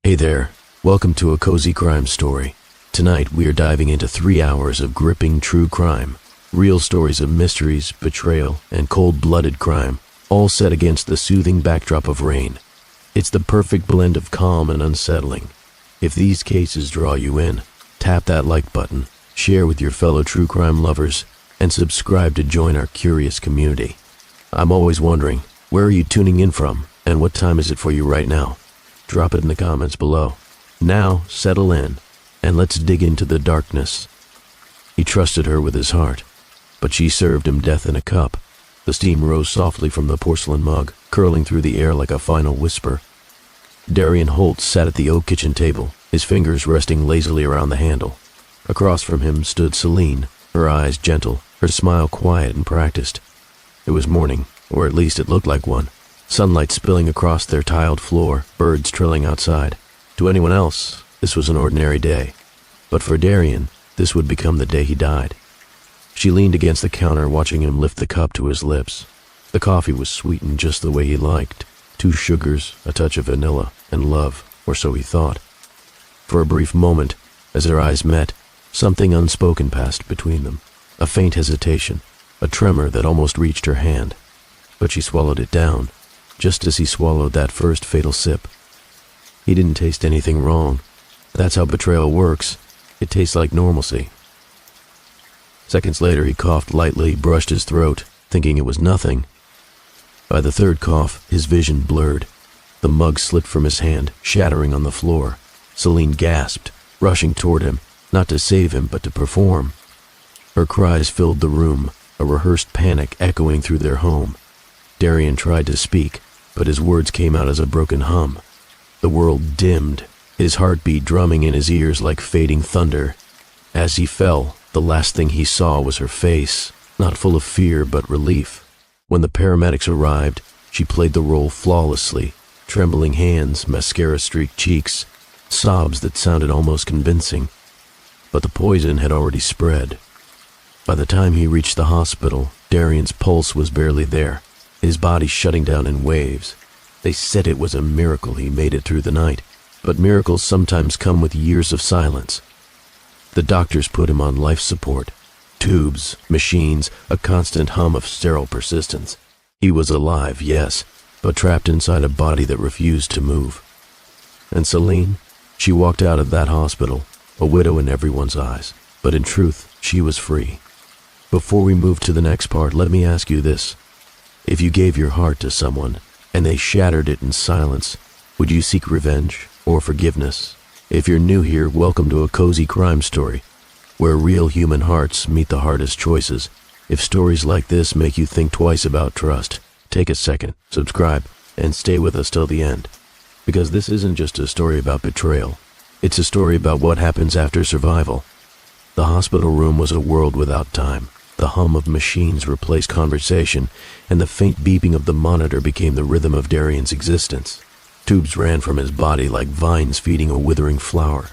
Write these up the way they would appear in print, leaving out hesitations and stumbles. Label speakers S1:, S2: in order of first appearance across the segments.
S1: Hey there, welcome to a cozy crime story. Tonight we are diving into 3 hours of gripping true crime. Real stories of mysteries, betrayal, and cold-blooded crime, all set against the soothing backdrop of rain. It's the perfect blend of calm and unsettling. If these cases draw you in, tap that like button, share with your fellow true crime lovers, and subscribe to join our curious community. I'm always wondering, where are you tuning in from, and what time is it for you right now? Drop it in the comments below. Now, settle in, and let's dig into the darkness. He trusted her with his heart, but she served him death in a cup. The steam rose softly from the porcelain mug, curling through the air like a final whisper. Darian Holt sat at the oak kitchen table, his fingers resting lazily around the handle. Across from him stood Celine, her eyes gentle, her smile quiet and practiced. It was morning, or at least it looked like one. Sunlight spilling across their tiled floor, birds trilling outside. To anyone else, this was an ordinary day. But for Darian, this would become the day he died. She leaned against the counter, watching him lift the cup to his lips. The coffee was sweetened just the way he liked. 2 sugars, a touch of vanilla, and love, or so he thought. For a brief moment, as their eyes met, something unspoken passed between them. A faint hesitation, a tremor that almost reached her hand. But she swallowed it down, just as he swallowed that first fatal sip. He didn't taste anything wrong. That's how betrayal works. It tastes like normalcy. Seconds later, he coughed lightly, brushed his throat, thinking it was nothing. By the third cough, his vision blurred. The mug slipped from his hand, shattering on the floor. Celine gasped, rushing toward him, not to save him, but to perform. Her cries filled the room, a rehearsed panic echoing through their home. Darian tried to speak, but his words came out as a broken hum. The world dimmed, his heartbeat drumming in his ears like fading thunder. As he fell, the last thing he saw was her face, not full of fear but relief. When the paramedics arrived, she played the role flawlessly, trembling hands, mascara-streaked cheeks, sobs that sounded almost convincing. But the poison had already spread. By the time he reached the hospital, Darian's pulse was barely there, his body shutting down in waves. They said it was a miracle he made it through the night, but miracles sometimes come with years of silence. The doctors put him on life support. Tubes, machines, a constant hum of sterile persistence. He was alive, yes, but trapped inside a body that refused to move. And Celine? She walked out of that hospital, a widow in everyone's eyes, but in truth, she was free. Before we move to the next part, let me ask you this. If you gave your heart to someone, and they shattered it in silence, would you seek revenge or forgiveness? If you're new here, welcome to a cozy crime story, where real human hearts meet the hardest choices. If stories like this make you think twice about trust, take a second, subscribe, and stay with us till the end. Because this isn't just a story about betrayal. It's a story about what happens after survival. The hospital room was a world without time. The hum of machines replaced conversation, and the faint beeping of the monitor became the rhythm of Darian's existence. Tubes ran from his body like vines feeding a withering flower.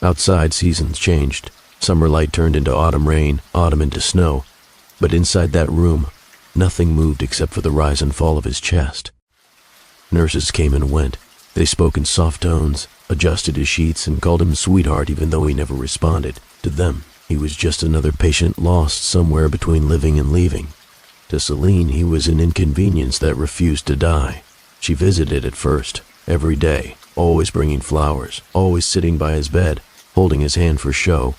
S1: Outside, seasons changed. Summer light turned into autumn rain, autumn into snow. But inside that room, nothing moved except for the rise and fall of his chest. Nurses came and went. They spoke in soft tones, adjusted his sheets, and called him sweetheart even though he never responded. To them, he was just another patient lost somewhere between living and leaving. To Celine, he was an inconvenience that refused to die. She visited at first, every day, always bringing flowers, always sitting by his bed, holding his hand for show.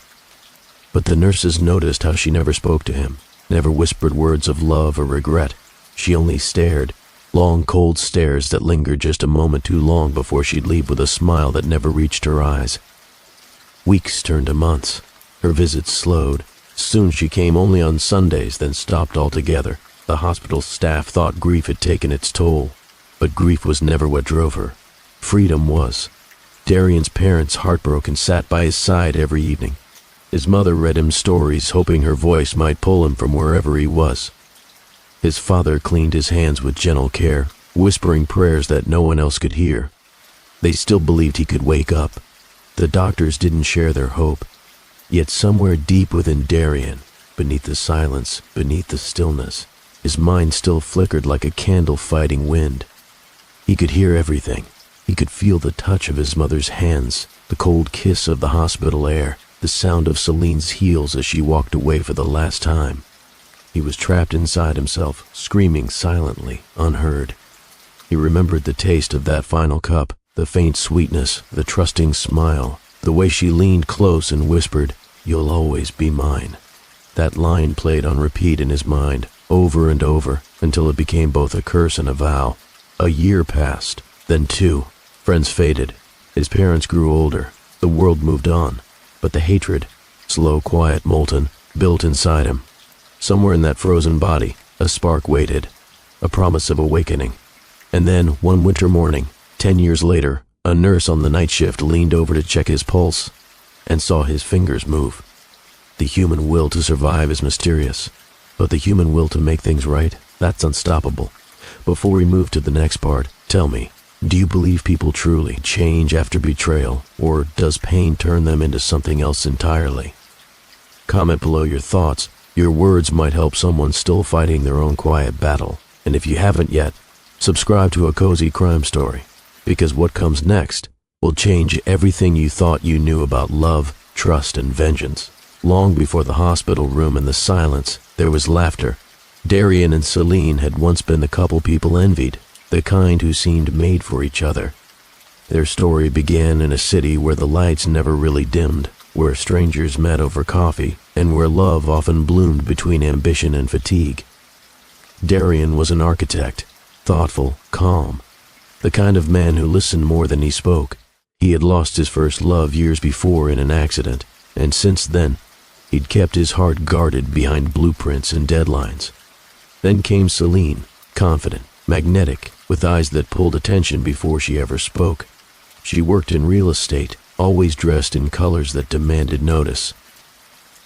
S1: But the nurses noticed how she never spoke to him, never whispered words of love or regret. She only stared, long cold stares that lingered just a moment too long before she'd leave with a smile that never reached her eyes. Weeks turned to months. Her visits slowed. Soon she came only on Sundays, then stopped altogether. The hospital staff thought grief had taken its toll, but grief was never what drove her. Freedom was. Darian's parents, heartbroken, sat by his side every evening. His mother read him stories, hoping her voice might pull him from wherever he was. His father cleaned his hands with gentle care, whispering prayers that no one else could hear. They still believed he could wake up. The doctors didn't share their hope. Yet somewhere deep within Darian, beneath the silence, beneath the stillness, his mind still flickered like a candle fighting wind. He could hear everything. He could feel the touch of his mother's hands, the cold kiss of the hospital air, the sound of Celine's heels as she walked away for the last time. He was trapped inside himself, screaming silently, unheard. He remembered the taste of that final cup, the faint sweetness, the trusting smile, the way she leaned close and whispered, "You'll always be mine." That line played on repeat in his mind, over and over, until it became both a curse and a vow. A year passed, then 2. Friends faded. His parents grew older. The world moved on. But the hatred, slow, quiet, molten, built inside him. Somewhere in that frozen body, a spark waited, a promise of awakening. And then, one winter morning, 10 years later, a nurse on the night shift leaned over to check his pulse and saw his fingers move. The human will to survive is mysterious, but the human will to make things right, that's unstoppable. Before we move to the next part, tell me, do you believe people truly change after betrayal, or does pain turn them into something else entirely? Comment below your thoughts. Your words might help someone still fighting their own quiet battle. And if you haven't yet, subscribe to A Cozy Crime Story, because what comes next will change everything you thought you knew about love, trust, and vengeance. Long before the hospital room and the silence, there was laughter. Darian and Celine had once been the couple people envied, the kind who seemed made for each other. Their story began in a city where the lights never really dimmed, where strangers met over coffee, and where love often bloomed between ambition and fatigue. Darian was an architect, thoughtful, calm, the kind of man who listened more than he spoke. He had lost his first love years before in an accident, and since then, he'd kept his heart guarded behind blueprints and deadlines. Then came Celine, confident, magnetic, with eyes that pulled attention before she ever spoke. She worked in real estate, always dressed in colors that demanded notice.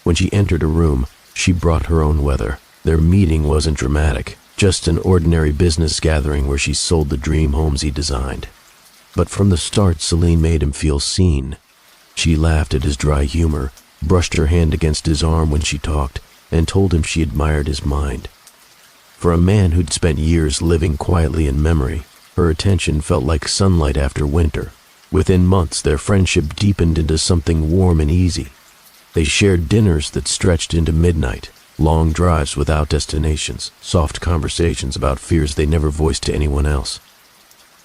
S1: When she entered a room, she brought her own weather. Their meeting wasn't dramatic, just an ordinary business gathering where she sold the dream homes he designed. But from the start, Celine made him feel seen. She laughed at his dry humor, brushed her hand against his arm when she talked, and told him she admired his mind. For a man who'd spent years living quietly in memory, her attention felt like sunlight after winter. Within months, their friendship deepened into something warm and easy. They shared dinners that stretched into midnight, long drives without destinations, soft conversations about fears they never voiced to anyone else.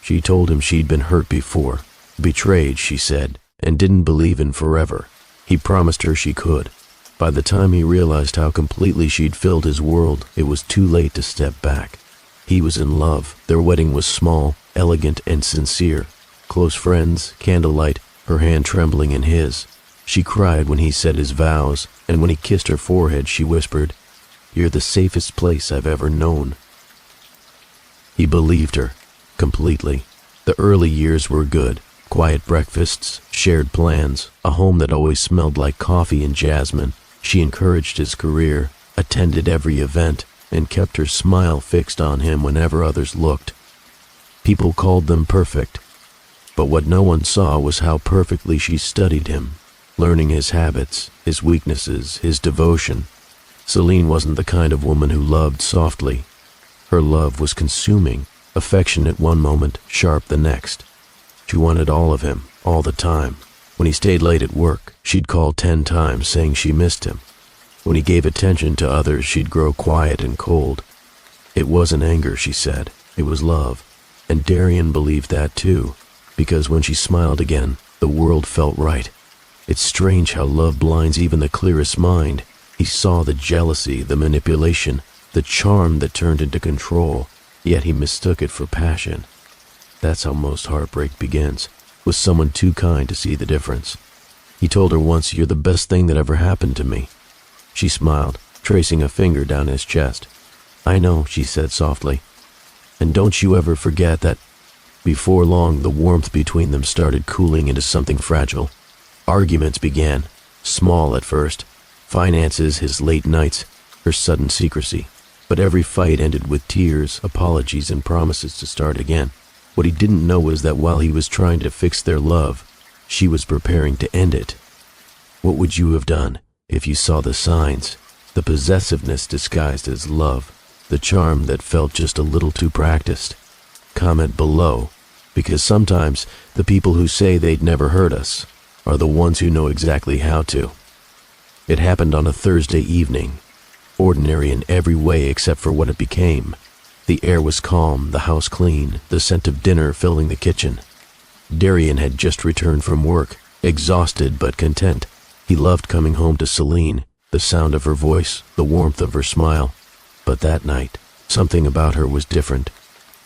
S1: She told him she'd been hurt before, betrayed, she said, and didn't believe in forever. He promised her she could. By the time he realized how completely she'd filled his world, it was too late to step back. He was in love. Their wedding was small, elegant, and sincere. Close friends, candlelight, her hand trembling in his. She cried when he said his vows, and when he kissed her forehead, she whispered, "You're the safest place I've ever known." He believed her, completely. The early years were good. Quiet breakfasts, shared plans, a home that always smelled like coffee and jasmine. She encouraged his career, attended every event, and kept her smile fixed on him whenever others looked. People called them perfect, but what no one saw was how perfectly she studied him, learning his habits, his weaknesses, his devotion. Celine wasn't the kind of woman who loved softly. Her love was consuming, affectionate one moment, sharp the next. She wanted all of him, all the time. When he stayed late at work, she'd call 10 times saying she missed him. When he gave attention to others, she'd grow quiet and cold. It wasn't anger, she said. It was love. And Darian believed that too, because when she smiled again, the world felt right. It's strange how love blinds even the clearest mind. He saw the jealousy, the manipulation, the charm that turned into control, yet he mistook it for passion. That's how most heartbreak begins, with someone too kind to see the difference. He told her once, "You're the best thing that ever happened to me." She smiled, tracing a finger down his chest. "I know," she said softly. "And don't you ever forget that." Before long, the warmth between them started cooling into something fragile. Arguments began, small at first. Finances, his late nights, her sudden secrecy. But every fight ended with tears, apologies, and promises to start again. What he didn't know was that while he was trying to fix their love, she was preparing to end it. What would you have done if you saw the signs? The possessiveness disguised as love, the charm that felt just a little too practiced? Comment below. Because sometimes the people who say they'd never hurt us are the ones who know exactly how to. It happened on a Thursday evening, ordinary in every way except for what it became. The air was calm, the house clean, the scent of dinner filling the kitchen. Darian had just returned from work, exhausted but content. He loved coming home to Celine, the sound of her voice, the warmth of her smile. But that night, something about her was different.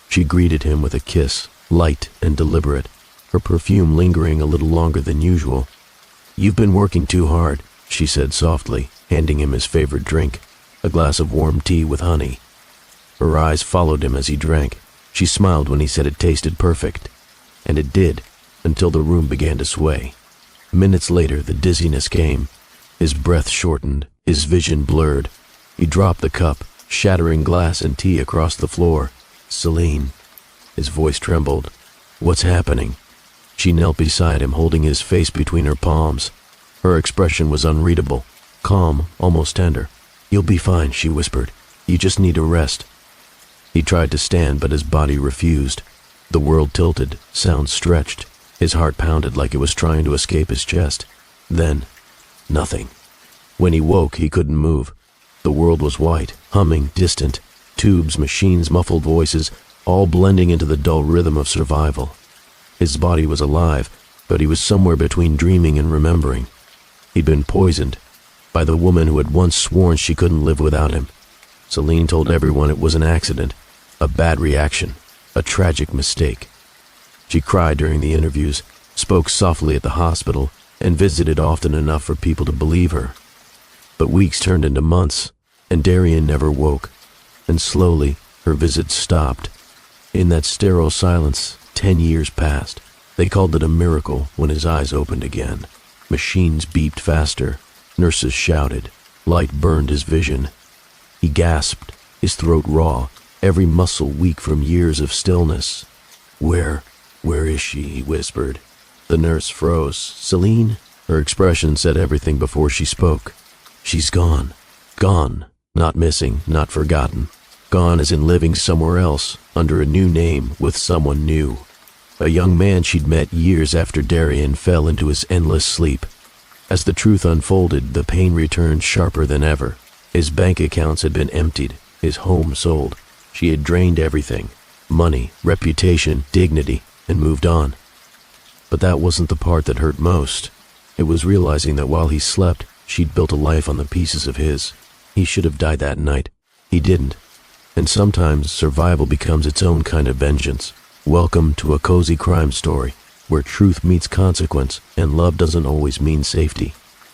S1: She greeted him with a kiss, light and deliberate, her perfume lingering a little longer than usual. "You've been working too hard," she said softly, handing him his favorite drink, a glass of warm tea with honey. Her eyes followed him as he drank. She smiled when he said it tasted perfect. And it did, until the room began to sway. Minutes later, the dizziness came. His breath shortened, his vision blurred. He dropped the cup, shattering glass and tea across the floor. "Celine." His voice trembled. "What's happening?" She knelt beside him, holding his face between her palms. Her expression was unreadable, calm, almost tender. "You'll be fine," she whispered. "You just need a rest." He tried to stand, but his body refused. The world tilted, sound stretched. His heart pounded like it was trying to escape his chest. Then, nothing. When he woke, he couldn't move. The world was white, humming, distant. Tubes, machines, muffled voices, all blending into the dull rhythm of survival. His body was alive, but he was somewhere between dreaming and remembering. He'd been poisoned by the woman who had once sworn she couldn't live without him. Celine told everyone it was an accident, a bad reaction, a tragic mistake. She cried during the interviews, spoke softly at the hospital, and visited often enough for people to believe her. But weeks turned into months, and Darian never woke. And slowly, her visits stopped. In that sterile silence, 10 years passed. They called it a miracle when his eyes opened again. Machines beeped faster. Nurses shouted. Light burned his vision. He gasped, his throat raw, every muscle weak from years of stillness. Where is she?" he whispered. The nurse froze. "Celine?" Her expression said everything before she spoke. "She's gone. Gone. Not missing, not forgotten. Gone as in living somewhere else, under a new name, with someone new. A young man she'd met years after Darian fell into his endless sleep. As the truth unfolded, the pain returned sharper than ever. His bank accounts had been emptied, his home sold. She had drained everything, money, reputation, dignity, and moved on. But that wasn't the part that hurt most. It was realizing that while he slept, she'd built a life on the pieces of his. He should have died that night. He didn't. And sometimes survival becomes its own kind of vengeance. Welcome to a cozy crime story, where truth meets consequence and love doesn't always mean safety.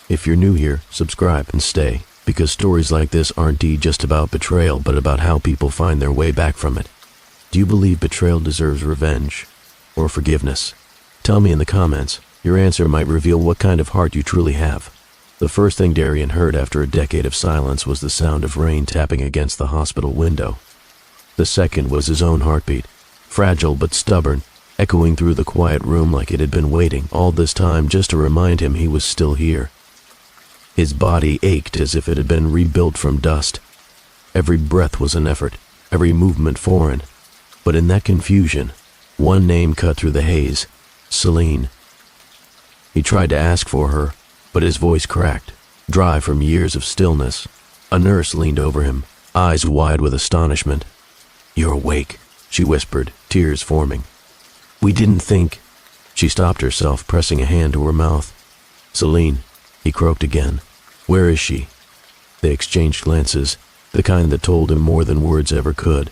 S1: If you're new here, subscribe and stay, because stories like this aren't just about betrayal, but about how people find their way back from it. Do you believe betrayal deserves revenge or forgiveness? Tell me in the comments. Your answer might reveal what kind of heart you truly have. The first thing Darian heard after a decade of silence was the sound of rain tapping against the hospital window. The second was his own heartbeat, fragile but stubborn, echoing through the quiet room like it had been waiting all this time just to remind him he was still here. His body ached as if it had been rebuilt from dust. Every breath was an effort, every movement foreign. But in that confusion, one name cut through the haze: Celine. He tried to ask for her, but his voice cracked, dry from years of stillness. A nurse leaned over him, eyes wide with astonishment. "You're awake," she whispered, tears forming. "We didn't think—" She stopped herself, pressing a hand to her mouth. "Celine," he croaked again. "Where is she?" They exchanged glances, the kind that told him more than words ever could.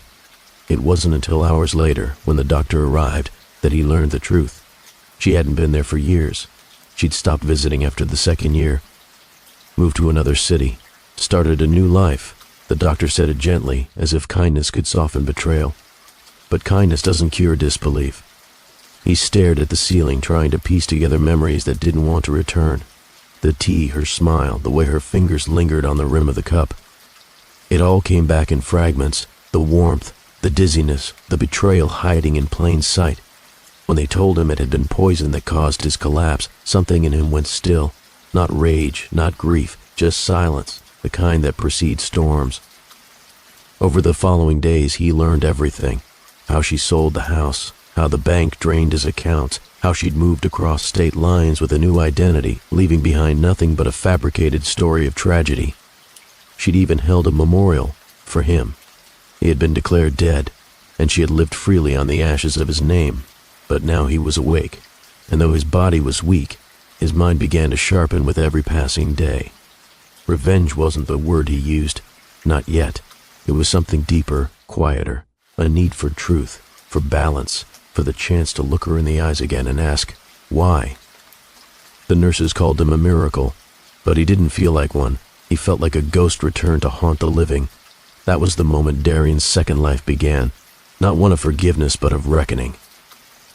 S1: It wasn't until hours later, when the doctor arrived, that he learned the truth. She hadn't been there for years. She'd stopped visiting after the second year, moved to another city, started a new life. The doctor said it gently, as if kindness could soften betrayal. But kindness doesn't cure disbelief. He stared at the ceiling, trying to piece together memories that didn't want to return. The tea, her smile, the way her fingers lingered on the rim of the cup. It all came back in fragments, the warmth, the dizziness, the betrayal hiding in plain sight. When they told him it had been poison that caused his collapse, something in him went still. Not rage, not grief, just silence, the kind that precedes storms. Over the following days, he learned everything. How she sold the house, how the bank drained his accounts, how she'd moved across state lines with a new identity, leaving behind nothing but a fabricated story of tragedy. She'd even held a memorial for him. He had been declared dead, and she had lived freely on the ashes of his name. But now he was awake, and though his body was weak, his mind began to sharpen with every passing day. Revenge wasn't the word he used, not yet. It was something deeper, quieter, a need for truth, for balance, for the chance to look her in the eyes again and ask, why? The nurses called him a miracle, but he didn't feel like one. He felt like a ghost returned to haunt the living. That was the moment Darian's second life began, not one of forgiveness but of reckoning.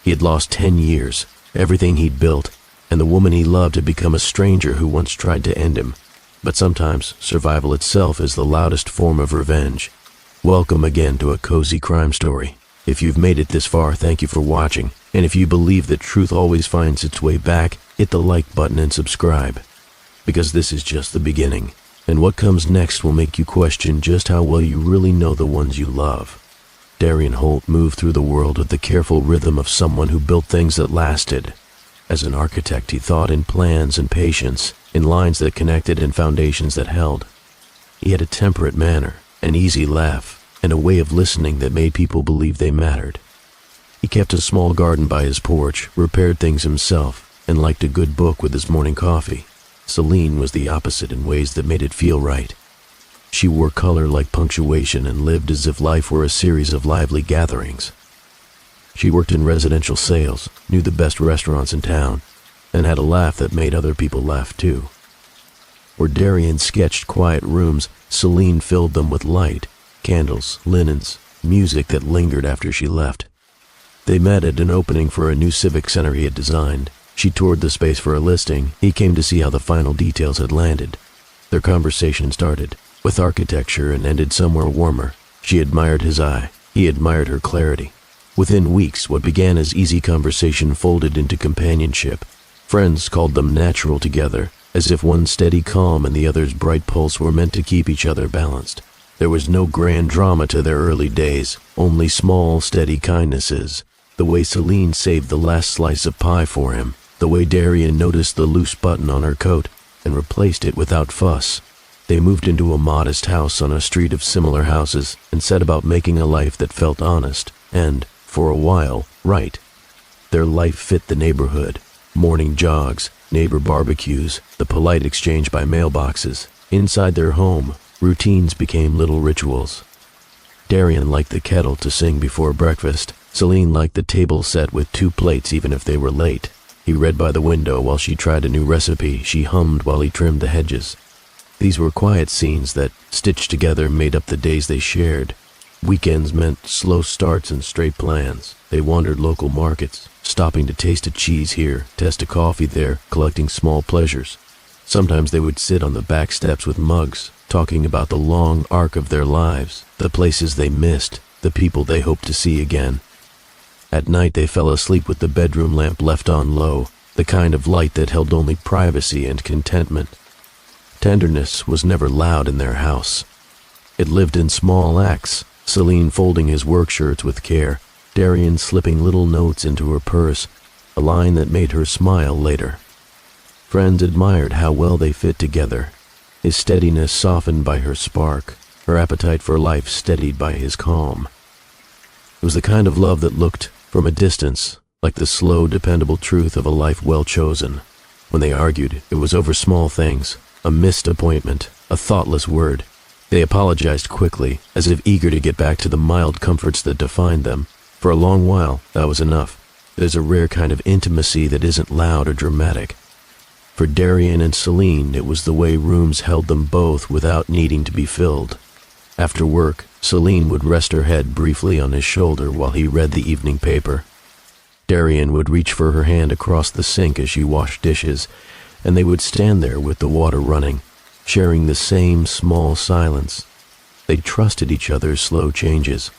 S1: He had lost 10 years, everything he'd built, and the woman he loved had become a stranger who once tried to end him. But sometimes survival itself is the loudest form of revenge. Welcome again to a cozy crime story. If you've made it this far, thank you for watching. And if you believe that truth always finds its way back, hit the like button and subscribe. Because this is just the beginning. And what comes next will make you question just how well you really know the ones you love. Darian Holt moved through the world with the careful rhythm of someone who built things that lasted. As an architect, he thought in plans and patience, in lines that connected and foundations that held. He had a temperate manner, an easy laugh, and a way of listening that made people believe they mattered. He kept a small garden by his porch, repaired things himself, and liked a good book with his morning coffee. Celine was the opposite in ways that made it feel right. She wore color like punctuation and lived as if life were a series of lively gatherings. She worked in residential sales, knew the best restaurants in town, and had a laugh that made other people laugh too. Where Darian sketched quiet rooms, Celine filled them with light, candles, linens, music that lingered after she left. They met at an opening for a new civic center he had designed. She toured the space for a listing. He came to see how the final details had landed. Their conversation started with architecture and ended somewhere warmer. She admired his eye. He admired her clarity. Within weeks, what began as easy conversation folded into companionship. Friends called them natural together, as if one's steady calm and the other's bright pulse were meant to keep each other balanced. There was no grand drama to their early days, only small, steady kindnesses. The way Celine saved the last slice of pie for him, the way Darian noticed the loose button on her coat and replaced it without fuss. They moved into a modest house on a street of similar houses and set about making a life that felt honest and, for a while, right. Their life fit the neighborhood. Morning jogs, neighbor barbecues, the polite exchange by mailboxes. Inside their home, routines became little rituals. Darian liked the kettle to sing before breakfast. Celine liked the table set with 2 plates even if they were late. He read by the window while she tried a new recipe. She hummed while he trimmed the hedges. These were quiet scenes that, stitched together, made up the days they shared. Weekends meant slow starts and straight plans. They wandered local markets, stopping to taste a cheese here, test a coffee there, collecting small pleasures. Sometimes they would sit on the back steps with mugs, talking about the long arc of their lives, the places they missed, the people they hoped to see again. At night they fell asleep with the bedroom lamp left on low, the kind of light that held only privacy and contentment. Tenderness was never loud in their house. It lived in small acts, Celine folding his work shirts with care, Darian slipping little notes into her purse, a line that made her smile later. Friends admired how well they fit together, his steadiness softened by her spark, her appetite for life steadied by his calm. It was the kind of love that looked, from a distance, like the slow, dependable truth of a life well chosen. When they argued, it was over small things, a missed appointment, a thoughtless word. They apologized quickly, as if eager to get back to the mild comforts that defined them. For a long while, that was enough. There's a rare kind of intimacy that isn't loud or dramatic. For Darian and Celine, it was the way rooms held them both without needing to be filled. After work, Celine would rest her head briefly on his shoulder while he read the evening paper. Darian would reach for her hand across the sink as she washed dishes, and they would stand there with the water running, sharing the same small silence. They trusted each other's slow changes.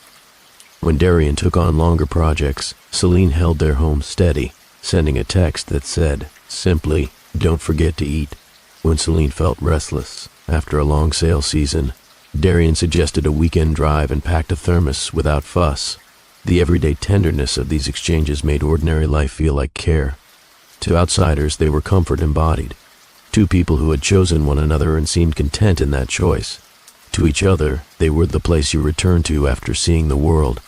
S1: When Darian took on longer projects, Celine held their home steady, sending a text that said, simply, "Don't forget to eat." When Celine felt restless, after a long sales season, Darian suggested a weekend drive and packed a thermos without fuss. The everyday tenderness of these exchanges made ordinary life feel like care. To outsiders, they were comfort embodied. Two people who had chosen one another and seemed content in that choice. To each other, they were the place you returned to after seeing the world.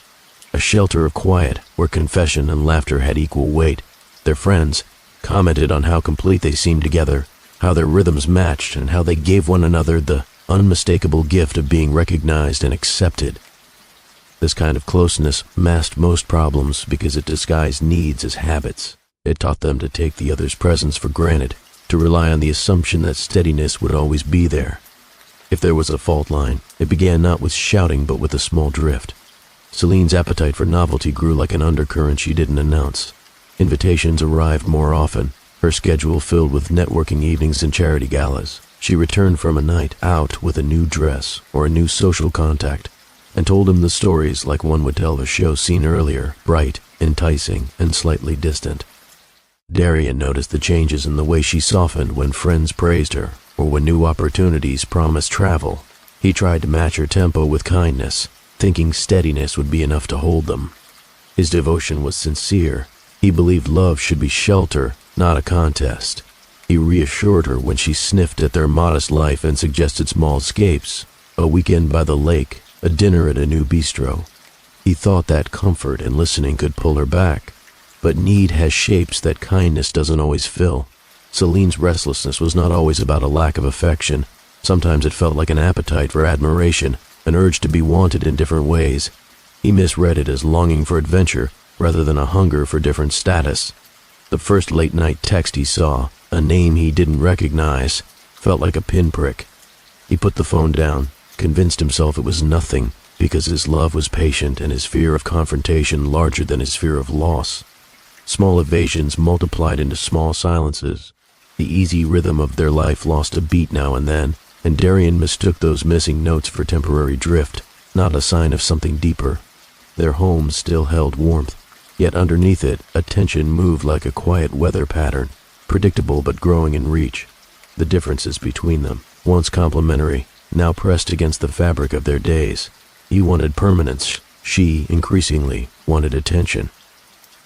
S1: A shelter of quiet, where confession and laughter had equal weight. Their friends commented on how complete they seemed together, how their rhythms matched, and how they gave one another the unmistakable gift of being recognized and accepted. This kind of closeness masked most problems because it disguised needs as habits. It taught them to take the other's presence for granted, to rely on the assumption that steadiness would always be there. If there was a fault line, it began not with shouting but with a small drift. Celine's appetite for novelty grew like an undercurrent she didn't announce. Invitations arrived more often, her schedule filled with networking evenings and charity galas. She returned from a night out with a new dress or a new social contact, and told him the stories like one would tell of a show seen earlier, bright, enticing, and slightly distant. Darian noticed the changes in the way she softened when friends praised her, or when new opportunities promised travel. He tried to match her tempo with kindness, thinking steadiness would be enough to hold them. His devotion was sincere. He believed love should be shelter, not a contest. He reassured her when she sniffed at their modest life and suggested small escapes, a weekend by the lake, a dinner at a new bistro. He thought that comfort and listening could pull her back, but need has shapes that kindness doesn't always fill. Celine's restlessness was not always about a lack of affection. Sometimes it felt like an appetite for admiration, an urge to be wanted in different ways. He misread it as longing for adventure rather than a hunger for different status. The first late-night text he saw, a name he didn't recognize, felt like a pinprick. He put the phone down, convinced himself it was nothing, because his love was patient and his fear of confrontation larger than his fear of loss. Small evasions multiplied into small silences. The easy rhythm of their life lost a beat now and then, and Darian mistook those missing notes for temporary drift, not a sign of something deeper. Their home still held warmth, yet underneath it, a tension moved like a quiet weather pattern, predictable but growing in reach. The differences between them, once complementary, now pressed against the fabric of their days. He wanted permanence. She, increasingly, wanted attention.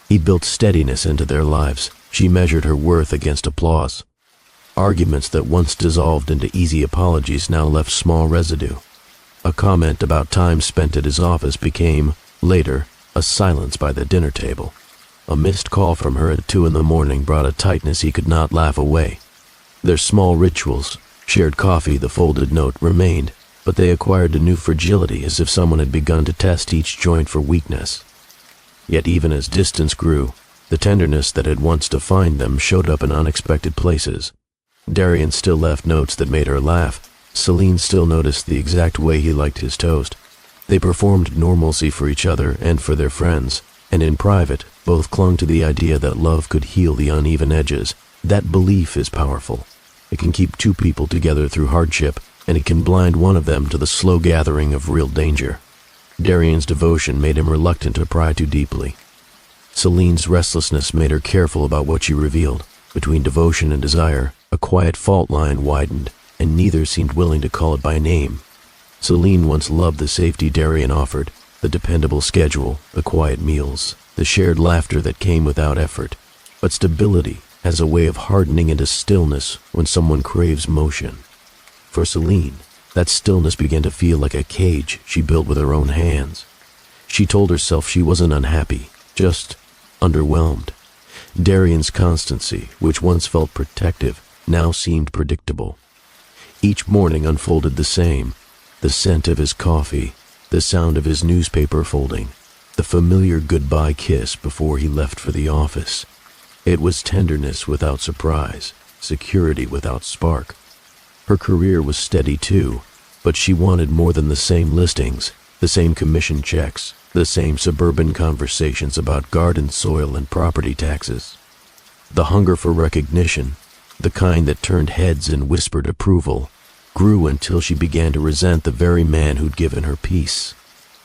S1: He built steadiness into their lives. She measured her worth against applause. Arguments that once dissolved into easy apologies now left small residue. A comment about time spent at his office became, later, a silence by the dinner table. A missed call from her at 2 a.m. brought a tightness he could not laugh away. Their small rituals, shared coffee, the folded note, remained, but they acquired a new fragility as if someone had begun to test each joint for weakness. Yet even as distance grew, the tenderness that had once defined them showed up in unexpected places. Darian still left notes that made her laugh. Celine still noticed the exact way he liked his toast. They performed normalcy for each other and for their friends, and in private, both clung to the idea that love could heal the uneven edges. That belief is powerful. It can keep two people together through hardship, and it can blind one of them to the slow gathering of real danger. Darian's devotion made him reluctant to pry too deeply. Celine's restlessness made her careful about what she revealed. Between devotion and desire, a quiet fault line widened, and neither seemed willing to call it by name. Celine once loved the safety Darian offered, the dependable schedule, the quiet meals, the shared laughter that came without effort. But stability has a way of hardening into stillness when someone craves motion. For Celine, that stillness began to feel like a cage she built with her own hands. She told herself she wasn't unhappy, just underwhelmed. Darian's constancy, which once felt protective, now seemed predictable. Each morning unfolded the same: the scent of his coffee, the sound of his newspaper folding, the familiar goodbye kiss before he left for the office. It was tenderness without surprise, security without spark. Her career was steady too, but she wanted more than the same listings, the same commission checks, the same suburban conversations about garden soil and property taxes. The hunger for recognition, the kind that turned heads and whispered approval, grew until she began to resent the very man who'd given her peace.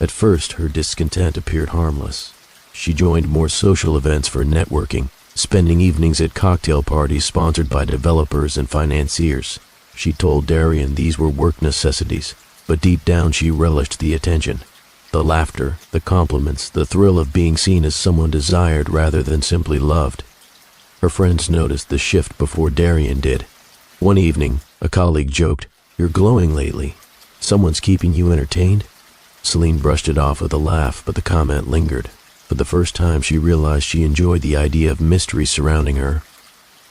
S1: At first, her discontent appeared harmless. She joined more social events for networking, spending evenings at cocktail parties sponsored by developers and financiers. She told Darian these were work necessities, but deep down she relished the attention. The laughter, the compliments, the thrill of being seen as someone desired rather than simply loved. Her friends noticed the shift before Darian did. One evening, a colleague joked, "You're glowing lately. Someone's keeping you entertained?" Celine brushed it off with a laugh, but the comment lingered. For the first time, she realized she enjoyed the idea of mystery surrounding her.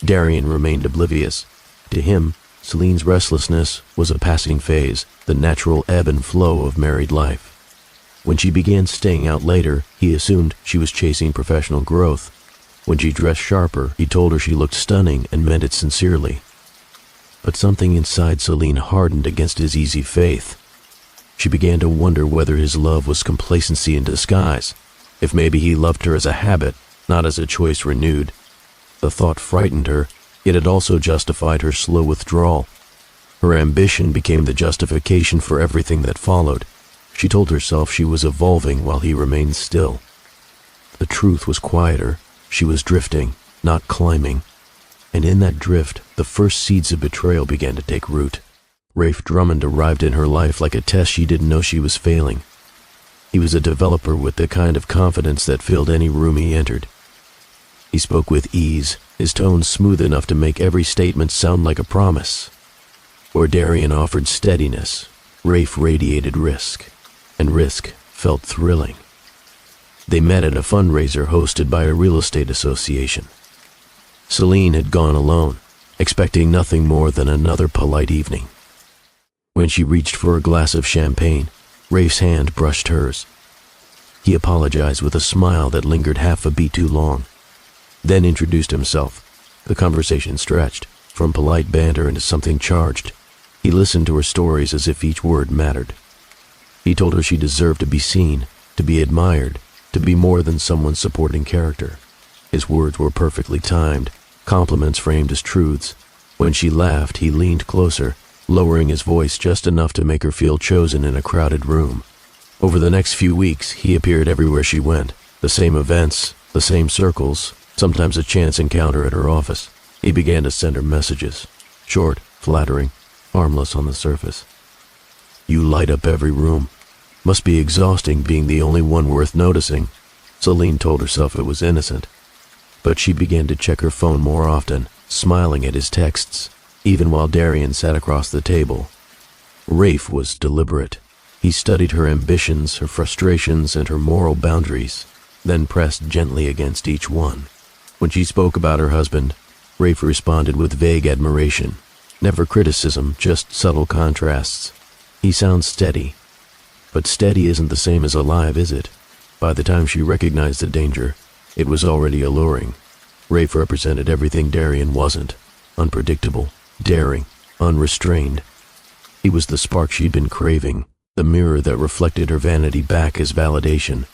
S1: Darian remained oblivious. To him, Celine's restlessness was a passing phase, the natural ebb and flow of married life. When she began staying out later, he assumed she was chasing professional growth. When she dressed sharper, he told her she looked stunning and meant it sincerely. But something inside Celine hardened against his easy faith. She began to wonder whether his love was complacency in disguise, if maybe he loved her as a habit, not as a choice renewed. The thought frightened her, yet it also justified her slow withdrawal. Her ambition became the justification for everything that followed. She told herself she was evolving while he remained still. The truth was quieter. She was drifting, not climbing. And in that drift, the first seeds of betrayal began to take root. Rafe Drummond arrived in her life like a test she didn't know she was failing. He was a developer with the kind of confidence that filled any room he entered. He spoke with ease, his tone smooth enough to make every statement sound like a promise. Where Darian offered steadiness, Rafe radiated risk, and risk felt thrilling. They met at a fundraiser hosted by a real estate association. Celine had gone alone, expecting nothing more than another polite evening. When she reached for a glass of champagne, Rafe's hand brushed hers. He apologized with a smile that lingered half a beat too long, then introduced himself. The conversation stretched, from polite banter into something charged. He listened to her stories as if each word mattered. He told her she deserved to be seen, to be admired, to be more than someone's supporting character. His words were perfectly timed, compliments framed as truths. When she laughed, he leaned closer, lowering his voice just enough to make her feel chosen in a crowded room. Over the next few weeks, he appeared everywhere she went. The same events, the same circles, sometimes a chance encounter at her office. He began to send her messages. Short, flattering, harmless on the surface. "You light up every room. Must be exhausting being the only one worth noticing." Celine told herself it was innocent. But she began to check her phone more often, smiling at his texts, even while Darian sat across the table. Rafe was deliberate. He studied her ambitions, her frustrations, and her moral boundaries, then pressed gently against each one. When she spoke about her husband, Rafe responded with vague admiration. Never criticism, just subtle contrasts. "He sounds steady." But steady isn't the same as alive, is it? By the time she recognized the danger, it was already alluring. Rafe represented everything Darian wasn't. Unpredictable, daring, unrestrained. He was the spark she'd been craving, the mirror that reflected her vanity back as validation.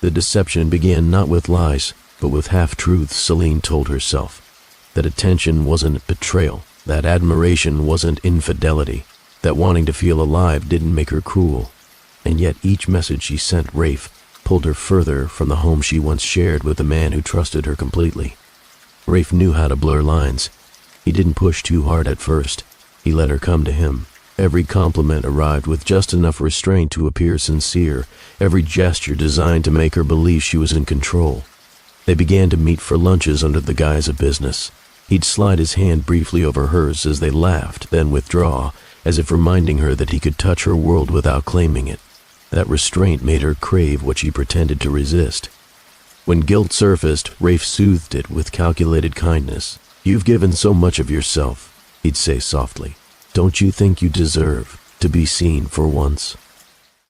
S1: The deception began not with lies, but with half-truths. Celine told herself that attention wasn't betrayal, that admiration wasn't infidelity, that wanting to feel alive didn't make her cruel. And yet each message she sent Rafe pulled her further from the home she once shared with the man who trusted her completely. Rafe knew how to blur lines. He didn't push too hard at first. He let her come to him. Every compliment arrived with just enough restraint to appear sincere, every gesture designed to make her believe she was in control. They began to meet for lunches under the guise of business. He'd slide his hand briefly over hers as they laughed, then withdraw, as if reminding her that he could touch her world without claiming it. That restraint made her crave what she pretended to resist. When guilt surfaced, Rafe soothed it with calculated kindness. "You've given so much of yourself," he'd say softly. "Don't you think you deserve to be seen for once?"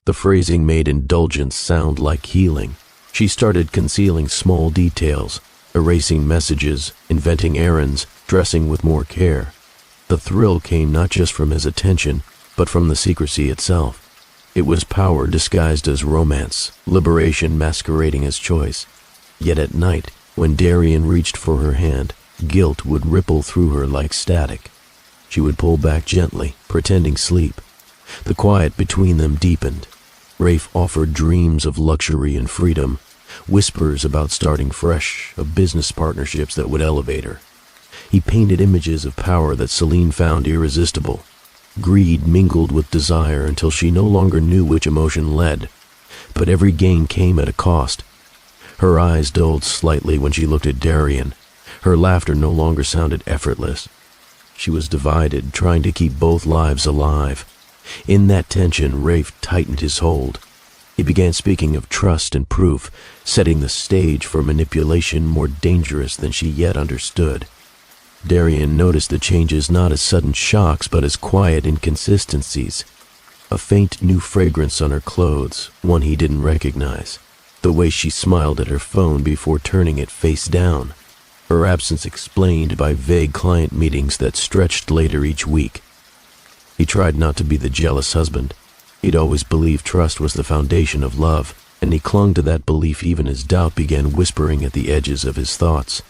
S1: The phrasing made indulgence sound like healing. She started concealing small details, erasing messages, inventing errands, dressing with more care. The thrill came not just from his attention, but from the secrecy itself. It was power disguised as romance, liberation masquerading as choice. Yet at night, when Darian reached for her hand, guilt would ripple through her like static. She would pull back gently, pretending sleep. The quiet between them deepened. Rafe offered dreams of luxury and freedom, whispers about starting fresh, of business partnerships that would elevate her. He painted images of power that Celine found irresistible. Greed mingled with desire until she no longer knew which emotion led. but every gain came at a cost. Her eyes dulled slightly when she looked at Darian. Her laughter no longer sounded effortless. She was divided, trying to keep both lives alive. In that tension, Rafe tightened his hold. He began speaking of trust and proof, setting the stage for manipulation more dangerous than she yet understood. Darian noticed the changes not as sudden shocks, but as quiet inconsistencies. A faint new fragrance on her clothes, one he didn't recognize. The way she smiled at her phone before turning it face down. Her absence explained by vague client meetings that stretched later each week. He tried not to be the jealous husband. He'd always believed trust was the foundation of love, and he clung to that belief even as doubt began whispering at the edges of his thoughts.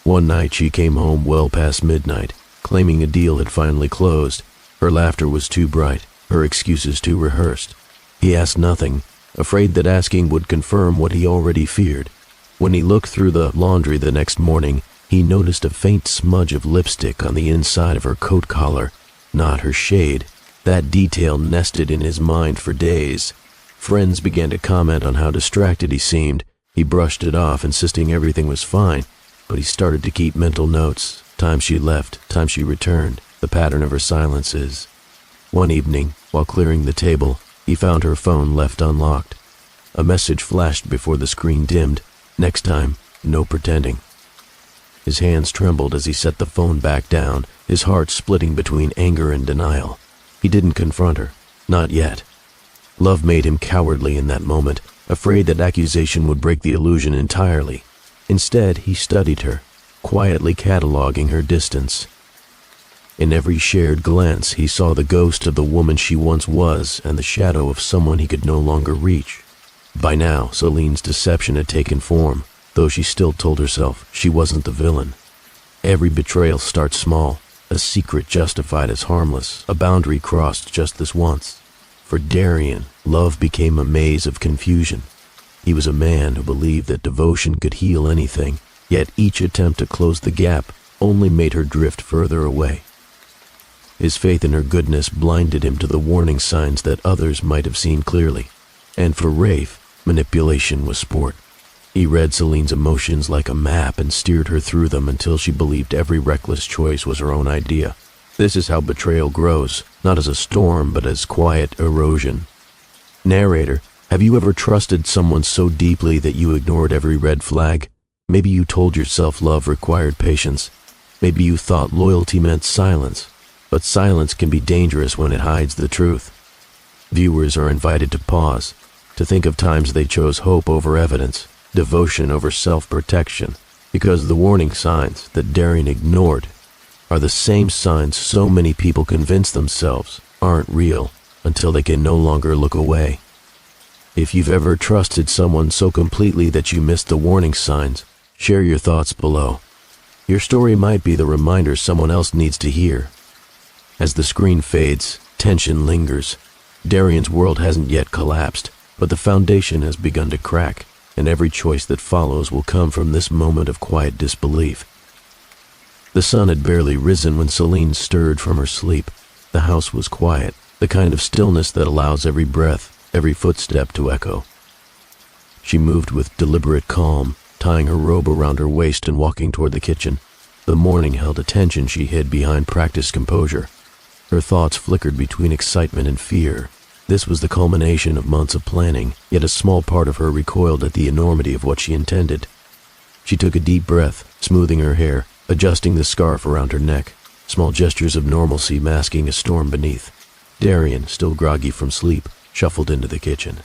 S1: One night she came home well past midnight, claiming a deal had finally closed. Her laughter was too bright, her excuses too rehearsed. He asked nothing, afraid that asking would confirm what he already feared. When he looked through the laundry the next morning, he noticed a faint smudge of lipstick on the inside of her coat collar. Not her shade. That detail nested in his mind for days. Friends began to comment on how distracted he seemed. He brushed it off, insisting everything was fine, but he started to keep mental notes. Time she left, time she returned, the pattern of her silences. One evening, while clearing the table, he found her phone left unlocked. A message flashed before the screen dimmed. Next time, no pretending. His hands trembled as he set the phone back down, his heart splitting between anger and denial. He didn't confront her. Not yet. Love made him cowardly in that moment, afraid that accusation would break the illusion entirely. Instead, he studied her, quietly cataloging her distance. In every shared glance, he saw the ghost of the woman she once was and the shadow of someone he could no longer reach. By now, Celine's deception had taken form, though she still told herself she wasn't the villain. Every betrayal starts small, a secret justified as harmless, a boundary crossed just this once. For Darian, love became a maze of confusion. He was a man who believed that devotion could heal anything, yet each attempt to close the gap only made her drift further away. His faith in her goodness blinded him to the warning signs that others might have seen clearly. And for Rafe, manipulation was sport. He read Celine's emotions like a map and steered her through them until she believed every reckless choice was her own idea. This is how betrayal grows, not as a storm, but as quiet erosion. Narrator, have you ever trusted someone so deeply that you ignored every red flag? Maybe you told yourself love required patience. Maybe you thought loyalty meant silence. But silence can be dangerous when it hides the truth. Viewers are invited to pause, to think of times they chose hope over evidence, devotion over self-protection, because the warning signs that Darian ignored are the same signs so many people convince themselves aren't real until they can no longer look away. If you've ever trusted someone so completely that you missed the warning signs, share your thoughts below. Your story might be the reminder someone else needs to hear. As the screen fades, tension lingers. Darian's world hasn't yet collapsed, but the foundation has begun to crack, and every choice that follows will come from this moment of quiet disbelief. The sun had barely risen when Celine stirred from her sleep. The house was quiet, the kind of stillness that allows every breath, every footstep to echo. She moved with deliberate calm, tying her robe around her waist and walking toward the kitchen. The morning held a tension she hid behind practiced composure. Her thoughts flickered between excitement and fear. This was the culmination of months of planning, yet a small part of her recoiled at the enormity of what she intended. She took a deep breath, smoothing her hair, adjusting the scarf around her neck, small gestures of normalcy masking a storm beneath. Darian, still groggy from sleep, shuffled into the kitchen.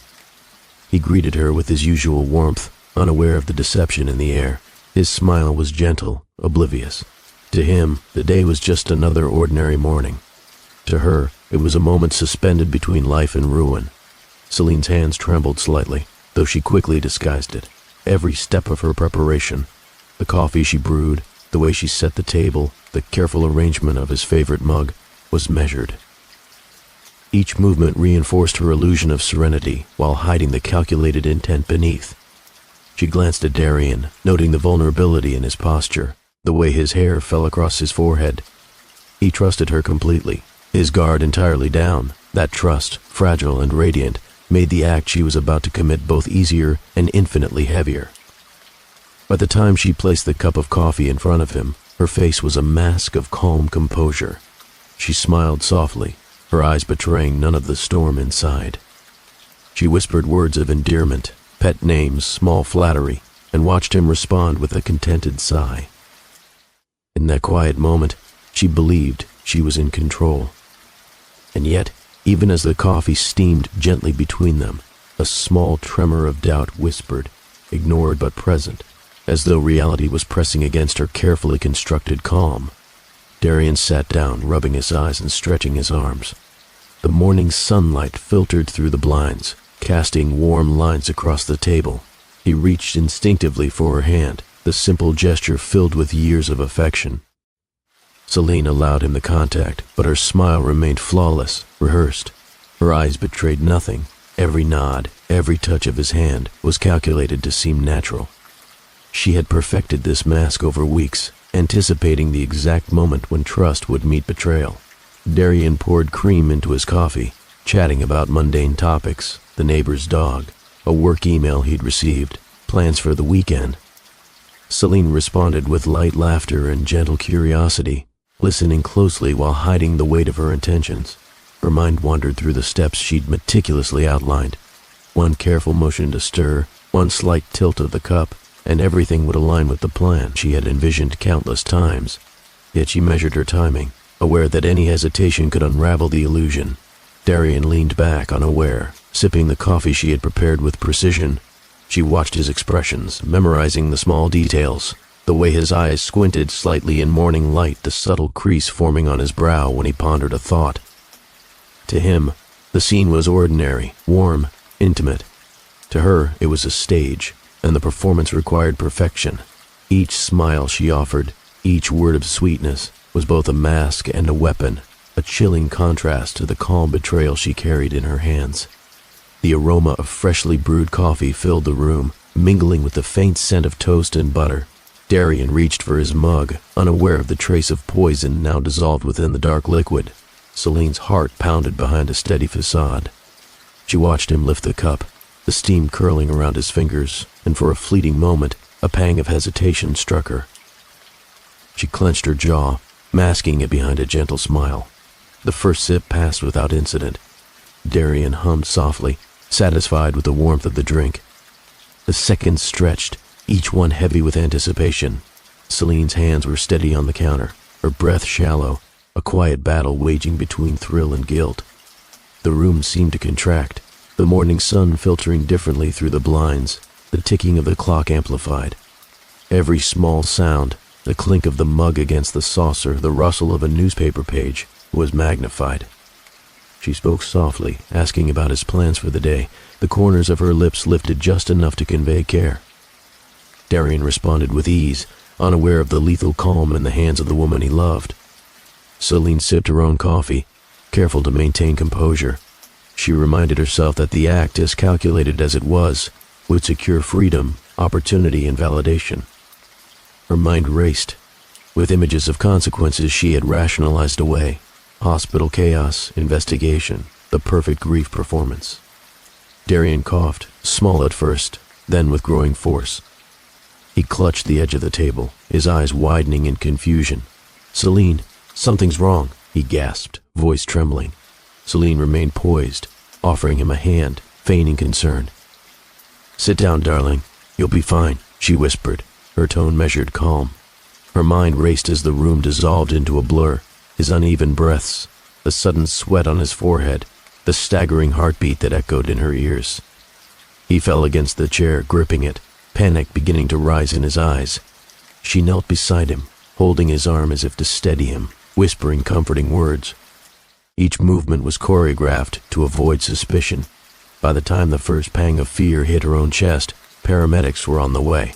S1: He greeted her with his usual warmth, unaware of the deception in the air. His smile was gentle, oblivious. To him, the day was just another ordinary morning. To her, it was a moment suspended between life and ruin. Celine's hands trembled slightly, though she quickly disguised it. Every step of her preparation, the coffee she brewed, the way she set the table, the careful arrangement of his favorite mug, was measured. Each movement reinforced her illusion of serenity while hiding the calculated intent beneath. She glanced at Darian, noting the vulnerability in his posture, the way his hair fell across his forehead. He trusted her completely, his guard entirely down. That trust, fragile and radiant, made the act she was about to commit both easier and infinitely heavier. By the time she placed the cup of coffee in front of him, her face was a mask of calm composure. She smiled softly, her eyes betraying none of the storm inside. She whispered words of endearment, pet names, small flattery, and watched him respond with a contented sigh. In that quiet moment, she believed she was in control. And yet, even as the coffee steamed gently between them, a small tremor of doubt whispered, ignored but present, as though reality was pressing against her carefully constructed calm. Darian sat down, rubbing his eyes and stretching his arms. The morning sunlight filtered through the blinds, casting warm lines across the table. He reached instinctively for her hand, the simple gesture filled with years of affection. Celine allowed him the contact, but her smile remained flawless, rehearsed. Her eyes betrayed nothing. Every nod, every touch of his hand was calculated to seem natural. She had perfected this mask over weeks, anticipating the exact moment when trust would meet betrayal. Darian poured cream into his coffee, chatting about mundane topics, the neighbor's dog, a work email he'd received, plans for the weekend. Celine responded with light laughter and gentle curiosity, listening closely while hiding the weight of her intentions. Her mind wandered through the steps she'd meticulously outlined. One careful motion to stir, one slight tilt of the cup, and everything would align with the plan she had envisioned countless times. Yet she measured her timing, aware that any hesitation could unravel the illusion. Darian leaned back, unaware, sipping the coffee she had prepared with precision. She watched his expressions, memorizing the small details, the way his eyes squinted slightly in morning light, the subtle crease forming on his brow when he pondered a thought. To him, the scene was ordinary, warm, intimate. To her, it was a stage, and the performance required perfection. Each smile she offered, each word of sweetness, was both a mask and a weapon, a chilling contrast to the calm betrayal she carried in her hands. The aroma of freshly brewed coffee filled the room, mingling with the faint scent of toast and butter. Darian reached for his mug, unaware of the trace of poison now dissolved within the dark liquid. Celine's heart pounded behind a steady facade. She watched him lift the cup, the steam curling around his fingers, and for a fleeting moment, a pang of hesitation struck her. She clenched her jaw, masking it behind a gentle smile. The first sip passed without incident. Darian hummed softly, satisfied with the warmth of the drink. The seconds stretched, each one heavy with anticipation. Celine's hands were steady on the counter, her breath shallow, a quiet battle waging between thrill and guilt. The room seemed to contract, the morning sun filtering differently through the blinds, the ticking of the clock amplified. Every small sound, the clink of the mug against the saucer, the rustle of a newspaper page, was magnified. She spoke softly, asking about his plans for the day, the corners of her lips lifted just enough to convey care. Darian responded with ease, unaware of the lethal calm in the hands of the woman he loved. Celine sipped her own coffee, careful to maintain composure. She reminded herself that the act, as calculated as it was, would secure freedom, opportunity, and validation. Her mind raced, with images of consequences she had rationalized away. Hospital chaos, investigation, the perfect grief performance. Darian coughed, small at first, then with growing force. He clutched the edge of the table, his eyes widening in confusion. "Celine, something's wrong," he gasped, voice trembling. Celine remained poised, offering him a hand, feigning concern. "Sit down, darling. You'll be fine," she whispered, her tone measured calm. Her mind raced as the room dissolved into a blur, his uneven breaths, the sudden sweat on his forehead, the staggering heartbeat that echoed in her ears. He fell against the chair, gripping it, panic beginning to rise in his eyes. She knelt beside him, holding his arm as if to steady him, whispering comforting words. Each movement was choreographed to avoid suspicion. By the time the first pang of fear hit her own chest, paramedics were on the way.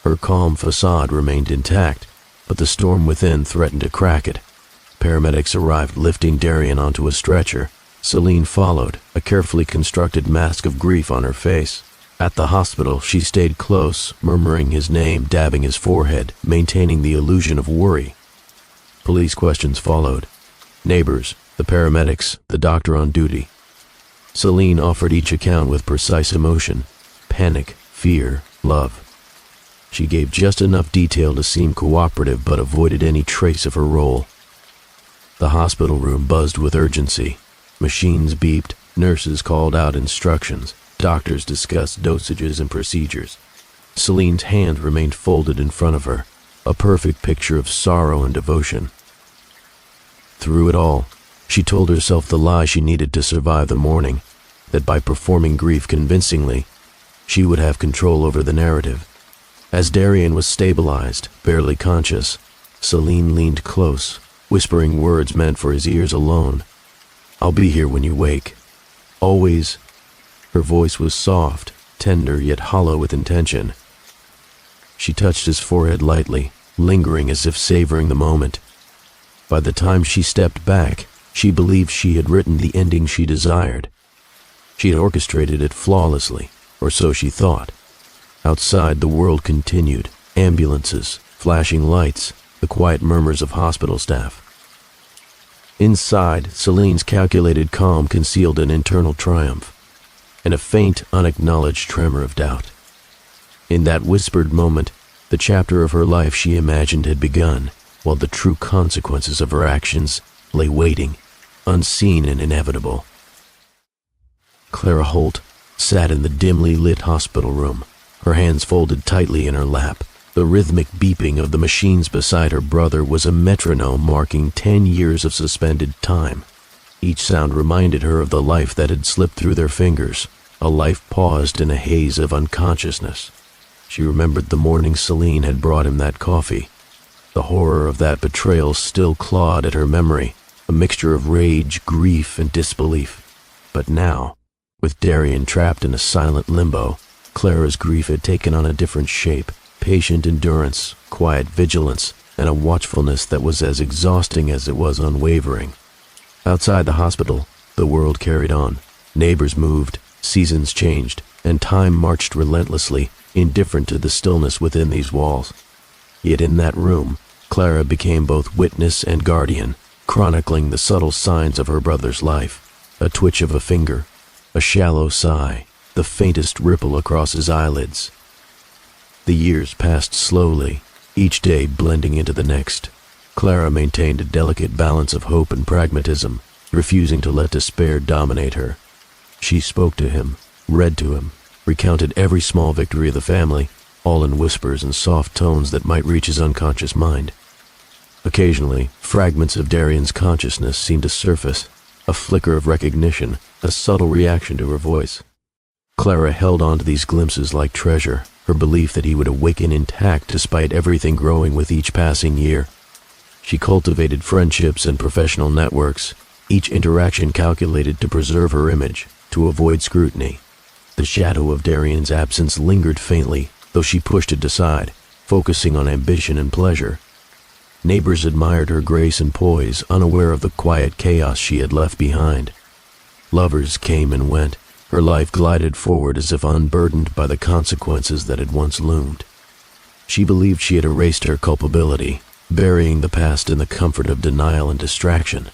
S1: Her calm facade remained intact, but the storm within threatened to crack it. Paramedics arrived, lifting Darian onto a stretcher. Celine followed, a carefully constructed mask of grief on her face. At the hospital, she stayed close, murmuring his name, dabbing his forehead, maintaining the illusion of worry. Police questions followed. Neighbors, the paramedics, the doctor on duty. Celine offered each account with precise emotion: panic, fear, love. She gave just enough detail to seem cooperative but avoided any trace of her role. The hospital room buzzed with urgency. Machines beeped, nurses called out instructions, doctors discussed dosages and procedures. Celine's hand remained folded in front of her, a perfect picture of sorrow and devotion. Through it all, she told herself the lie she needed to survive the morning, that by performing grief convincingly, she would have control over the narrative. As Darian was stabilized, barely conscious, Celine leaned close, whispering words meant for his ears alone. "I'll be here when you wake. Always." Her voice was soft, tender, yet hollow with intention. She touched his forehead lightly, lingering as if savoring the moment. By the time she stepped back, she believed she had written the ending she desired. She had orchestrated it flawlessly, or so she thought. Outside, the world continued: ambulances, flashing lights, the quiet murmurs of hospital staff. Inside, Celine's calculated calm concealed an internal triumph, and a faint, unacknowledged tremor of doubt. In that whispered moment, the chapter of her life she imagined had begun, while the true consequences of her actions lay waiting, unseen and inevitable. Clara Holt sat in the dimly lit hospital room, her hands folded tightly in her lap. The rhythmic beeping of the machines beside her brother was a metronome marking 10 years of suspended time. Each sound reminded her of the life that had slipped through their fingers, a life paused in a haze of unconsciousness. She remembered the morning Celine had brought him that coffee. The horror of that betrayal still clawed at her memory, a mixture of rage, grief, and disbelief. But now, with Darian trapped in a silent limbo, Clara's grief had taken on a different shape: patient endurance, quiet vigilance, and a watchfulness that was as exhausting as it was unwavering. Outside the hospital, the world carried on. Neighbors moved, seasons changed, and time marched relentlessly, indifferent to the stillness within these walls. Yet in that room, Clara became both witness and guardian, chronicling the subtle signs of her brother's life: a twitch of a finger, a shallow sigh, the faintest ripple across his eyelids. The years passed slowly, each day blending into the next. Clara maintained a delicate balance of hope and pragmatism, refusing to let despair dominate her. She spoke to him, read to him, recounted every small victory of the family, all in whispers and soft tones that might reach his unconscious mind. Occasionally, fragments of Darian's consciousness seemed to surface, a flicker of recognition, a subtle reaction to her voice. Clara held on to these glimpses like treasure, her belief that he would awaken intact despite everything growing with each passing year. She cultivated friendships and professional networks, each interaction calculated to preserve her image, to avoid scrutiny. The shadow of Darian's absence lingered faintly, though she pushed it aside, focusing on ambition and pleasure. Neighbors admired her grace and poise, unaware of the quiet chaos she had left behind. Lovers came and went. Her life glided forward as if unburdened by the consequences that had once loomed. She believed she had erased her culpability, burying the past in the comfort of denial and distraction.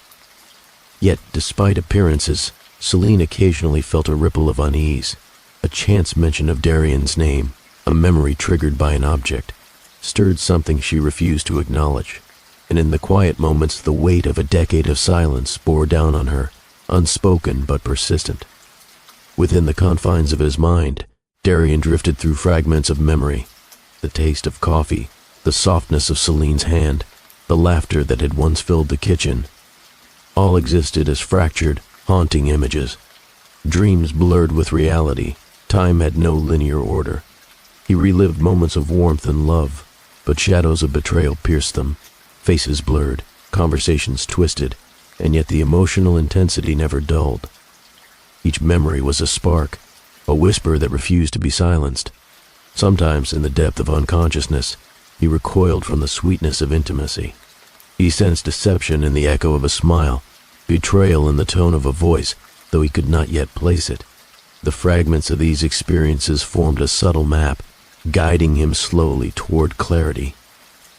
S1: Yet, despite appearances, Celine occasionally felt a ripple of unease. A chance mention of Darian's name, a memory triggered by an object, stirred something she refused to acknowledge. And in the quiet moments, the weight of a decade of silence bore down on her, unspoken but persistent. Within the confines of his mind, Darian drifted through fragments of memory: the taste of coffee, the softness of Celine's hand, the laughter that had once filled the kitchen. All existed as fractured, haunting images. Dreams blurred with reality. Time had no linear order. He relived moments of warmth and love, but shadows of betrayal pierced them. Faces blurred, conversations twisted, and yet the emotional intensity never dulled. Each memory was a spark, a whisper that refused to be silenced. Sometimes, in the depth of unconsciousness, he recoiled from the sweetness of intimacy. He sensed deception in the echo of a smile, betrayal in the tone of a voice, though he could not yet place it. The fragments of these experiences formed a subtle map, guiding him slowly toward clarity.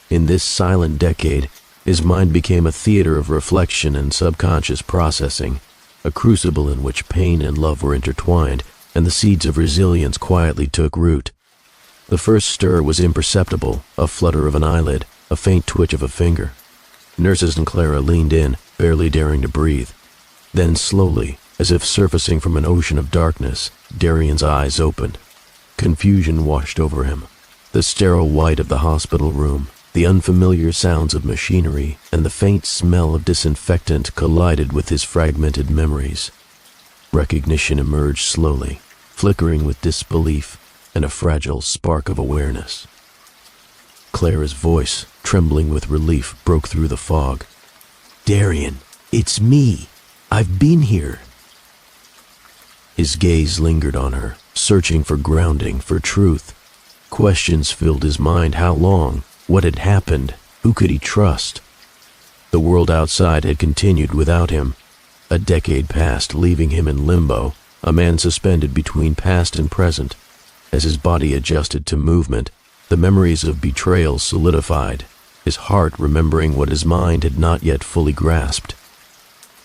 S1: In this silent decade, his mind became a theater of reflection and subconscious processing. a crucible in which pain and love were intertwined, and the seeds of resilience quietly took root. The first stir was imperceptible, a flutter of an eyelid, a faint twitch of a finger. Nurses and Clara leaned in, barely daring to breathe. Then slowly, as if surfacing from an ocean of darkness, Darian's eyes opened. Confusion washed over him. The sterile white of the hospital room, the unfamiliar sounds of machinery, and the faint smell of disinfectant collided with his fragmented memories. Recognition emerged slowly, flickering with disbelief and a fragile spark of awareness. Clara's voice, trembling with relief, broke through the fog. "Darian, it's me. I've been here." His gaze lingered on her, searching for grounding, for truth. Questions filled his mind. How long? What had happened? Who could he trust? The world outside had continued without him. A decade passed, leaving him in limbo, a man suspended between past and present. As his body adjusted to movement, the memories of betrayal solidified, his heart remembering what his mind had not yet fully grasped.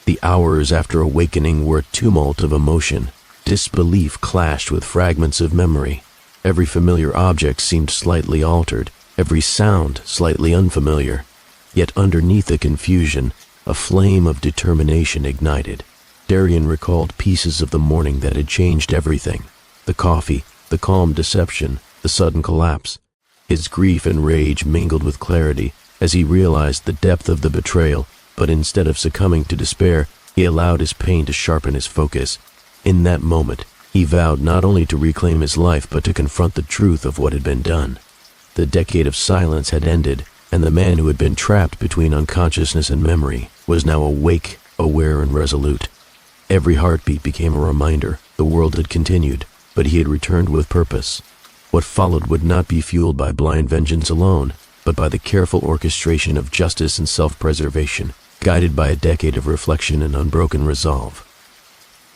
S1: The hours after awakening were a tumult of emotion. Disbelief clashed with fragments of memory. Every familiar object seemed slightly altered, every sound slightly unfamiliar. Yet underneath the confusion, a flame of determination ignited. Darian recalled pieces of the morning that had changed everything. The coffee, the calm deception, the sudden collapse. His grief and rage mingled with clarity as he realized the depth of the betrayal, but instead of succumbing to despair, he allowed his pain to sharpen his focus. In that moment, he vowed not only to reclaim his life, but to confront the truth of what had been done. The decade of silence had ended, and the man who had been trapped between unconsciousness and memory was now awake, aware, and resolute. Every heartbeat became a reminder. The world had continued, but he had returned with purpose. What followed would not be fueled by blind vengeance alone, but by the careful orchestration of justice and self-preservation, guided by a decade of reflection and unbroken resolve.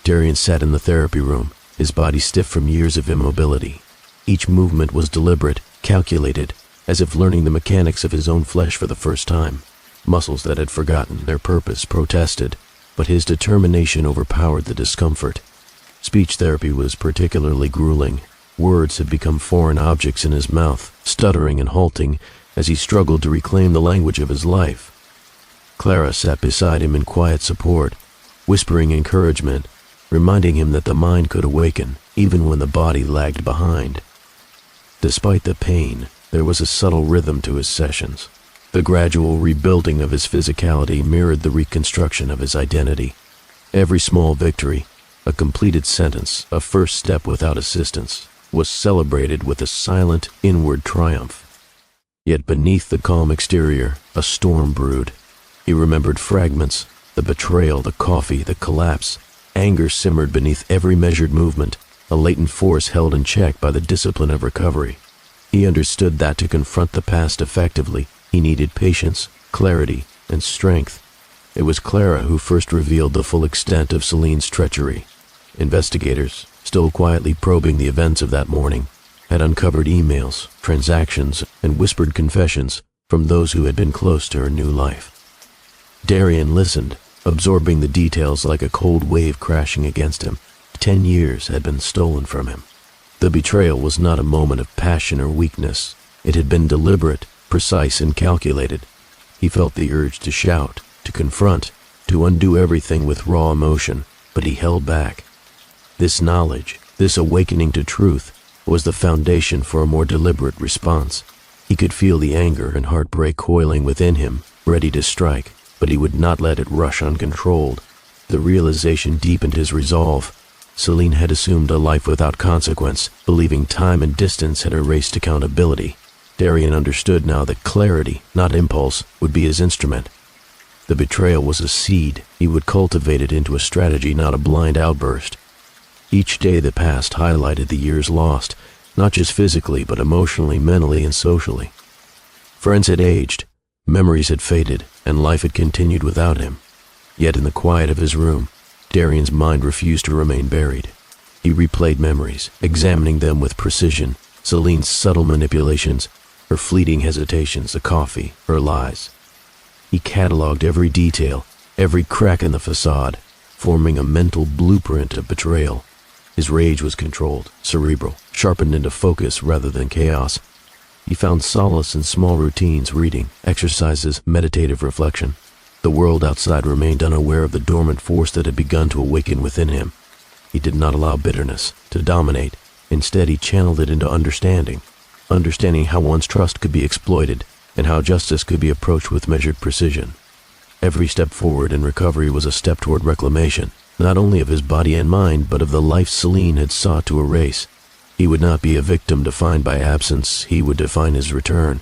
S1: Darian sat in the therapy room, his body stiff from years of immobility. Each movement was deliberate, calculated, as if learning the mechanics of his own flesh for the first time. Muscles that had forgotten their purpose protested, but his determination overpowered the discomfort. Speech therapy was particularly grueling. Words had become foreign objects in his mouth, stuttering and halting as he struggled to reclaim the language of his life. Clara sat beside him in quiet support, whispering encouragement, reminding him that the mind could awaken, even when the body lagged behind. Despite the pain, there was a subtle rhythm to his sessions. The gradual rebuilding of his physicality mirrored the reconstruction of his identity. Every small victory, a completed sentence, a first step without assistance, was celebrated with a silent, inward triumph. Yet beneath the calm exterior, a storm brewed. He remembered fragments, the betrayal, the coffee, the collapse. Anger simmered beneath every measured movement, a latent force held in check by the discipline of recovery. He understood that to confront the past effectively, he needed patience, clarity, and strength. It was Clara who first revealed the full extent of Celine's treachery. Investigators, still quietly probing the events of that morning, had uncovered emails, transactions, and whispered confessions from those who had been close to her new life. Darian listened, absorbing the details like a cold wave crashing against him. 10 years had been stolen from him. The betrayal was not a moment of passion or weakness. It had been deliberate, precise, and calculated. He felt the urge to shout, to confront, to undo everything with raw emotion, but he held back. This knowledge, this awakening to truth, was the foundation for a more deliberate response. He could feel the anger and heartbreak coiling within him, ready to strike, but he would not let it rush uncontrolled. The realization deepened his resolve. Celine had assumed a life without consequence, believing time and distance had erased accountability. Darian understood now that clarity, not impulse, would be his instrument. The betrayal was a seed. He would cultivate it into a strategy, not a blind outburst. Each day that passed highlighted the years lost, not just physically, but emotionally, mentally, and socially. Friends had aged, memories had faded, and life had continued without him. Yet in the quiet of his room, Darian's mind refused to remain buried. He replayed memories, examining them with precision, Celine's subtle manipulations, her fleeting hesitations, the coffee, her lies. He cataloged every detail, every crack in the facade, forming a mental blueprint of betrayal. His rage was controlled, cerebral, sharpened into focus rather than chaos. He found solace in small routines, reading, exercises, meditative reflection. The world outside remained unaware of the dormant force that had begun to awaken within him. He did not allow bitterness to dominate. Instead, he channeled it into understanding how one's trust could be exploited and how justice could be approached with measured precision. Every step forward in recovery was a step toward reclamation, not only of his body and mind, but of the life Celine had sought to erase. He would not be a victim defined by absence, he would define his return.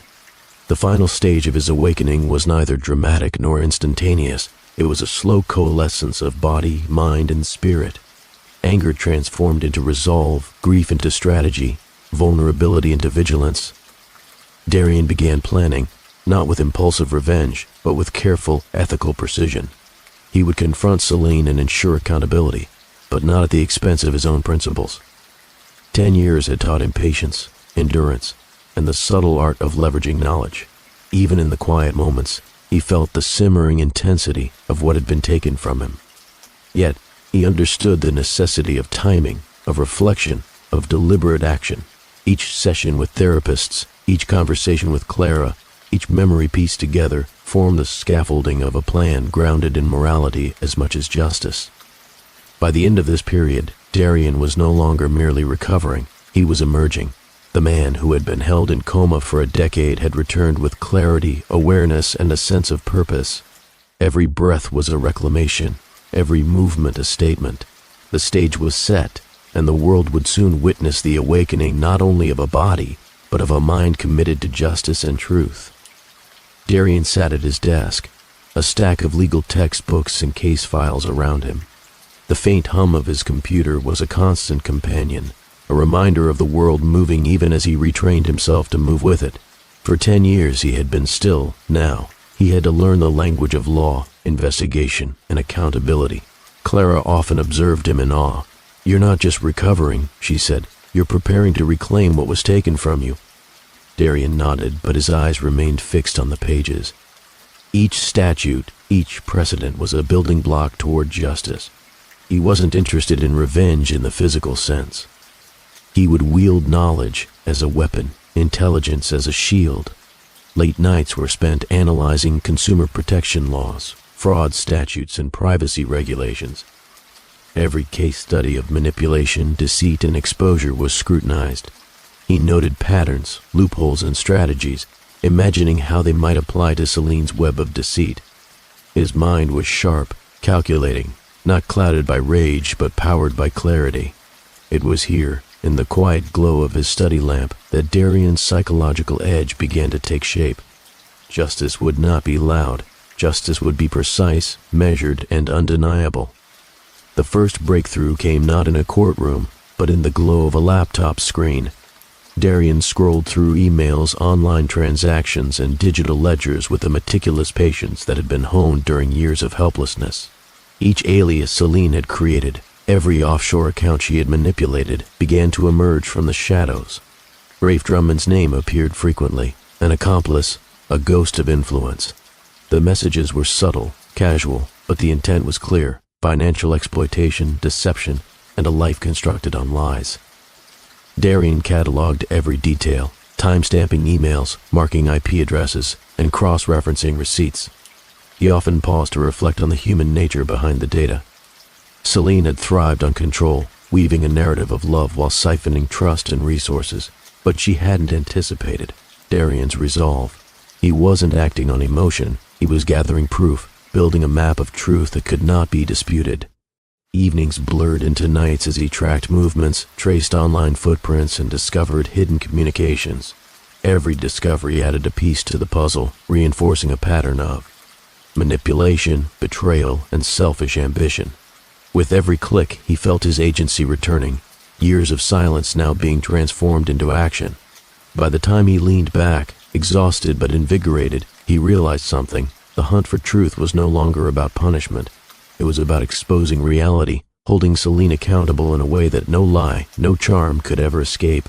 S1: The final stage of his awakening was neither dramatic nor instantaneous. It was a slow coalescence of body, mind, and spirit. Anger transformed into resolve, grief into strategy, vulnerability into vigilance. Darian began planning, not with impulsive revenge, but with careful, ethical precision. He would confront Celine and ensure accountability, but not at the expense of his own principles. 10 years had taught him patience, endurance, and the subtle art of leveraging knowledge. Even in the quiet moments, he felt the simmering intensity of what had been taken from him. Yet, he understood the necessity of timing, of reflection, of deliberate action. Each session with therapists, each conversation with Clara, each memory pieced together formed the scaffolding of a plan grounded in morality as much as justice. By the end of this period, Darian was no longer merely recovering, he was emerging. The man who had been held in coma for a decade had returned with clarity, awareness, and a sense of purpose. Every breath was a reclamation, every movement a statement. The stage was set, and the world would soon witness the awakening not only of a body, but of a mind committed to justice and truth. Darian sat at his desk, a stack of legal textbooks and case files around him. The faint hum of his computer was a constant companion, a reminder of the world moving even as he retrained himself to move with it. For 10 years he had been still. Now, he had to learn the language of law, investigation, and accountability. Clara often observed him in awe. "You're not just recovering," she said. "You're preparing to reclaim what was taken from you." Darian nodded, but his eyes remained fixed on the pages. Each statute, each precedent was a building block toward justice. He wasn't interested in revenge in the physical sense. He would wield knowledge as a weapon, intelligence as a shield. Late nights were spent analyzing consumer protection laws, fraud statutes, and privacy regulations. Every case study of manipulation, deceit, and exposure was scrutinized. He noted patterns, loopholes, and strategies, imagining how they might apply to Celine's web of deceit. His mind was sharp, calculating, not clouded by rage, but powered by clarity. It was here, in the quiet glow of his study lamp, that Darian's psychological edge began to take shape. Justice would not be loud. Justice would be precise, measured, and undeniable. The first breakthrough came not in a courtroom, but in the glow of a laptop screen. Darian scrolled through emails, online transactions, and digital ledgers with a meticulous patience that had been honed during years of helplessness. Each alias Celine had created, every offshore account she had manipulated, began to emerge from the shadows. Rafe Drummond's name appeared frequently, an accomplice, a ghost of influence. The messages were subtle, casual, but the intent was clear: financial exploitation, deception, and a life constructed on lies. Darian cataloged every detail, time-stamping emails, marking IP addresses, and cross-referencing receipts. He often paused to reflect on the human nature behind the data. Celine had thrived on control, weaving a narrative of love while siphoning trust and resources, but she hadn't anticipated Darian's resolve. He wasn't acting on emotion, he was gathering proof, building a map of truth that could not be disputed. Evenings blurred into nights as he tracked movements, traced online footprints, and discovered hidden communications. Every discovery added a piece to the puzzle, reinforcing a pattern of manipulation, betrayal, and selfish ambition. With every click, he felt his agency returning, years of silence now being transformed into action. By the time he leaned back, exhausted but invigorated, he realized something. The hunt for truth was no longer about punishment. It was about exposing reality, holding Celine accountable in a way that no lie, no charm could ever escape.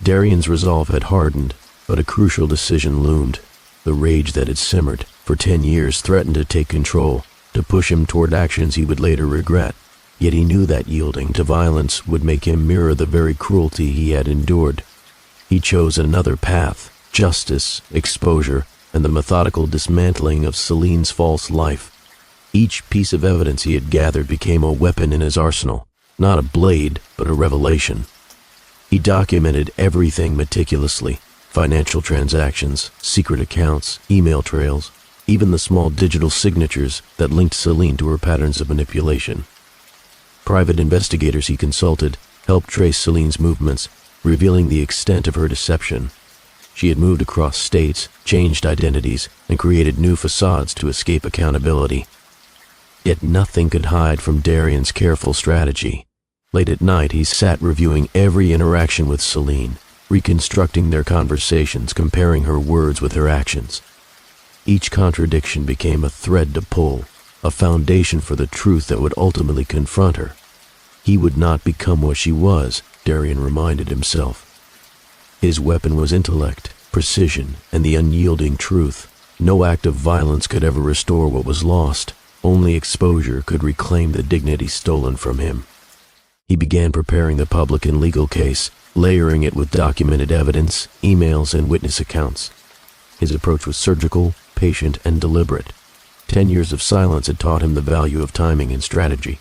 S1: Darian's resolve had hardened, but a crucial decision loomed. The rage that had simmered for 10 years threatened to take control, to push him toward actions he would later regret. Yet he knew that yielding to violence would make him mirror the very cruelty he had endured. He chose another path: justice, exposure, and the methodical dismantling of Celine's false life. Each piece of evidence he had gathered became a weapon in his arsenal, not a blade, but a revelation. He documented everything meticulously: financial transactions, secret accounts, email trails, even the small digital signatures that linked Celine to her patterns of manipulation. Private investigators he consulted helped trace Celine's movements, revealing the extent of her deception. She had moved across states, changed identities, and created new facades to escape accountability. Yet nothing could hide from Darian's careful strategy. Late at night, he sat reviewing every interaction with Celine, reconstructing their conversations, comparing her words with her actions. Each contradiction became a thread to pull, a foundation for the truth that would ultimately confront her. He would not become what she was, Darian reminded himself. His weapon was intellect, precision, and the unyielding truth. No act of violence could ever restore what was lost. Only exposure could reclaim the dignity stolen from him. He began preparing the public and legal case, layering it with documented evidence, emails, and witness accounts. His approach was surgical, patient, and deliberate. 10 years of silence had taught him the value of timing and strategy.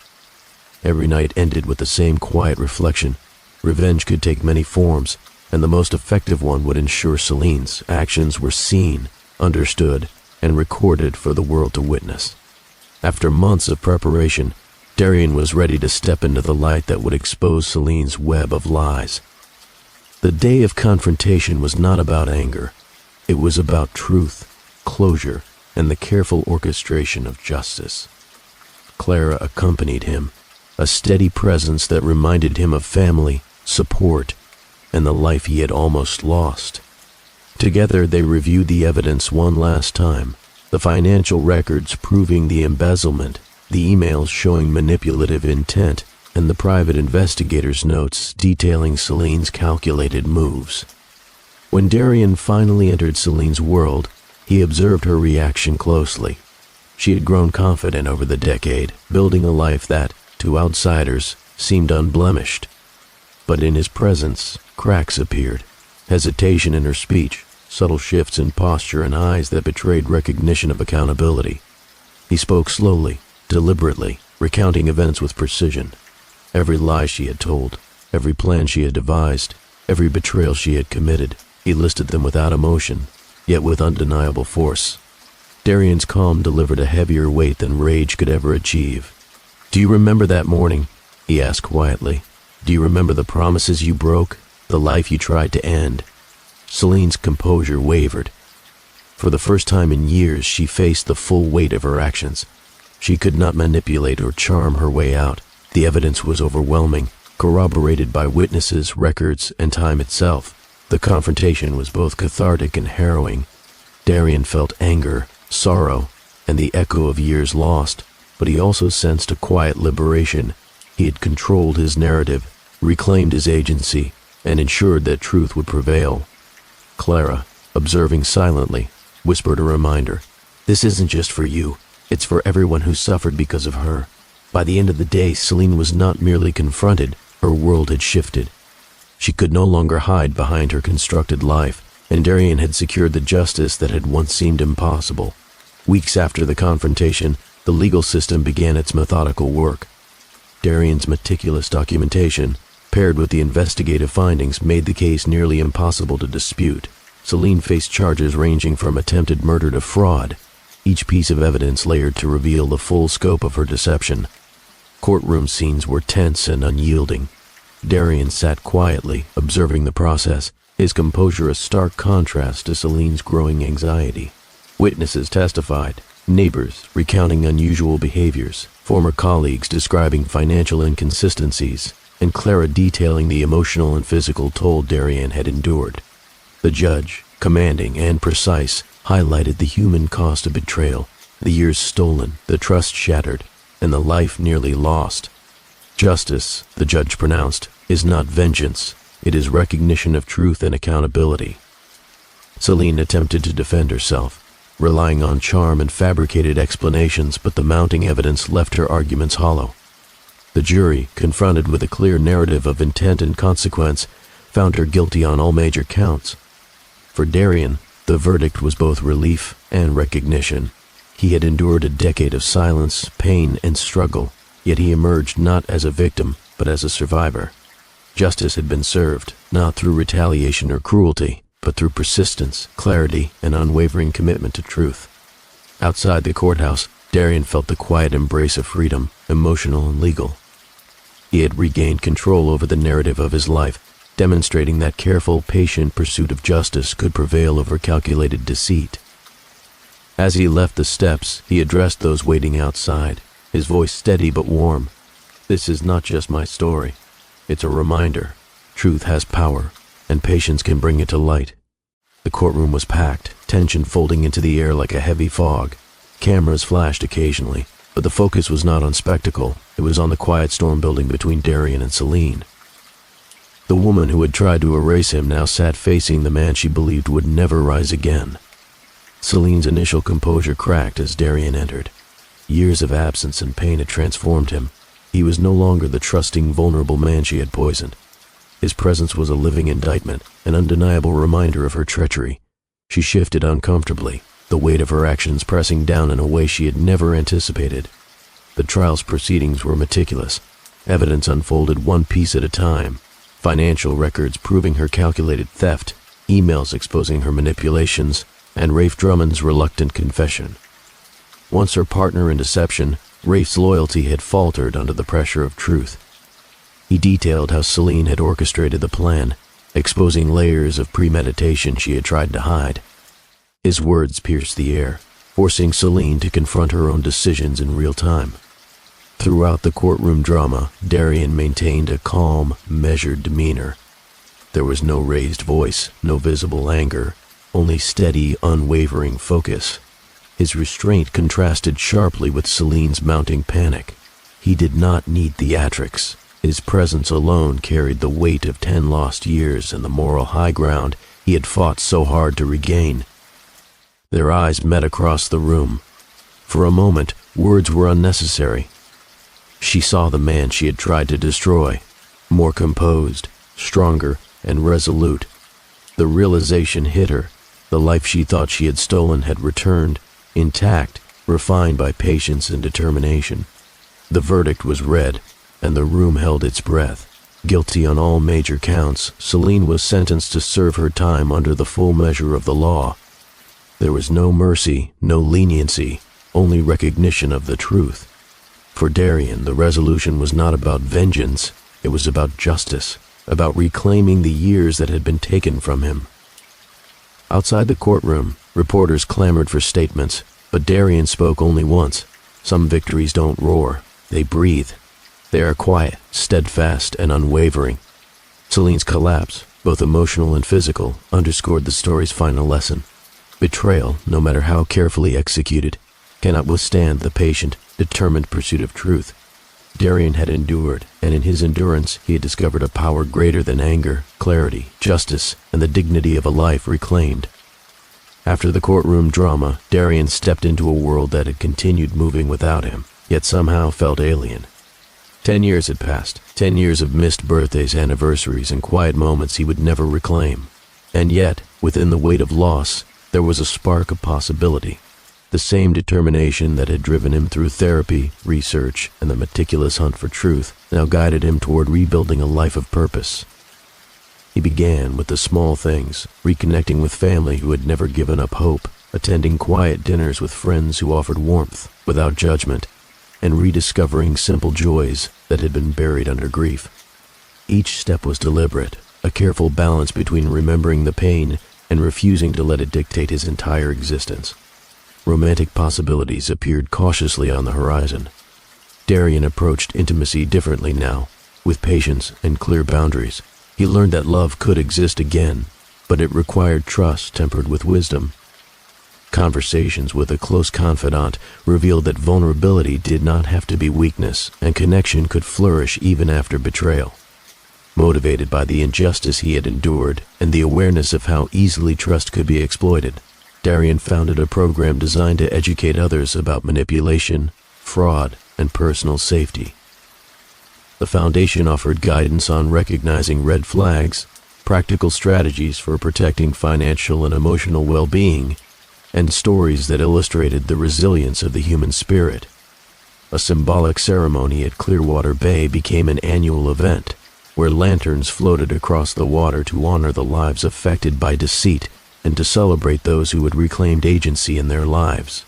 S1: Every night ended with the same quiet reflection. Revenge could take many forms, and the most effective one would ensure Celine's actions were seen, understood, and recorded for the world to witness. After months of preparation, Darian was ready to step into the light that would expose Celine's web of lies. The day of confrontation was not about anger. It was about truth, closure, and the careful orchestration of justice. Clara accompanied him, a steady presence that reminded him of family, support, and the life he had almost lost. Together they reviewed the evidence one last time, the financial records proving the embezzlement, the emails showing manipulative intent, and the private investigators' notes detailing Celine's calculated moves. When Darian finally entered Celine's world, he observed her reaction closely. She had grown confident over the decade, building a life that, to outsiders, seemed unblemished. But in his presence, cracks appeared, hesitation in her speech, subtle shifts in posture, and eyes that betrayed recognition of accountability. He spoke slowly, deliberately, recounting events with precision. Every lie she had told, every plan she had devised, every betrayal she had committed, he listed them without emotion, yet with undeniable force. Darian's calm delivered a heavier weight than rage could ever achieve. "Do you remember that morning?" he asked quietly. "Do you remember the promises you broke, the life you tried to end?" Celine's composure wavered. For the first time in years, she faced the full weight of her actions. She could not manipulate or charm her way out. The evidence was overwhelming, corroborated by witnesses, records, and time itself. The confrontation was both cathartic and harrowing. Darian felt anger, sorrow, and the echo of years lost, but he also sensed a quiet liberation. He had controlled his narrative, reclaimed his agency, and ensured that truth would prevail. Clara, observing silently, whispered a reminder. "This isn't just for you. It's for everyone who suffered because of her." By the end of the day, Celine was not merely confronted, her world had shifted. She could no longer hide behind her constructed life, and Darian had secured the justice that had once seemed impossible. Weeks after the confrontation, the legal system began its methodical work. Darian's meticulous documentation, paired with the investigative findings, made the case nearly impossible to dispute. Celine faced charges ranging from attempted murder to fraud, each piece of evidence layered to reveal the full scope of her deception. Courtroom scenes were tense and unyielding. Darian sat quietly, observing the process, his composure a stark contrast to Celine's growing anxiety. Witnesses testified, neighbors recounting unusual behaviors, former colleagues describing financial inconsistencies, and Clara detailing the emotional and physical toll Darian had endured. The judge, commanding and precise, highlighted the human cost of betrayal, the years stolen, the trust shattered, and the life nearly lost. Justice, the judge pronounced, is not vengeance. It is recognition of truth and accountability. Celine attempted to defend herself. relying on charm and fabricated explanations, but the mounting evidence left her arguments hollow. The jury, confronted with a clear narrative of intent and consequence, found her guilty on all major counts. For Darian, the verdict was both relief and recognition. He had endured a decade of silence, pain, and struggle, yet he emerged not as a victim, but as a survivor. Justice had been served, not through retaliation or cruelty, but through persistence, clarity, and unwavering commitment to truth. Outside the courthouse, Darian felt the quiet embrace of freedom, emotional and legal. He had regained control over the narrative of his life, demonstrating that careful, patient pursuit of justice could prevail over calculated deceit. As he left the steps, he addressed those waiting outside, his voice steady but warm. "This is not just my story. It's a reminder. Truth has power, and patience can bring it to light." The courtroom was packed, tension folding into the air like a heavy fog. Cameras flashed occasionally, but the focus was not on spectacle. It was on the quiet storm building between Darian and Celine. The woman who had tried to erase him now sat facing the man she believed would never rise again. Celine's initial composure cracked as Darian entered. Years of absence and pain had transformed him. He was no longer the trusting, vulnerable man she had poisoned. His presence was a living indictment, an undeniable reminder of her treachery. She shifted uncomfortably, the weight of her actions pressing down in a way she had never anticipated. The trial's proceedings were meticulous. Evidence unfolded one piece at a time. Financial records proving her calculated theft, emails exposing her manipulations, and Rafe Drummond's reluctant confession. Once her partner in deception, Rafe's loyalty had faltered under the pressure of truth. He detailed how Celine had orchestrated the plan, exposing layers of premeditation she had tried to hide. His words pierced the air, forcing Celine to confront her own decisions in real time. Throughout the courtroom drama, Darian maintained a calm, measured demeanor. There was no raised voice, no visible anger, only steady, unwavering focus. His restraint contrasted sharply with Celine's mounting panic. He did not need theatrics. His presence alone carried the weight of 10 lost years and the moral high ground he had fought so hard to regain. Their eyes met across the room. For a moment, words were unnecessary. She saw the man she had tried to destroy, more composed, stronger, and resolute. The realization hit her. The life she thought she had stolen had returned, intact, refined by patience and determination. The verdict was read, and the room held its breath. Guilty on all major counts, Celine was sentenced to serve her time under the full measure of the law. There was no mercy, no leniency, only recognition of the truth. For Darian, the resolution was not about vengeance, it was about justice, about reclaiming the years that had been taken from him. Outside the courtroom, reporters clamored for statements, but Darian spoke only once. Some victories don't roar, they breathe. They are quiet, steadfast, and unwavering. Celine's collapse, both emotional and physical, underscored the story's final lesson. Betrayal, no matter how carefully executed, cannot withstand the patient, determined pursuit of truth. Darian had endured, and in his endurance he had discovered a power greater than anger, clarity, justice, and the dignity of a life reclaimed. After the courtroom drama, Darian stepped into a world that had continued moving without him, yet somehow felt alien. 10 years had passed, 10 years of missed birthdays, anniversaries, and quiet moments he would never reclaim. And yet, within the weight of loss, there was a spark of possibility. The same determination that had driven him through therapy, research, and the meticulous hunt for truth now guided him toward rebuilding a life of purpose. He began with the small things, reconnecting with family who had never given up hope, attending quiet dinners with friends who offered warmth without judgment, and rediscovering simple joys that had been buried under grief. Each step was deliberate, a careful balance between remembering the pain and refusing to let it dictate his entire existence. Romantic possibilities appeared cautiously on the horizon. Darian approached intimacy differently now, with patience and clear boundaries. He learned that love could exist again, but it required trust tempered with wisdom. Conversations with a close confidant revealed that vulnerability did not have to be weakness, and connection could flourish even after betrayal. Motivated by the injustice he had endured and the awareness of how easily trust could be exploited, Darian founded a program designed to educate others about manipulation, fraud, and personal safety. The foundation offered guidance on recognizing red flags, practical strategies for protecting financial and emotional well-being, and stories that illustrated the resilience of the human spirit. A symbolic ceremony at Clearwater Bay became an annual event, where lanterns floated across the water to honor the lives affected by deceit and to celebrate those who had reclaimed agency in their lives.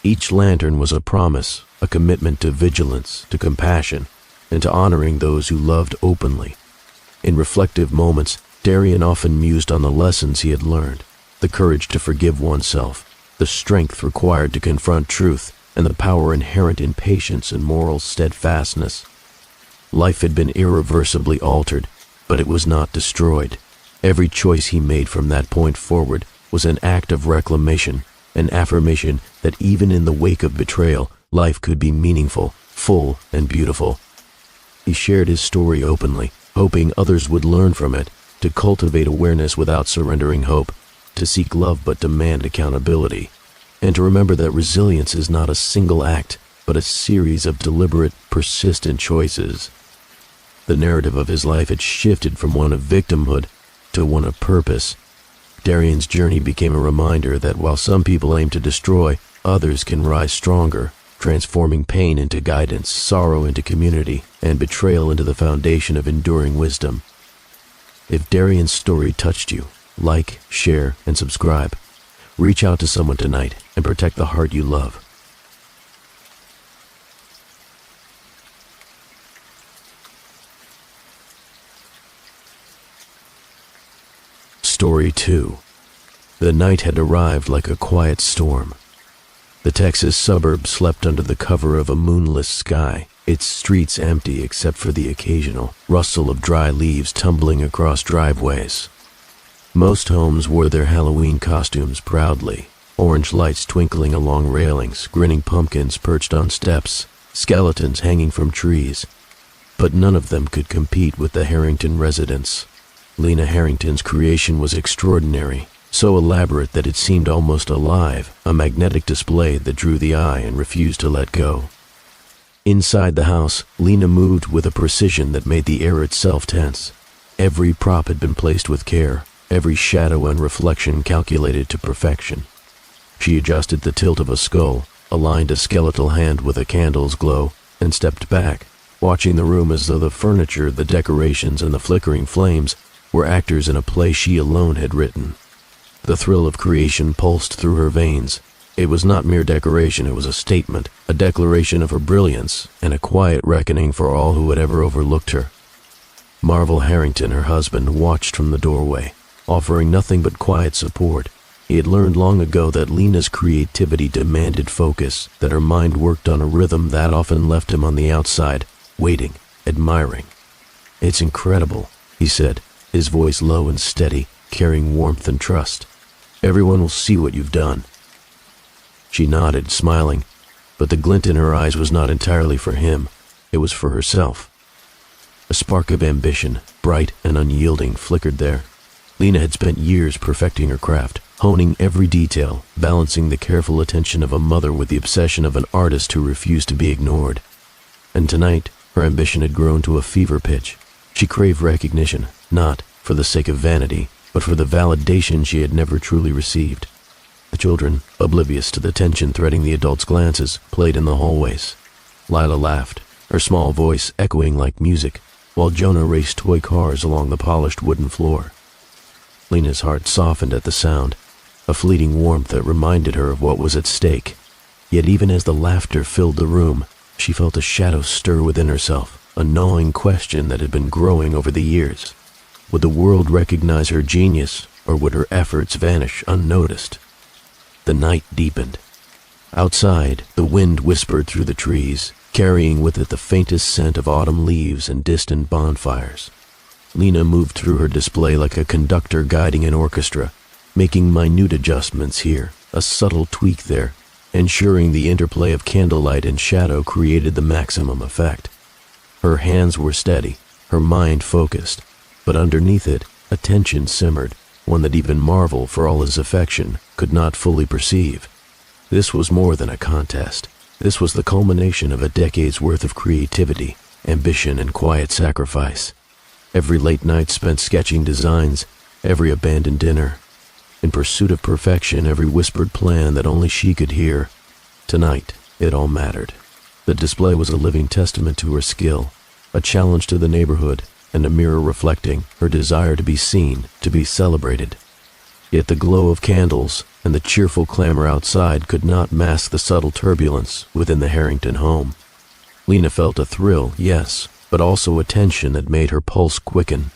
S1: Each lantern was a promise, a commitment to vigilance, to compassion, and to honoring those who loved openly. In reflective moments, Darian often mused on the lessons he had learned, the courage to forgive oneself, the strength required to confront truth, and the power inherent in patience and moral steadfastness. Life had been irreversibly altered, but it was not destroyed. Every choice he made from that point forward was an act of reclamation, an affirmation that even in the wake of betrayal, life could be meaningful, full, and beautiful. He shared his story openly, hoping others would learn from it, to cultivate awareness without surrendering hope, to seek love but demand accountability, and to remember that resilience is not a single act, but a series of deliberate, persistent choices. The narrative of his life had shifted from one of victimhood to one of purpose. Darian's journey became a reminder that while some people aim to destroy, others can rise stronger, transforming pain into guidance, sorrow into community, and betrayal into the foundation of enduring wisdom. If Darian's story touched you, like, share, and subscribe. Reach out to someone tonight and protect the heart you love. Story 2. The night had arrived like a quiet storm. The Texas suburb slept under the cover of a moonless sky, its streets empty except for the occasional rustle of dry leaves tumbling across driveways. Most homes wore their Halloween costumes proudly, orange lights twinkling along railings, grinning pumpkins perched on steps, skeletons hanging from trees. But none of them could compete with the Harrington residence. Lena Harrington's creation was extraordinary, so elaborate that it seemed almost alive, a magnetic display that drew the eye and refused to let go. Inside the house, Lena moved with a precision that made the air itself tense. Every prop had been placed with care, every shadow and reflection calculated to perfection. She adjusted the tilt of a skull, aligned a skeletal hand with a candle's glow, and stepped back, watching the room as though the furniture, the decorations, and the flickering flames were actors in a play she alone had written. The thrill of creation pulsed through her veins. It was not mere decoration, it was a statement, a declaration of her brilliance, and a quiet reckoning for all who had ever overlooked her. Marvel Harrington, her husband, watched from the doorway, offering nothing but quiet support. He had learned long ago that Lena's creativity demanded focus, that her mind worked on a rhythm that often left him on the outside, waiting, admiring. "It's incredible," he said, his voice low and steady, carrying warmth and trust. "Everyone will see what you've done." She nodded, smiling, but the glint in her eyes was not entirely for him. It was for herself. A spark of ambition, bright and unyielding, flickered there. Lena had spent years perfecting her craft, honing every detail, balancing the careful attention of a mother with the obsession of an artist who refused to be ignored. And tonight, her ambition had grown to a fever pitch. She craved recognition, not for the sake of vanity, but for the validation she had never truly received. The children, oblivious to the tension threading the adults' glances, played in the hallways. Lila laughed, her small voice echoing like music, while Jonah raced toy cars along the polished wooden floor. Lena's heart softened at the sound, a fleeting warmth that reminded her of what was at stake. Yet even as the laughter filled the room, she felt a shadow stir within herself, a gnawing question that had been growing over the years. Would the world recognize her genius, or would her efforts vanish unnoticed? The night deepened. Outside, the wind whispered through the trees, carrying with it the faintest scent of autumn leaves and distant bonfires. Lena moved through her display like a conductor guiding an orchestra, making minute adjustments here, a subtle tweak there, ensuring the interplay of candlelight and shadow created the maximum effect. Her hands were steady, her mind focused, but underneath it, a tension simmered, one that even Marvel, for all his affection, could not fully perceive. This was more than a contest. This was the culmination of a decade's worth of creativity, ambition, and quiet sacrifice. Every late night spent sketching designs, every abandoned dinner. In pursuit of perfection, every whispered plan that only she could hear. Tonight, it all mattered. The display was a living testament to her skill, a challenge to the neighborhood, and a mirror reflecting her desire to be seen, to be celebrated. Yet the glow of candles and the cheerful clamor outside could not mask the subtle turbulence within the Harrington home. Lena felt a thrill, yes, but also a tension that made her pulse quicken.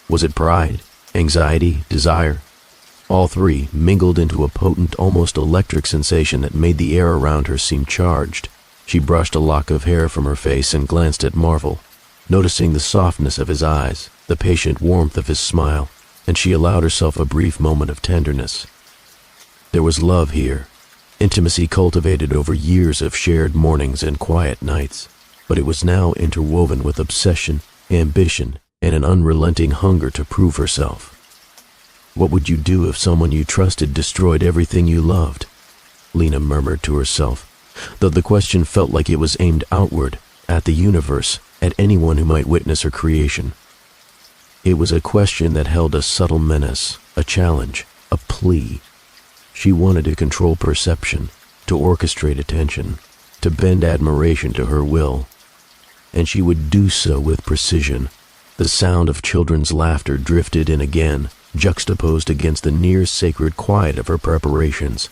S1: Was it pride, anxiety, desire? All three mingled into a potent, almost electric sensation that made the air around her seem charged. She brushed a lock of hair from her face and glanced at Marvel, noticing the softness of his eyes, the patient warmth of his smile, and she allowed herself a brief moment of tenderness. There was love here, intimacy cultivated over years of shared mornings and quiet nights, but it was now interwoven with obsession, ambition, and an unrelenting hunger to prove herself. What would you do if someone you trusted destroyed everything you loved? Lena murmured to herself, though the question felt like it was aimed outward, at the universe, at anyone who might witness her creation. It was a question that held a subtle menace, a challenge, a plea. She wanted to control perception, to orchestrate attention, to bend admiration to her will. And she would do so with precision. The sound of children's laughter drifted in again, juxtaposed against the near-sacred quiet of her preparations.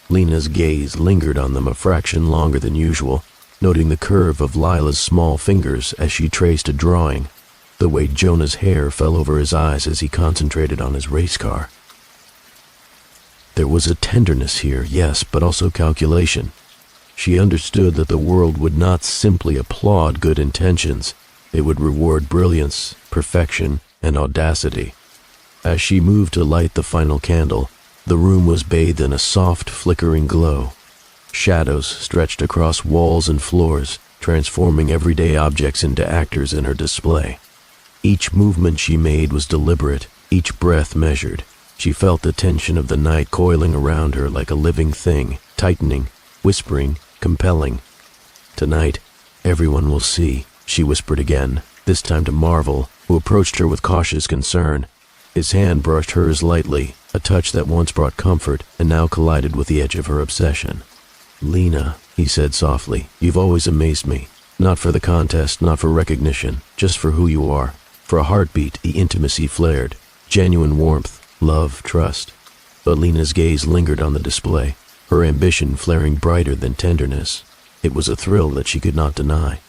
S1: Lena's gaze lingered on them a fraction longer than usual, noting the curve of Lila's small fingers as she traced a drawing, the way Jonah's hair fell over his eyes as he concentrated on his race car. There was a tenderness here, yes, but also calculation. She understood that the world would not simply applaud good intentions. It would reward brilliance, perfection, and audacity. As she moved to light the final candle, the room was bathed in a soft, flickering glow. Shadows stretched across walls and floors, transforming everyday objects into actors in her display. Each movement she made was deliberate, each breath measured. She felt the tension of the night coiling around her like a living thing, tightening, whispering, compelling. Tonight, everyone will see, she whispered again, this time to Marvel, who approached her with cautious concern. His hand brushed hers lightly, a touch that once brought comfort and now collided with the edge of her obsession. "Lena," he said softly, "you've always amazed me. Not for the contest, not for recognition, just for who you are." For a heartbeat, the intimacy flared. Genuine warmth, love, trust. But Lena's gaze lingered on the display, her ambition flaring brighter than tenderness. It was a thrill that she could not deny,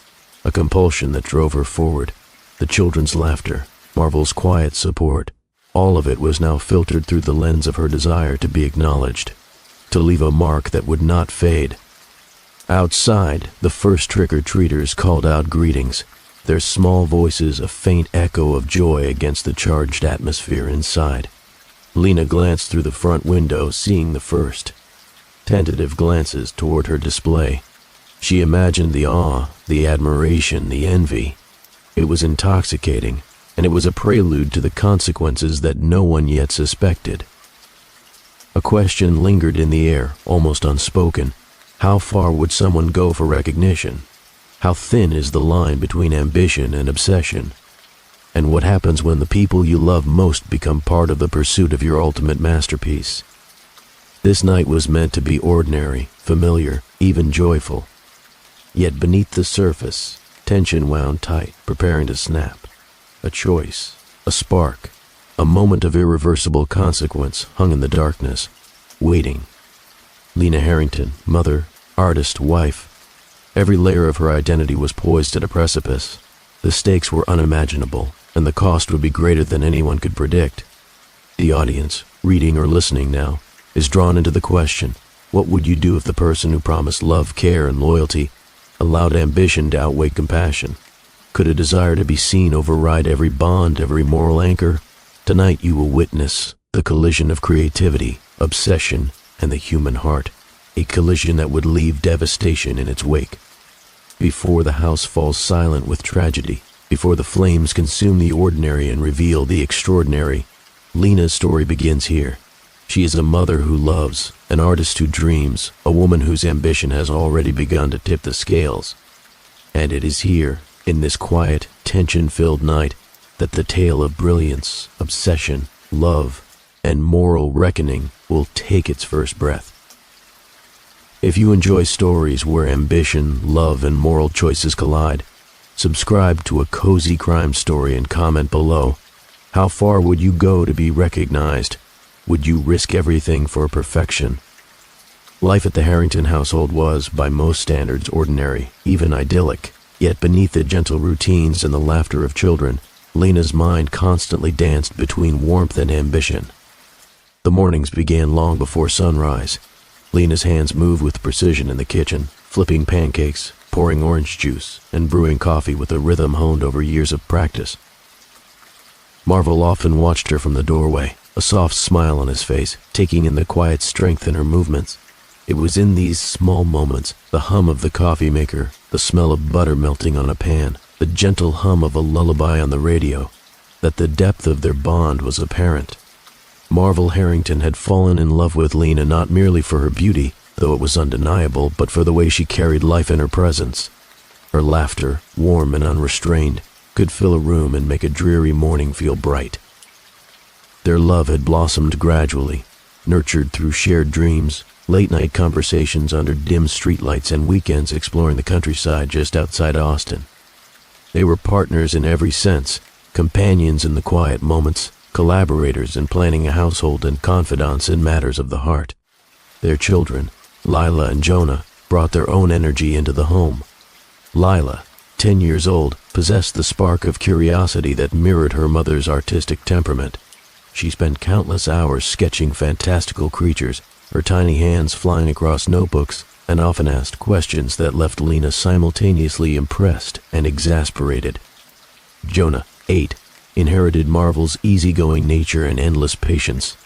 S1: a compulsion that drove her forward. The children's laughter, Marvel's quiet support, all of it was now filtered through the lens of her desire to be acknowledged, to leave a mark that would not fade. Outside, the first trick-or-treaters called out greetings, their small voices a faint echo of joy against the charged atmosphere inside. Lena glanced through the front window, seeing the first. Tentative glances toward her display. She imagined the awe, the admiration, the envy. It was intoxicating, and it was a prelude to the consequences that no one yet suspected. A question lingered in the air, almost unspoken. How far would someone go for recognition? How thin is the line between ambition and obsession? And what happens when the people you love most become part of the pursuit of your ultimate masterpiece? This night was meant to be ordinary, familiar, even joyful. Yet beneath the surface, tension wound tight, preparing to snap. A choice, a spark, a moment of irreversible consequence hung in the darkness, waiting. Lena Harrington, mother, artist, wife. Every layer of her identity was poised at a precipice. The stakes were unimaginable, and the cost would be greater than anyone could predict. The audience, reading or listening now, is drawn into the question, what would you do if the person who promised love, care, and loyalty allowed ambition to outweigh compassion? Could a desire to be seen override every bond, every moral anchor? Tonight you will witness the collision of creativity, obsession, and the human heart, a collision that would leave devastation in its wake. Before the house falls silent with tragedy, before the flames consume the ordinary and reveal the extraordinary, Lena's story begins here. She is a mother who loves, an artist who dreams, a woman whose ambition has already begun to tip the scales. And it is here, in this quiet, tension-filled night, that the tale of brilliance, obsession, love, and moral reckoning will take its first breath. If you enjoy stories where ambition, love, and moral choices collide, subscribe to A Cozy Crime Story and comment below. How far would you go to be recognized? Would you risk everything for perfection? Life at the Harrington household was, by most standards, ordinary, even idyllic. Yet beneath the gentle routines and the laughter of children, Lena's mind constantly danced between warmth and ambition. The mornings began long before sunrise. Lena's hands moved with precision in the kitchen, flipping pancakes, pouring orange juice, and brewing coffee with a rhythm honed over years of practice. Marvel often watched her from the doorway, a soft smile on his face, taking in the quiet strength in her movements. It was in these small moments, the hum of the coffee maker, the smell of butter melting on a pan, the gentle hum of a lullaby on the radio, that the depth of their bond was apparent. Marvel Harrington had fallen in love with Lena not merely for her beauty, though it was undeniable, but for the way she carried life in her presence. Her laughter, warm and unrestrained, could fill a room and make a dreary morning feel bright. Their love had blossomed gradually, nurtured through shared dreams, late-night conversations under dim streetlights, and weekends exploring the countryside just outside Austin. They were partners in every sense, companions in the quiet moments, collaborators in planning a household, and confidants in matters of the heart. Their children, Lila and Jonah, brought their own energy into the home. Lila, 10 years old, possessed the spark of curiosity that mirrored her mother's artistic temperament. She spent countless hours sketching fantastical creatures, her tiny hands flying across notebooks, and often asked questions that left Lena simultaneously impressed and exasperated. Jonah, 8, inherited Marvel's easygoing nature and endless patience.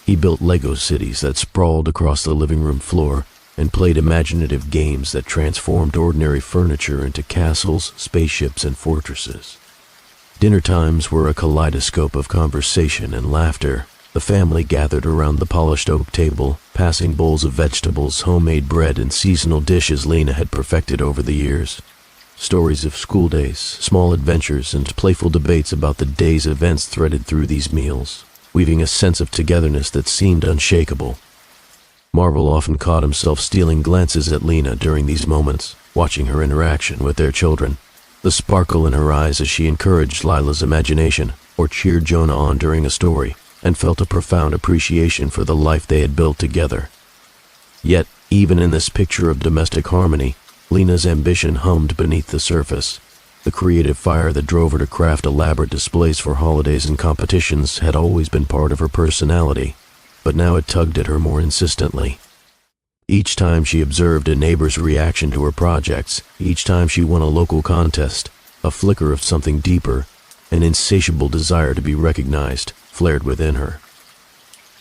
S1: He built Lego cities that sprawled across the living room floor and played imaginative games that transformed ordinary furniture into castles, spaceships, and fortresses. Dinner times were a kaleidoscope of conversation and laughter. The family gathered around the polished oak table, passing bowls of vegetables, homemade bread, and seasonal dishes Lena had perfected over the years. Stories of school days, small adventures, and playful debates about the day's events threaded through these meals, weaving a sense of togetherness that seemed unshakable. Marvel often caught himself stealing glances at Lena during these moments, watching her interaction with their children. The sparkle in her eyes as she encouraged Lila's imagination or cheered Jonah on during a story, and felt a profound appreciation for the life they had built together. Yet, even in this picture of domestic harmony, Lena's ambition hummed beneath the surface. The creative fire that drove her to craft elaborate displays for holidays and competitions had always been part of her personality, but now it tugged at her more insistently. Each time she observed a neighbor's reaction to her projects, each time she won a local contest, a flicker of something deeper, an insatiable desire to be recognized, flared within her.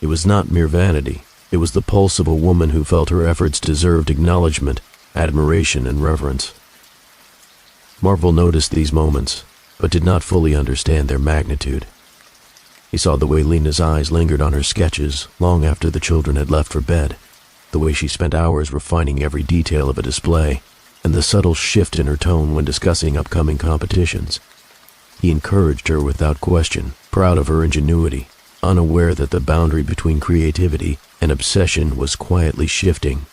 S1: It was not mere vanity. It was the pulse of a woman who felt her efforts deserved acknowledgement, admiration, and reverence. Marvel noticed these moments, but did not fully understand their magnitude. He saw the way Lena's eyes lingered on her sketches long after the children had left for bed, the way she spent hours refining every detail of a display, and the subtle shift in her tone when discussing upcoming competitions. He encouraged her without question, proud of her ingenuity, unaware that the boundary between creativity and obsession was quietly shifting.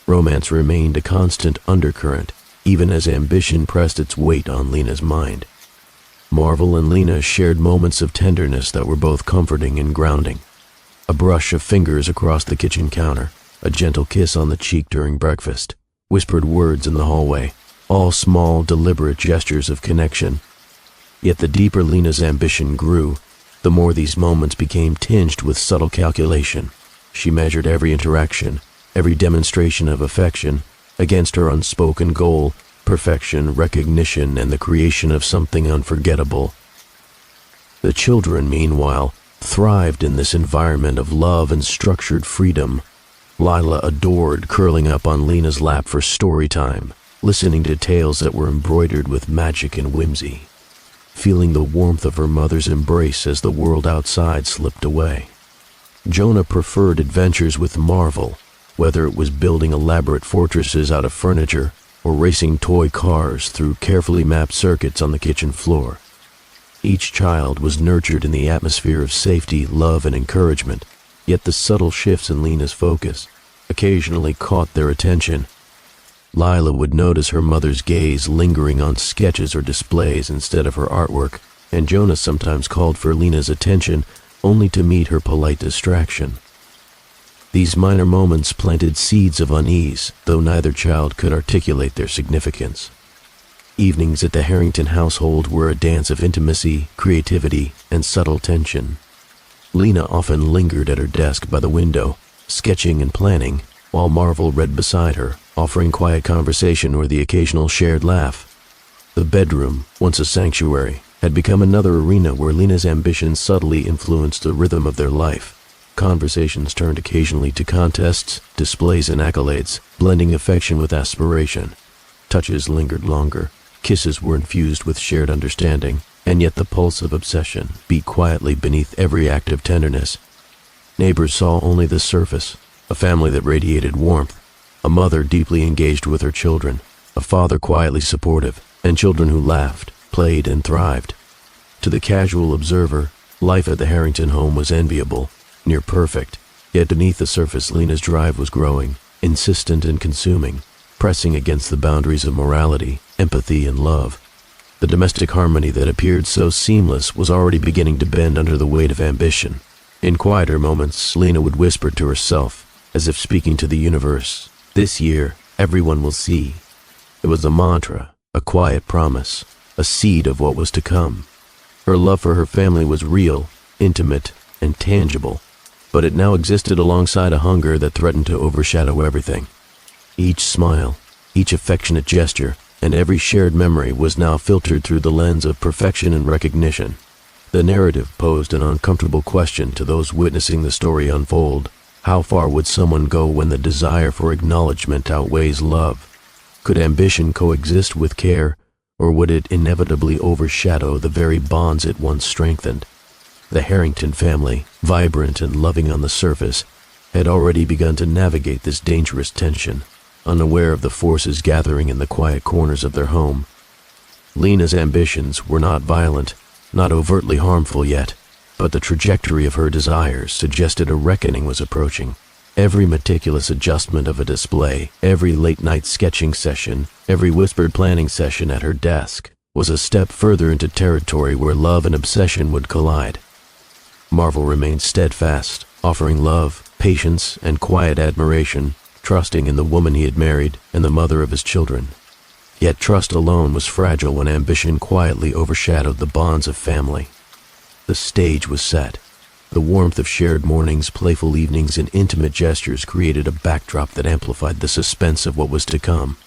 S1: Romance remained a constant undercurrent, even as ambition pressed its weight on Lena's mind. Marvel and Lena shared moments of tenderness that were both comforting and grounding. A brush of fingers across the kitchen counter, a gentle kiss on the cheek during breakfast, whispered words in the hallway, all small, deliberate gestures of connection. Yet the deeper Lena's ambition grew, the more these moments became tinged with subtle calculation. She measured every interaction, every demonstration of affection, against her unspoken goal, perfection, recognition, and the creation of something unforgettable. The children, meanwhile, thrived in this environment of love and structured freedom. Lila adored curling up on Lena's lap for story time, listening to tales that were embroidered with magic and whimsy, feeling the warmth of her mother's embrace as the world outside slipped away. Jonah preferred adventures with marvel, whether it was building elaborate fortresses out of furniture or racing toy cars through carefully mapped circuits on the kitchen floor. Each child was nurtured in the atmosphere of safety, love, and encouragement, yet the subtle shifts in Lena's focus occasionally caught their attention. Lila would notice her mother's gaze lingering on sketches or displays instead of her artwork, and Jonah sometimes called for Lena's attention only to meet her polite distraction. These minor moments planted seeds of unease, though neither child could articulate their significance. Evenings at the Harrington household were a dance of intimacy, creativity, and subtle tension. Lena often lingered at her desk by the window, sketching and planning, while Marvel read beside her, offering quiet conversation or the occasional shared laugh. The bedroom, once a sanctuary, had become another arena where Lena's ambition subtly influenced the rhythm of their life. Conversations turned occasionally to contests, displays, and accolades, blending affection with aspiration. Touches lingered longer, kisses were infused with shared understanding, and yet the pulse of obsession beat quietly beneath every act of tenderness. Neighbors saw only the surface, a family that radiated warmth, a mother deeply engaged with her children, a father quietly supportive, and children who laughed, played, and thrived. To the casual observer, life at the Harrington home was enviable, near perfect, yet beneath the surface Lena's drive was growing, insistent and consuming, pressing against the boundaries of morality, empathy, and love. The domestic harmony that appeared so seamless was already beginning to bend under the weight of ambition. In quieter moments, Lena would whisper to herself, as if speaking to the universe, "This year, everyone will see." It was a mantra, a quiet promise, a seed of what was to come. Her love for her family was real, intimate, and tangible, but it now existed alongside a hunger that threatened to overshadow everything. Each smile, each affectionate gesture, and every shared memory was now filtered through the lens of perfection and recognition. The narrative posed an uncomfortable question to those witnessing the story unfold. How far would someone go when the desire for acknowledgement outweighs love? Could ambition coexist with care, or would it inevitably overshadow the very bonds it once strengthened? The Harrington family, vibrant and loving on the surface, had already begun to navigate this dangerous tension, unaware of the forces gathering in the quiet corners of their home. Lena's ambitions were not violent, not overtly harmful yet, but the trajectory of her desires suggested a reckoning was approaching. Every meticulous adjustment of a display, every late-night sketching session, every whispered planning session at her desk was a step further into territory where love and obsession would collide. Marvel remained steadfast, offering love, patience, and quiet admiration, trusting in the woman he had married and the mother of his children. Yet trust alone was fragile when ambition quietly overshadowed the bonds of family. The stage was set. The warmth of shared mornings, playful evenings, and intimate gestures created a backdrop that amplified the suspense of what was to come.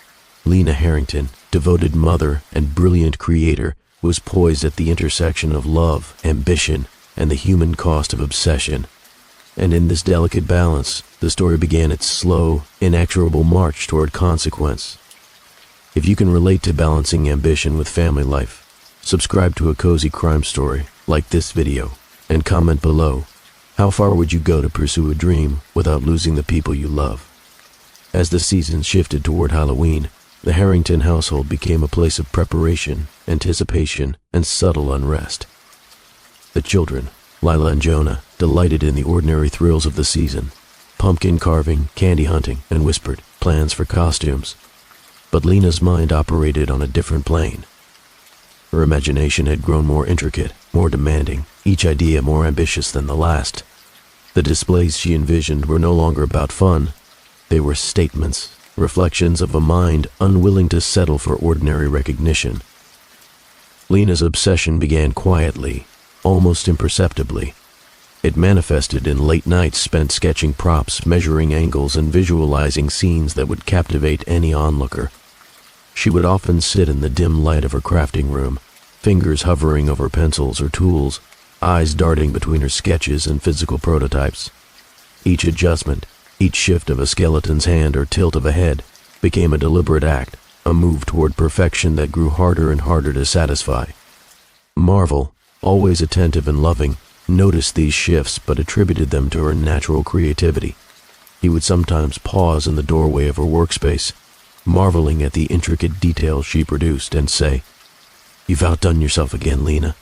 S1: Lena Harrington, devoted mother and brilliant creator, was poised at the intersection of love, ambition, and the human cost of obsession. And in this delicate balance, the story began its slow, inexorable march toward consequence. If you can relate to balancing ambition with family life, subscribe to A Cozy Crime Story, like this video, and comment below. How far would you go to pursue a dream without losing the people you love? As the season shifted toward Halloween, the Harrington household became a place of preparation, anticipation, and subtle unrest. The children, Lila and Jonah, delighted in the ordinary thrills of the season, pumpkin carving, candy hunting, and whispered plans for costumes. But Lena's mind operated on a different plane. Her imagination had grown more intricate, more demanding, each idea more ambitious than the last. The displays she envisioned were no longer about fun. They were statements, reflections of a mind unwilling to settle for ordinary recognition. Lena's obsession began quietly, almost imperceptibly. It manifested in late nights spent sketching props, measuring angles, and visualizing scenes that would captivate any onlooker. She would often sit in the dim light of her crafting room, fingers hovering over pencils or tools, eyes darting between her sketches and physical prototypes. Each adjustment, each shift of a skeleton's hand or tilt of a head, became a deliberate act, a move toward perfection that grew harder and harder to satisfy. Marvel, always attentive and loving, noticed these shifts but attributed them to her natural creativity. He would sometimes pause in the doorway of her workspace, marveling at the intricate details she produced, and say, "You've outdone yourself again, Lena."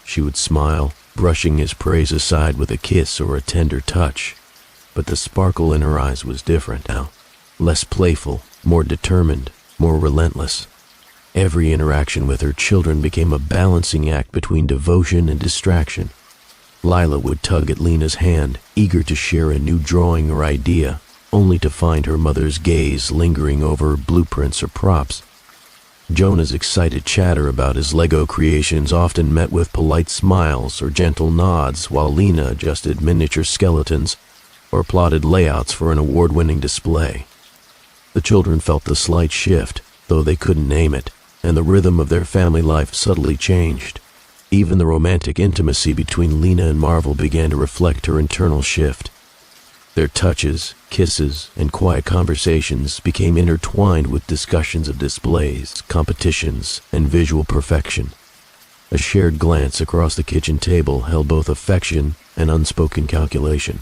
S1: She would smile, brushing his praise aside with a kiss or a tender touch, but the sparkle in her eyes was different now, less playful, more determined, more relentless. Every interaction with her children became a balancing act between devotion and distraction. Lila would tug at Lena's hand, eager to share a new drawing or idea, only to find her mother's gaze lingering over blueprints or props. Jonah's excited chatter about his Lego creations often met with polite smiles or gentle nods, while Lena adjusted miniature skeletons or plotted layouts for an award-winning display. The children felt the slight shift, though they couldn't name it, and the rhythm of their family life subtly changed. Even the romantic intimacy between Lena and Marvel began to reflect her internal shift. Their touches, kisses, and quiet conversations became intertwined with discussions of displays, competitions, and visual perfection. A shared glance across the kitchen table held both affection and unspoken calculation.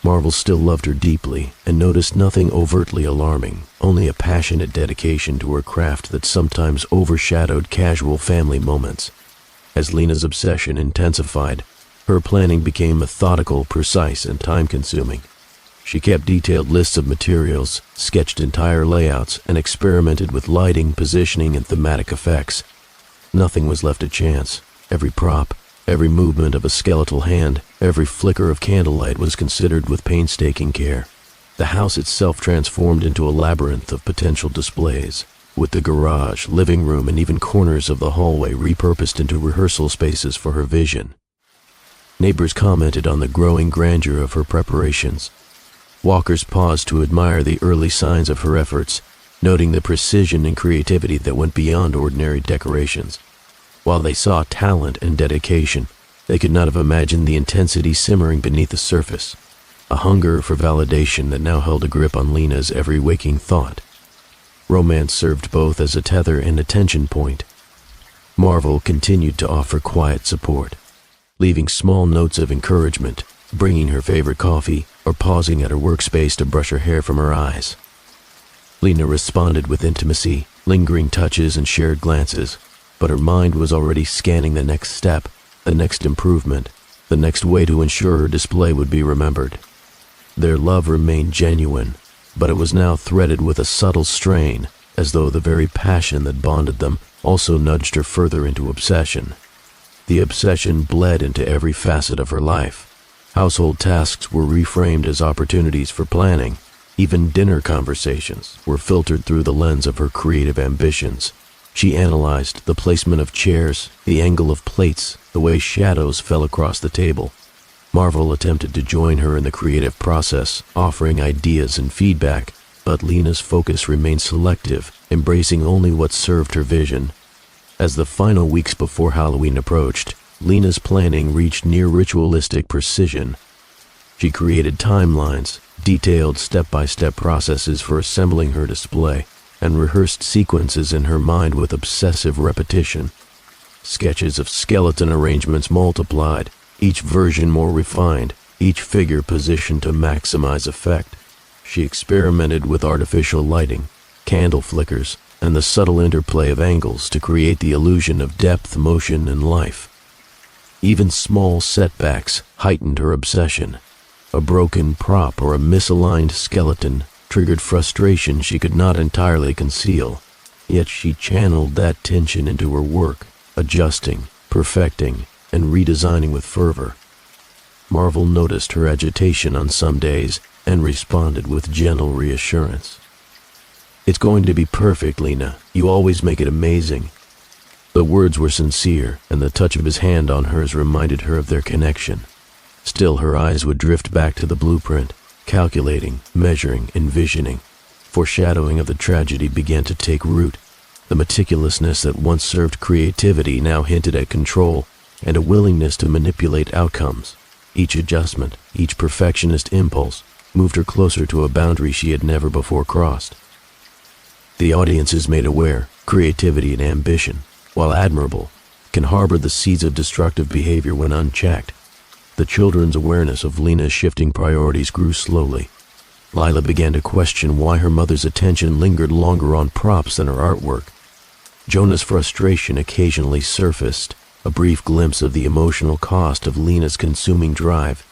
S1: Marvel still loved her deeply and noticed nothing overtly alarming, only a passionate dedication to her craft that sometimes overshadowed casual family moments. As Lena's obsession intensified, her planning became methodical, precise, and time-consuming. She kept detailed lists of materials, sketched entire layouts, and experimented with lighting, positioning, and thematic effects. Nothing was left to chance. Every prop, every movement of a skeletal hand, every flicker of candlelight was considered with painstaking care. The house itself transformed into a labyrinth of potential displays, with the garage, living room, and even corners of the hallway repurposed into rehearsal spaces for her vision. Neighbors commented on the growing grandeur of her preparations. Walkers paused to admire the early signs of her efforts, noting the precision and creativity that went beyond ordinary decorations. While they saw talent and dedication, they could not have imagined the intensity simmering beneath the surface, a hunger for validation that now held a grip on Lena's every waking thought. Romance served both as a tether and a tension point. Marvel continued to offer quiet support, leaving small notes of encouragement, bringing her favorite coffee, or pausing at her workspace to brush her hair from her eyes. Lena responded with intimacy, lingering touches, and shared glances, but her mind was already scanning the next step, the next improvement, the next way to ensure her display would be remembered. Their love remained genuine, but it was now threaded with a subtle strain, as though the very passion that bonded them also nudged her further into obsession. The obsession bled into every facet of her life. Household tasks were reframed as opportunities for planning. Even dinner conversations were filtered through the lens of her creative ambitions. She analyzed the placement of chairs, the angle of plates, the way shadows fell across the table. Marvel attempted to join her in the creative process, offering ideas and feedback, but Lena's focus remained selective, embracing only what served her vision. As the final weeks before Halloween approached, Lena's planning reached near ritualistic precision. She created timelines, detailed step-by-step processes for assembling her display, and rehearsed sequences in her mind with obsessive repetition. Sketches of skeleton arrangements multiplied, each version more refined, each figure positioned to maximize effect. She experimented with artificial lighting, candle flickers, and the subtle interplay of angles to create the illusion of depth, motion, and life. Even small setbacks heightened her obsession. A broken prop or a misaligned skeleton triggered frustration she could not entirely conceal, yet she channeled that tension into her work, adjusting, perfecting, and redesigning with fervor. Marvel noticed her agitation on some days and responded with gentle reassurance. "It's going to be perfect, Lena. You always make it amazing." The words were sincere, and the touch of his hand on hers reminded her of their connection. Still, her eyes would drift back to the blueprint, calculating, measuring, envisioning. Foreshadowing of the tragedy began to take root. The meticulousness that once served creativity now hinted at control and a willingness to manipulate outcomes. Each adjustment, each perfectionist impulse, moved her closer to a boundary she had never before crossed. The audience is made aware, creativity and ambition, while admirable, can harbor the seeds of destructive behavior when unchecked. The children's awareness of Lena's shifting priorities grew slowly. Lila began to question why her mother's attention lingered longer on props than her artwork. Jonah's frustration occasionally surfaced, a brief glimpse of the emotional cost of Lena's consuming drive.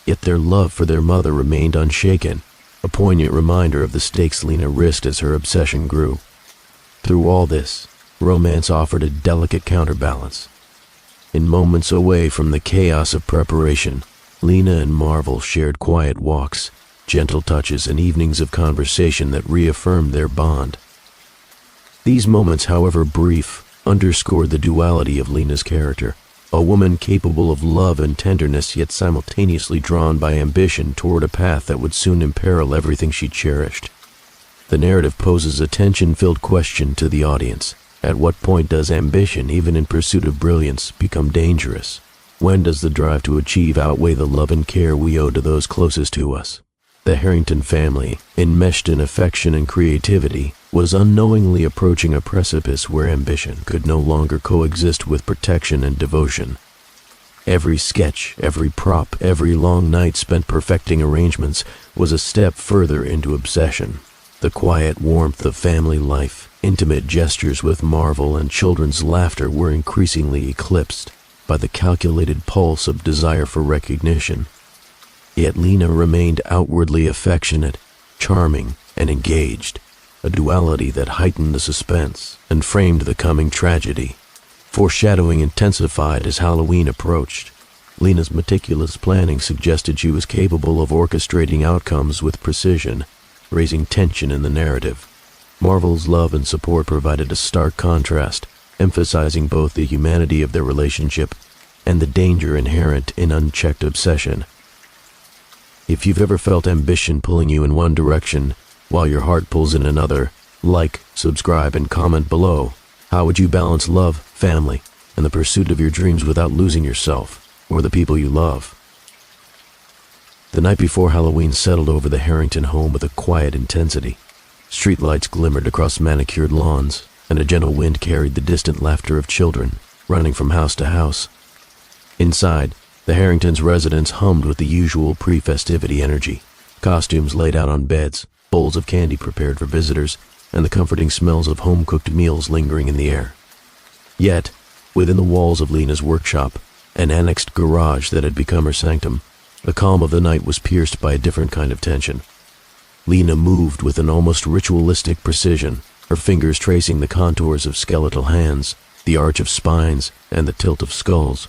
S1: Yet their love for their mother remained unshaken, a poignant reminder of the stakes Lena risked as her obsession grew. Through all this, romance offered a delicate counterbalance. In moments away from the chaos of preparation, Lena and Marvel shared quiet walks, gentle touches, and evenings of conversation that reaffirmed their bond. These moments, however brief, underscored the duality of Lena's character, a woman capable of love and tenderness yet simultaneously drawn by ambition toward a path that would soon imperil everything she cherished. The narrative poses a tension-filled question to the audience. At what point does ambition, even in pursuit of brilliance, become dangerous? When does the drive to achieve outweigh the love and care we owe to those closest to us? The Harrington family, enmeshed in affection and creativity, was unknowingly approaching a precipice where ambition could no longer coexist with protection and devotion. Every sketch, every prop, every long night spent perfecting arrangements was a step further into obsession. The quiet warmth of family life, intimate gestures with Marvel, and children's laughter were increasingly eclipsed by the calculated pulse of desire for recognition. Yet Lena remained outwardly affectionate, charming, and engaged, a duality that heightened the suspense and framed the coming tragedy. Foreshadowing intensified as Halloween approached. Lena's meticulous planning suggested she was capable of orchestrating outcomes with precision, raising tension in the narrative. Marvel's love and support provided a stark contrast, emphasizing both the humanity of their relationship and the danger inherent in unchecked obsession. If you've ever felt ambition pulling you in one direction while your heart pulls in another, like, subscribe, and comment below. How would you balance love, family, and the pursuit of your dreams without losing yourself or the people you love? The night before Halloween settled over the Harrington home with a quiet intensity. Streetlights glimmered across manicured lawns, and a gentle wind carried the distant laughter of children running from house to house. Inside, the Harringtons' residence hummed with the usual pre-festivity energy. Costumes laid out on beds, bowls of candy prepared for visitors, and the comforting smells of home-cooked meals lingering in the air. Yet, within the walls of Lena's workshop, an annexed garage that had become her sanctum, the calm of the night was pierced by a different kind of tension. Lena moved with an almost ritualistic precision, her fingers tracing the contours of skeletal hands, the arch of spines, and the tilt of skulls.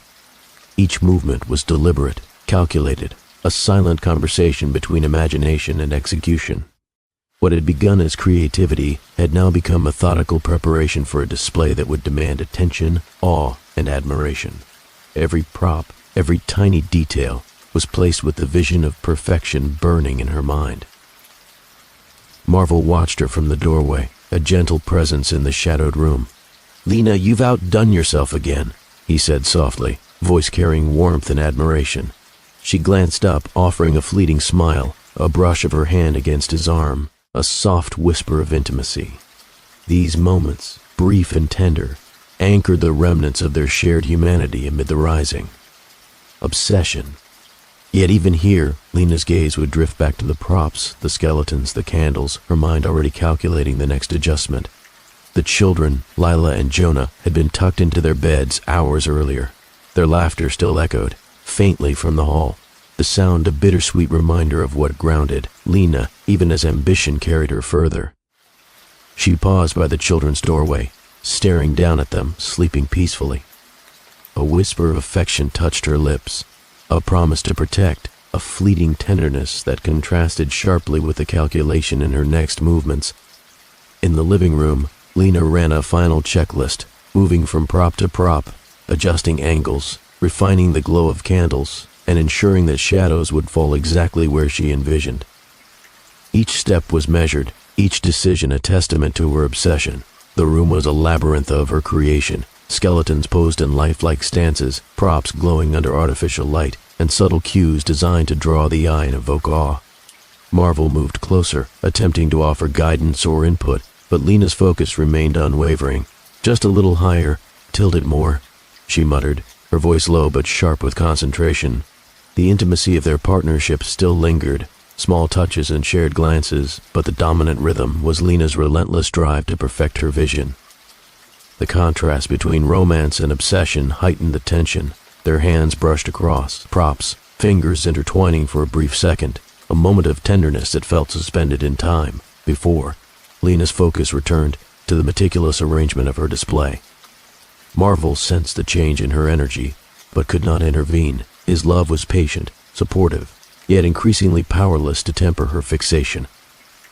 S1: Each movement was deliberate, calculated, a silent conversation between imagination and execution. What had begun as creativity had now become methodical preparation for a display that would demand attention, awe, and admiration. Every prop, every tiny detail, was placed with the vision of perfection burning in her mind. Marvel watched her from the doorway, a gentle presence in the shadowed room. "Lena, you've outdone yourself again," he said softly, voice carrying warmth and admiration. She glanced up, offering a fleeting smile, a brush of her hand against his arm, a soft whisper of intimacy. These moments, brief and tender, anchored the remnants of their shared humanity amid the rising. Obsession. Yet even here, Lena's gaze would drift back to the props, the skeletons, the candles, her mind already calculating the next adjustment. The children, Lila and Jonah, had been tucked into their beds hours earlier. Their laughter still echoed, faintly from the hall, the sound a bittersweet reminder of what grounded Lena, even as ambition carried her further. She paused by the children's doorway, staring down at them, sleeping peacefully. A whisper of affection touched her lips, a promise to protect, a fleeting tenderness that contrasted sharply with the calculation in her next movements. In the living room, Lena ran a final checklist, moving from prop to prop, adjusting angles, refining the glow of candles, and ensuring that shadows would fall exactly where she envisioned. Each step was measured, each decision a testament to her obsession. The room was a labyrinth of her creation, skeletons posed in lifelike stances, props glowing under artificial light, and subtle cues designed to draw the eye and evoke awe. Marvel moved closer, attempting to offer guidance or input, but Lena's focus remained unwavering. Just a little higher, tilted more. she muttered, her voice low but sharp with concentration. The intimacy of their partnership still lingered, small touches and shared glances, but the dominant rhythm was Lena's relentless drive to perfect her vision. The contrast between romance and obsession heightened the tension. Their hands brushed across props, fingers intertwining for a brief second, a moment of tenderness that felt suspended in time, before Lena's focus returned to the meticulous arrangement of her display. Marvel sensed the change in her energy, but could not intervene. His love was patient, supportive, yet increasingly powerless to temper her fixation.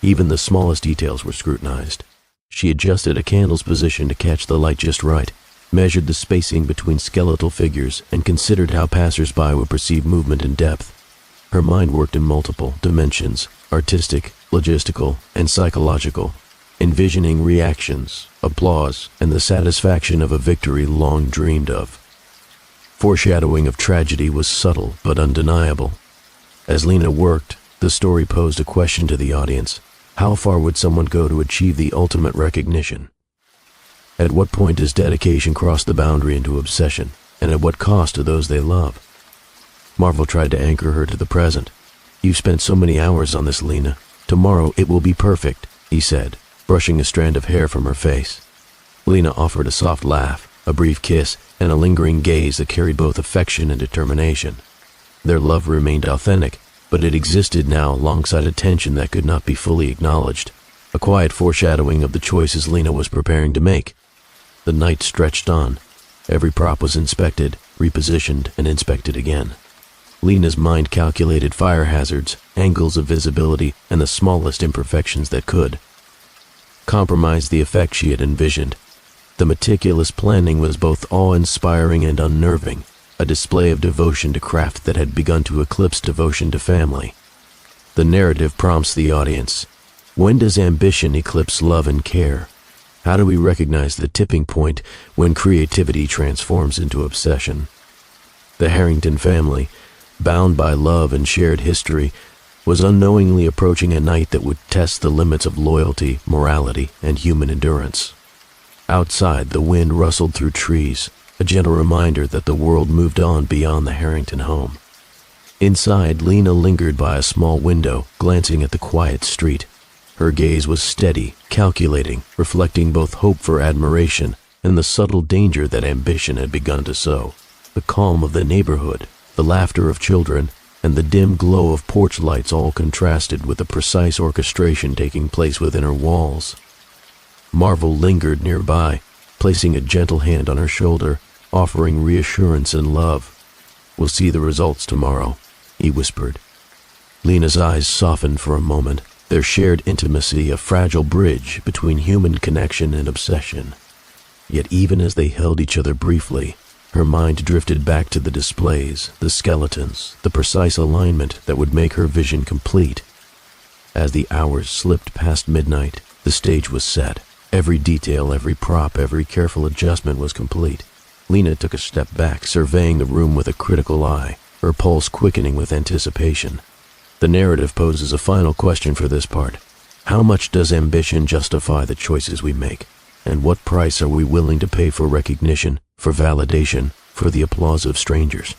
S1: Even the smallest details were scrutinized. She adjusted a candle's position to catch the light just right, measured the spacing between skeletal figures, and considered how passers-by would perceive movement and depth. Her mind worked in multiple dimensions, artistic, logistical, and psychological, envisioning reactions, applause, and the satisfaction of a victory long dreamed of. Foreshadowing of tragedy was subtle but undeniable. As Lena worked, the story posed a question to the audience. How far would someone go to achieve the ultimate recognition? At what point does dedication cross the boundary into obsession, and at what cost to those they love? Marvel tried to anchor her to the present. You've spent so many hours on this, Lena. Tomorrow it will be perfect, he said, brushing a strand of hair from her face. Lena offered a soft laugh, a brief kiss, and a lingering gaze that carried both affection and determination. Their love remained authentic, but it existed now alongside a tension that could not be fully acknowledged, a quiet foreshadowing of the choices Lena was preparing to make. The night stretched on. Every prop was inspected, repositioned, and inspected again. Lena's mind calculated fire hazards, angles of visibility, and the smallest imperfections that could compromise the effect she had envisioned. The meticulous planning was both awe-inspiring and unnerving, a display of devotion to craft that had begun to eclipse devotion to family. The narrative prompts the audience. When does ambition eclipse love and care? How do we recognize the tipping point when creativity transforms into obsession? The Harrington family, bound by love and shared history, was unknowingly approaching a night that would test the limits of loyalty, morality, and human endurance. Outside, the wind rustled through trees, a gentle reminder that the world moved on beyond the Harrington home. Inside, Lena lingered by a small window, glancing at the quiet street. Her gaze was steady, calculating, reflecting both hope for admiration and the subtle danger that ambition had begun to sow. The calm of the neighborhood, the laughter of children, and the dim glow of porch lights all contrasted with the precise orchestration taking place within her walls. Marvel lingered nearby, placing a gentle hand on her shoulder, offering reassurance and love. We'll see the results tomorrow, he whispered. Lena's eyes softened for a moment, their shared intimacy a fragile bridge between human connection and obsession. Yet even as they held each other briefly, her mind drifted back to the displays, the skeletons, the precise alignment that would make her vision complete. As the hours slipped past midnight, the stage was set. Every detail, every prop, every careful adjustment was complete. Lena took a step back, surveying the room with a critical eye, her pulse quickening with anticipation. The narrative poses a final question for this part. How much does ambition justify the choices we make? And what price are we willing to pay for recognition, for validation, for the applause of strangers?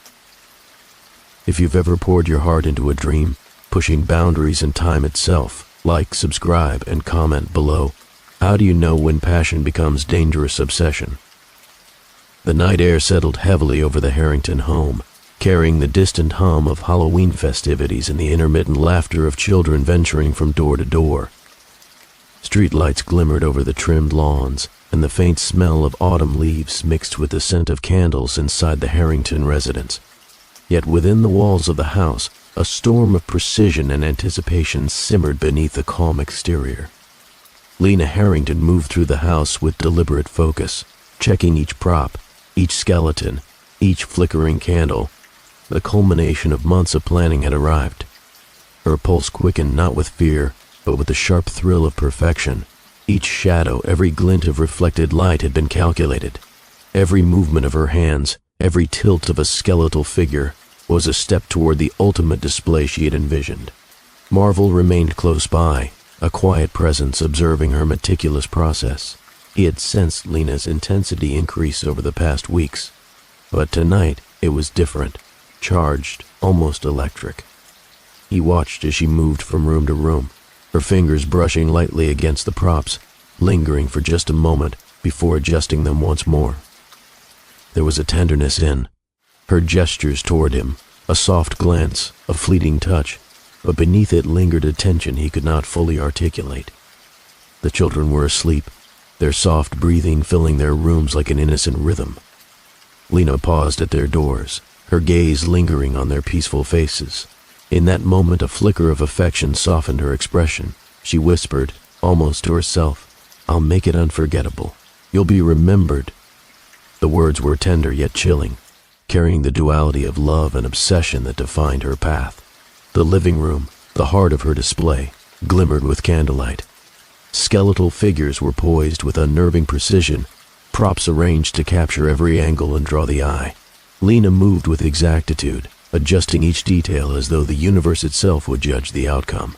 S1: If you've ever poured your heart into a dream, pushing boundaries and time itself, like, subscribe, and comment below. How do you know when passion becomes dangerous obsession? The night air settled heavily over the Harrington home, carrying the distant hum of Halloween festivities and the intermittent laughter of children venturing from door to door. Street lights glimmered over the trimmed lawns, and the faint smell of autumn leaves mixed with the scent of candles inside the Harrington residence. Yet within the walls of the house, a storm of precision and anticipation simmered beneath the calm exterior. Lena Harrington moved through the house with deliberate focus, checking each prop, each skeleton, each flickering candle. The culmination of months of planning had arrived. Her pulse quickened not with fear, but with the sharp thrill of perfection. Each shadow, every glint of reflected light had been calculated. Every movement of her hands, every tilt of a skeletal figure, was a step toward the ultimate display she had envisioned. Marvel remained close by, a quiet presence observing her meticulous process. He had sensed Lena's intensity increase over the past weeks. But tonight, it was different, charged, almost electric. He watched as she moved from room to room, her fingers brushing lightly against the props, lingering for just a moment before adjusting them once more. There was a tenderness in her gestures toward him, a soft glance, a fleeting touch, but beneath it lingered a tension he could not fully articulate. The children were asleep, their soft breathing filling their rooms like an innocent rhythm. Lena paused at their doors, her gaze lingering on their peaceful faces. In that moment, a flicker of affection softened her expression. She whispered, almost to herself, "I'll make it unforgettable. You'll be remembered." The words were tender yet chilling, carrying the duality of love and obsession that defined her path. The living room, the heart of her display, glimmered with candlelight. Skeletal figures were poised with unnerving precision, props arranged to capture every angle and draw the eye. Lena moved with exactitude, adjusting each detail as though the universe itself would judge the outcome.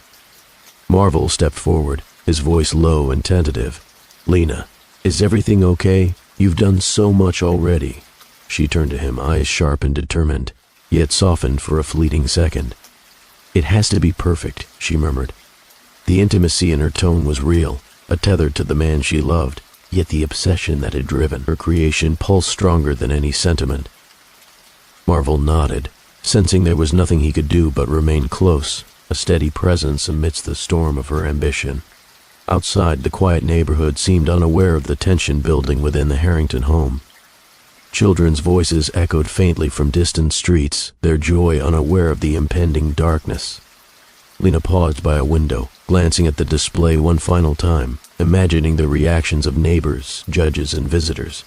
S1: Marvel stepped forward, his voice low and tentative. "Lena, is everything okay? You've done so much already." She turned to him, eyes sharp and determined, yet softened for a fleeting second. "It has to be perfect," she murmured. The intimacy in her tone was real, a tether to the man she loved, yet the obsession that had driven her creation pulsed stronger than any sentiment. Marvel nodded, sensing there was nothing he could do but remain close, a steady presence amidst the storm of her ambition. Outside, the quiet neighborhood seemed unaware of the tension building within the Harrington home. Children's voices echoed faintly from distant streets, their joy unaware of the impending darkness. Lena paused by a window, glancing at the display one final time, imagining the reactions of neighbors, judges, and visitors.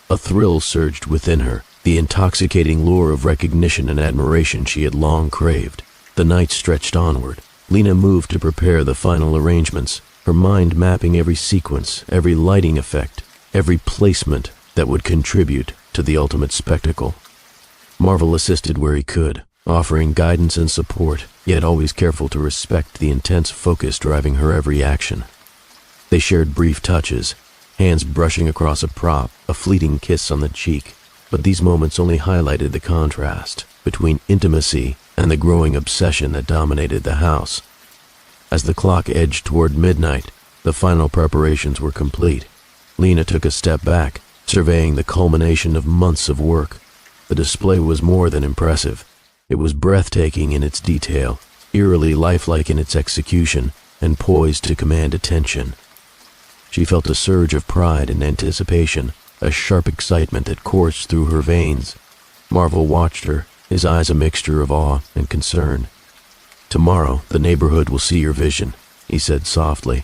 S1: A thrill surged within her, the intoxicating lure of recognition and admiration she had long craved. The night stretched onward. Lena moved to prepare the final arrangements, her mind mapping every sequence, every lighting effect, every placement that would contribute to the ultimate spectacle. Marvel assisted where he could, offering guidance and support, yet always careful to respect the intense focus driving her every action. They shared brief touches, hands brushing across a prop, a fleeting kiss on the cheek, but these moments only highlighted the contrast between intimacy and the growing obsession that dominated the house. As the clock edged toward midnight, the final preparations were complete. Lena took a step back, surveying the culmination of months of work. The display was more than impressive. It was breathtaking in its detail, eerily lifelike in its execution, and poised to command attention. She felt a surge of pride and anticipation, a sharp excitement that coursed through her veins. Marvel watched her, his eyes a mixture of awe and concern. "Tomorrow, the neighborhood will see your vision," he said softly.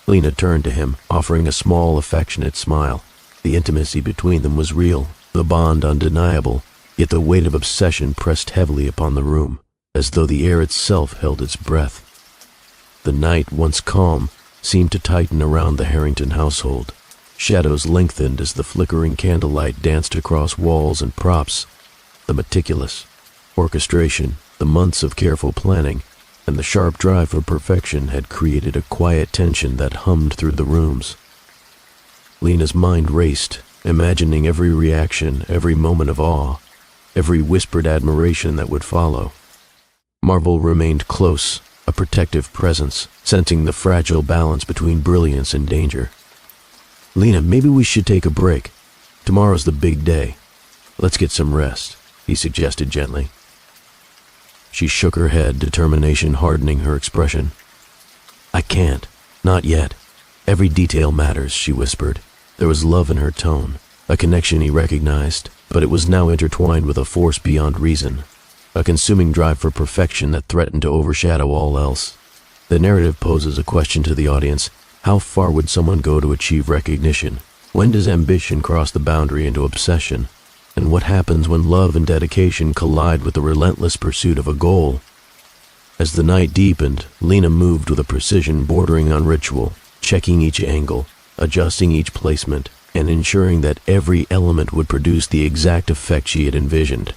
S1: Lena turned to him, offering a small, affectionate smile. The intimacy between them was real, the bond undeniable, yet the weight of obsession pressed heavily upon the room, as though the air itself held its breath. The night, once calm, seemed to tighten around the Harrington household. Shadows lengthened as the flickering candlelight danced across walls and props. The meticulous orchestration, the months of careful planning, and the sharp drive for perfection had created a quiet tension that hummed through the rooms. Lena's mind raced, imagining every reaction, every moment of awe, every whispered admiration that would follow. Marvel remained close, a protective presence, sensing the fragile balance between brilliance and danger. "Lena, maybe we should take a break. Tomorrow's the big day. Let's get some rest," he suggested gently. She shook her head, determination hardening her expression. "I can't. Not yet. Every detail matters," she whispered. There was love in her tone, a connection he recognized, but it was now intertwined with a force beyond reason, a consuming drive for perfection that threatened to overshadow all else. The narrative poses a question to the audience: how far would someone go to achieve recognition? When does ambition cross the boundary into obsession? And what happens when love and dedication collide with the relentless pursuit of a goal? As the night deepened, Lena moved with a precision bordering on ritual, checking each angle, adjusting each placement, and ensuring that every element would produce the exact effect she had envisioned.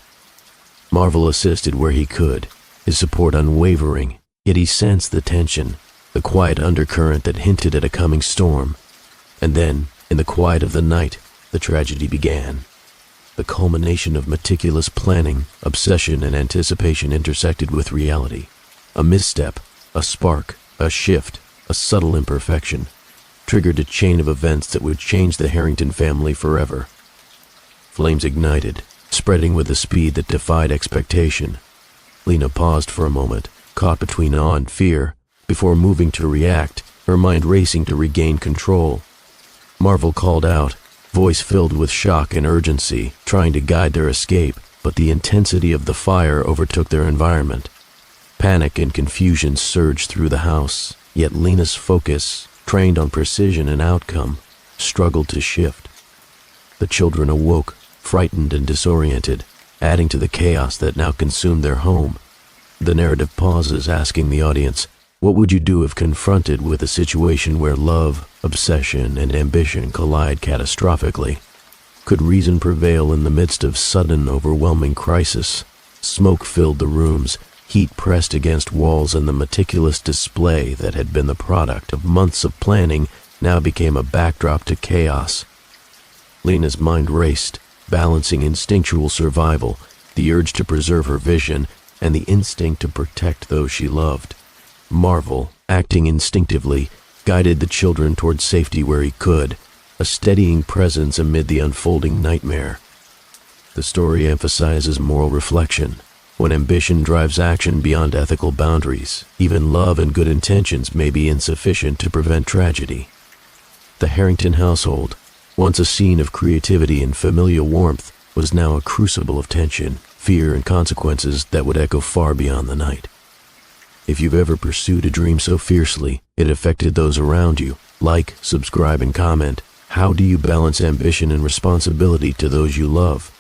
S1: Marvel assisted where he could, his support unwavering, yet he sensed the tension, the quiet undercurrent that hinted at a coming storm. And then, in the quiet of the night, the tragedy began. The culmination of meticulous planning, obsession, and anticipation intersected with reality. A misstep, a spark, a shift, a subtle imperfection triggered a chain of events that would change the Harrington family forever. Flames ignited, spreading with a speed that defied expectation. Lena paused for a moment, caught between awe and fear, before moving to react, her mind racing to regain control. Marvel called out, voice filled with shock and urgency, trying to guide their escape, but the intensity of the fire overtook their environment. Panic and confusion surged through the house, yet Lena's focus, trained on precision and outcome, struggled to shift. The children awoke, frightened and disoriented, adding to the chaos that now consumed their home. The narrative pauses, asking the audience, what would you do if confronted with a situation where love, obsession, and ambition collide catastrophically? Could reason prevail in the midst of sudden, overwhelming crisis? Smoke filled the rooms, heat pressed against walls, and the meticulous display that had been the product of months of planning now became a backdrop to chaos. Lena's mind raced, balancing instinctual survival, the urge to preserve her vision, and the instinct to protect those she loved. Marvel, acting instinctively, guided the children toward safety where he could, a steadying presence amid the unfolding nightmare. The story emphasizes moral reflection. When ambition drives action beyond ethical boundaries, even love and good intentions may be insufficient to prevent tragedy. The Harrington household, once a scene of creativity and familial warmth, was now a crucible of tension, fear, and consequences that would echo far beyond the night. If you've ever pursued a dream so fiercely it affected those around you, like, subscribe, and comment. How do you balance ambition and responsibility to those you love?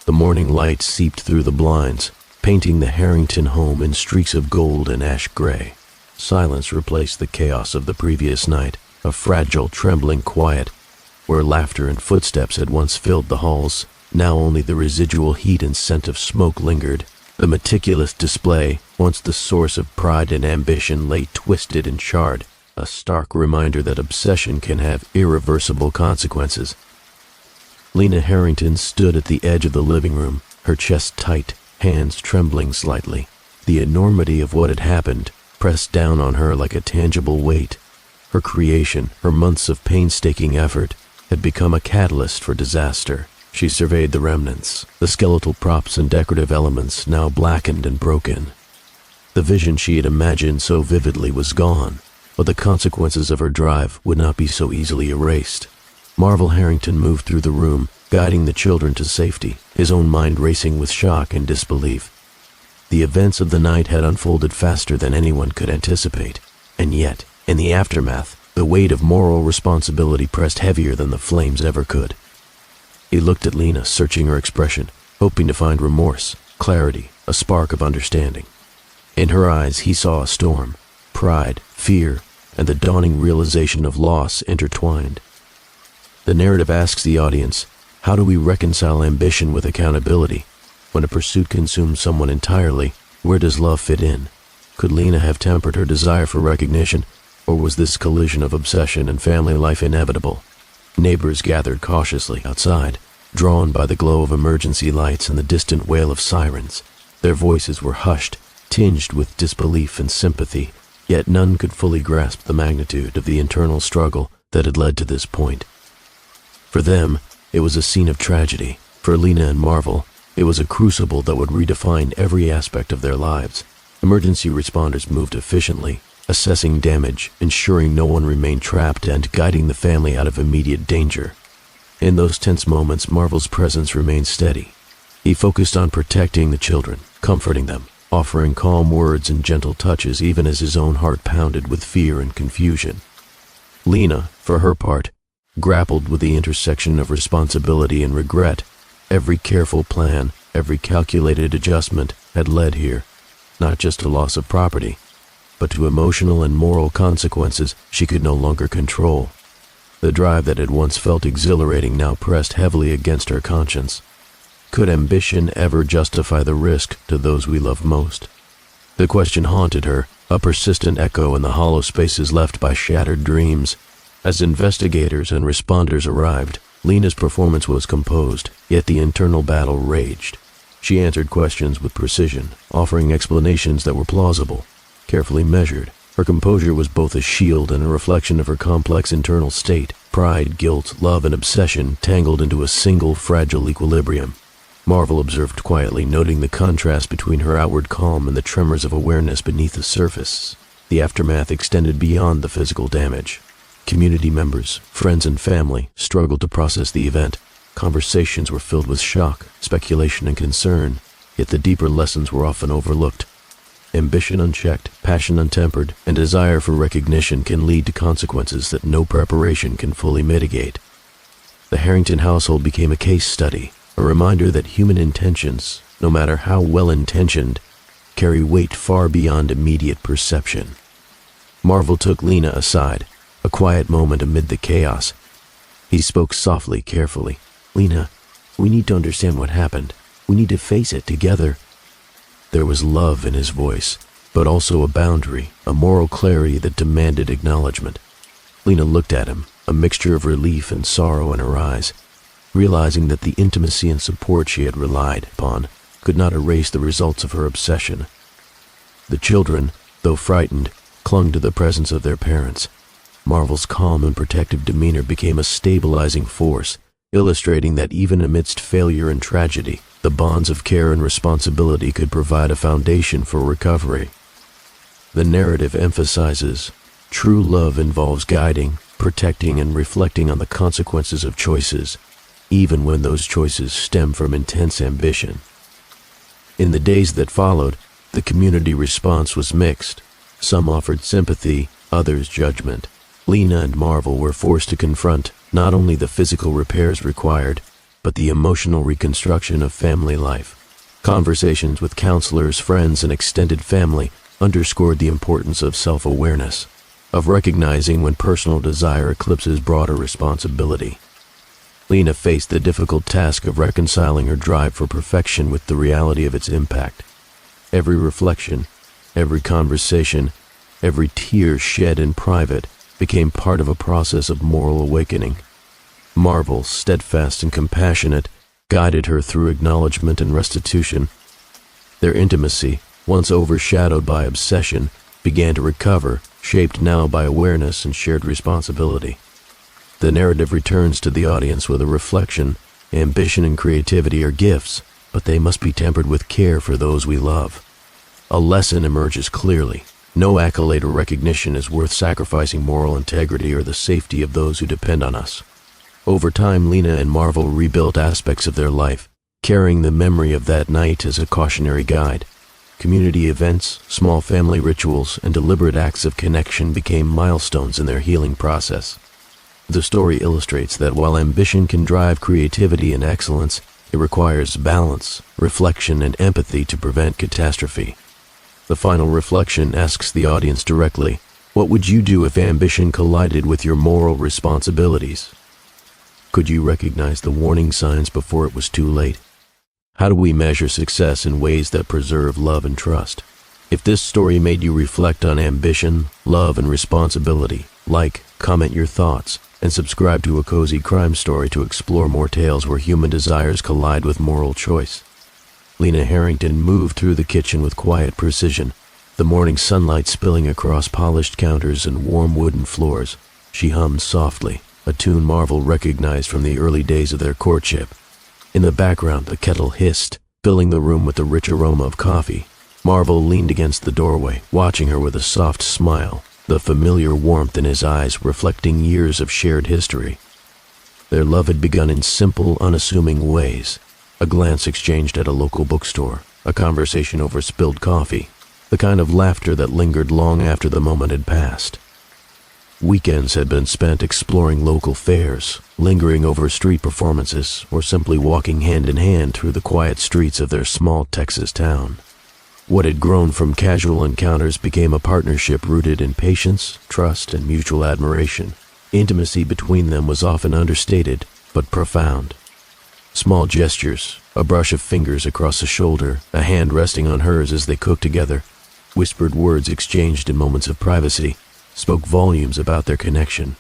S1: The morning light seeped through the blinds, painting the Harrington home in streaks of gold and ash gray. Silence replaced the chaos of the previous night, a fragile, trembling quiet. Where laughter and footsteps had once filled the halls, now only the residual heat and scent of smoke lingered. The meticulous display, once the source of pride and ambition, lay twisted and charred, a stark reminder that obsession can have irreversible consequences. Lena Harrington stood at the edge of the living room, her chest tight, hands trembling slightly. The enormity of what had happened pressed down on her like a tangible weight. Her creation, her months of painstaking effort, had become a catalyst for disaster. She surveyed the remnants, the skeletal props and decorative elements now blackened and broken. The vision she had imagined so vividly was gone, but the consequences of her drive would not be so easily erased. Marvel Harrington moved through the room, guiding the children to safety, his own mind racing with shock and disbelief. The events of the night had unfolded faster than anyone could anticipate, and yet, in the aftermath, the weight of moral responsibility pressed heavier than the flames ever could. He looked at Lena, searching her expression, hoping to find remorse, clarity, a spark of understanding. In her eyes he saw a storm, pride, fear, and the dawning realization of loss intertwined. The narrative asks the audience, how do we reconcile ambition with accountability? When a pursuit consumes someone entirely, where does love fit in? Could Lena have tempered her desire for recognition, or was this collision of obsession and family life inevitable? Neighbors gathered cautiously outside, drawn by the glow of emergency lights and the distant wail of sirens. Their voices were hushed, tinged with disbelief and sympathy, yet none could fully grasp the magnitude of the internal struggle that had led to this point. For them, it was a scene of tragedy. For Lena and Marvel, it was a crucible that would redefine every aspect of their lives. Emergency responders moved efficiently, assessing damage, ensuring no one remained trapped, and guiding the family out of immediate danger. In those tense moments, Marvel's presence remained steady. He focused on protecting the children, comforting them, offering calm words and gentle touches even as his own heart pounded with fear and confusion. Lena, for her part, grappled with the intersection of responsibility and regret. Every careful plan, every calculated adjustment had led here, not just to loss of property, but to emotional and moral consequences she could no longer control. The drive that had once felt exhilarating now pressed heavily against her conscience. Could ambition ever justify the risk to those we love most? The question haunted her, a persistent echo in the hollow spaces left by shattered dreams. As investigators and responders arrived, Lena's performance was composed, yet the internal battle raged. She answered questions with precision, offering explanations that were plausible, carefully measured. Her composure was both a shield and a reflection of her complex internal state, pride, guilt, love, and obsession tangled into a single fragile equilibrium. Marvel observed quietly, noting the contrast between her outward calm and the tremors of awareness beneath the surface. The aftermath extended beyond the physical damage. Community members, friends, and family struggled to process the event. Conversations were filled with shock, speculation, and concern, yet the deeper lessons were often overlooked. Ambition unchecked, passion untempered, and desire for recognition can lead to consequences that no preparation can fully mitigate. The Harrington household became a case study, a reminder that human intentions, no matter how well-intentioned, carry weight far beyond immediate perception. Marvel took Lena aside, a quiet moment amid the chaos. He spoke softly, carefully. "Lena, we need to understand what happened. We need to face it together." There was love in his voice, but also a boundary, a moral clarity that demanded acknowledgement. Lena looked at him, a mixture of relief and sorrow in her eyes, realizing that the intimacy and support she had relied upon could not erase the results of her obsession. The children, though frightened, clung to the presence of their parents. Marvel's calm and protective demeanor became a stabilizing force, illustrating that even amidst failure and tragedy, the bonds of care and responsibility could provide a foundation for recovery. The narrative emphasizes, true love involves guiding, protecting, and reflecting on the consequences of choices, even when those choices stem from intense ambition. In the days that followed, the community response was mixed. Some offered sympathy, others judgment. Lena and Marvel were forced to confront not only the physical repairs required, but the emotional reconstruction of family life. Conversations with counselors, friends, and extended family underscored the importance of self-awareness, of recognizing when personal desire eclipses broader responsibility. Lena faced the difficult task of reconciling her drive for perfection with the reality of its impact. Every reflection, every conversation, every tear shed in private became part of a process of moral awakening. Marvel, steadfast and compassionate, guided her through acknowledgement and restitution. Their intimacy, once overshadowed by obsession, began to recover, shaped now by awareness and shared responsibility. The narrative returns to the audience with a reflection. Ambition and creativity are gifts, but they must be tempered with care for those we love. A lesson emerges clearly. No accolade or recognition is worth sacrificing moral integrity or the safety of those who depend on us. Over time, Lena and Marvel rebuilt aspects of their life, carrying the memory of that night as a cautionary guide. Community events, small family rituals, and deliberate acts of connection became milestones in their healing process. The story illustrates that while ambition can drive creativity and excellence, it requires balance, reflection, and empathy to prevent catastrophe. The final reflection asks the audience directly, what would you do if ambition collided with your moral responsibilities? Could you recognize the warning signs before it was too late? How do we measure success in ways that preserve love and trust? If this story made you reflect on ambition, love, and responsibility, like, comment your thoughts, and subscribe to A Cozy Crime Story to explore more tales where human desires collide with moral choice. Lena Harrington moved through the kitchen with quiet precision, the morning sunlight spilling across polished counters and warm wooden floors. She hummed softly, a tune Marvel recognized from the early days of their courtship. In the background, the kettle hissed, filling the room with the rich aroma of coffee. Marvel leaned against the doorway, watching her with a soft smile, the familiar warmth in his eyes reflecting years of shared history. Their love had begun in simple, unassuming ways. A glance exchanged at a local bookstore, a conversation over spilled coffee, the kind of laughter that lingered long after the moment had passed. Weekends had been spent exploring local fairs, lingering over street performances, or simply walking hand in hand through the quiet streets of their small Texas town. What had grown from casual encounters became a partnership rooted in patience, trust, and mutual admiration. Intimacy between them was often understated, but profound. Small gestures, a brush of fingers across a shoulder, a hand resting on hers as they cooked together, whispered words exchanged in moments of privacy, spoke volumes about their connection.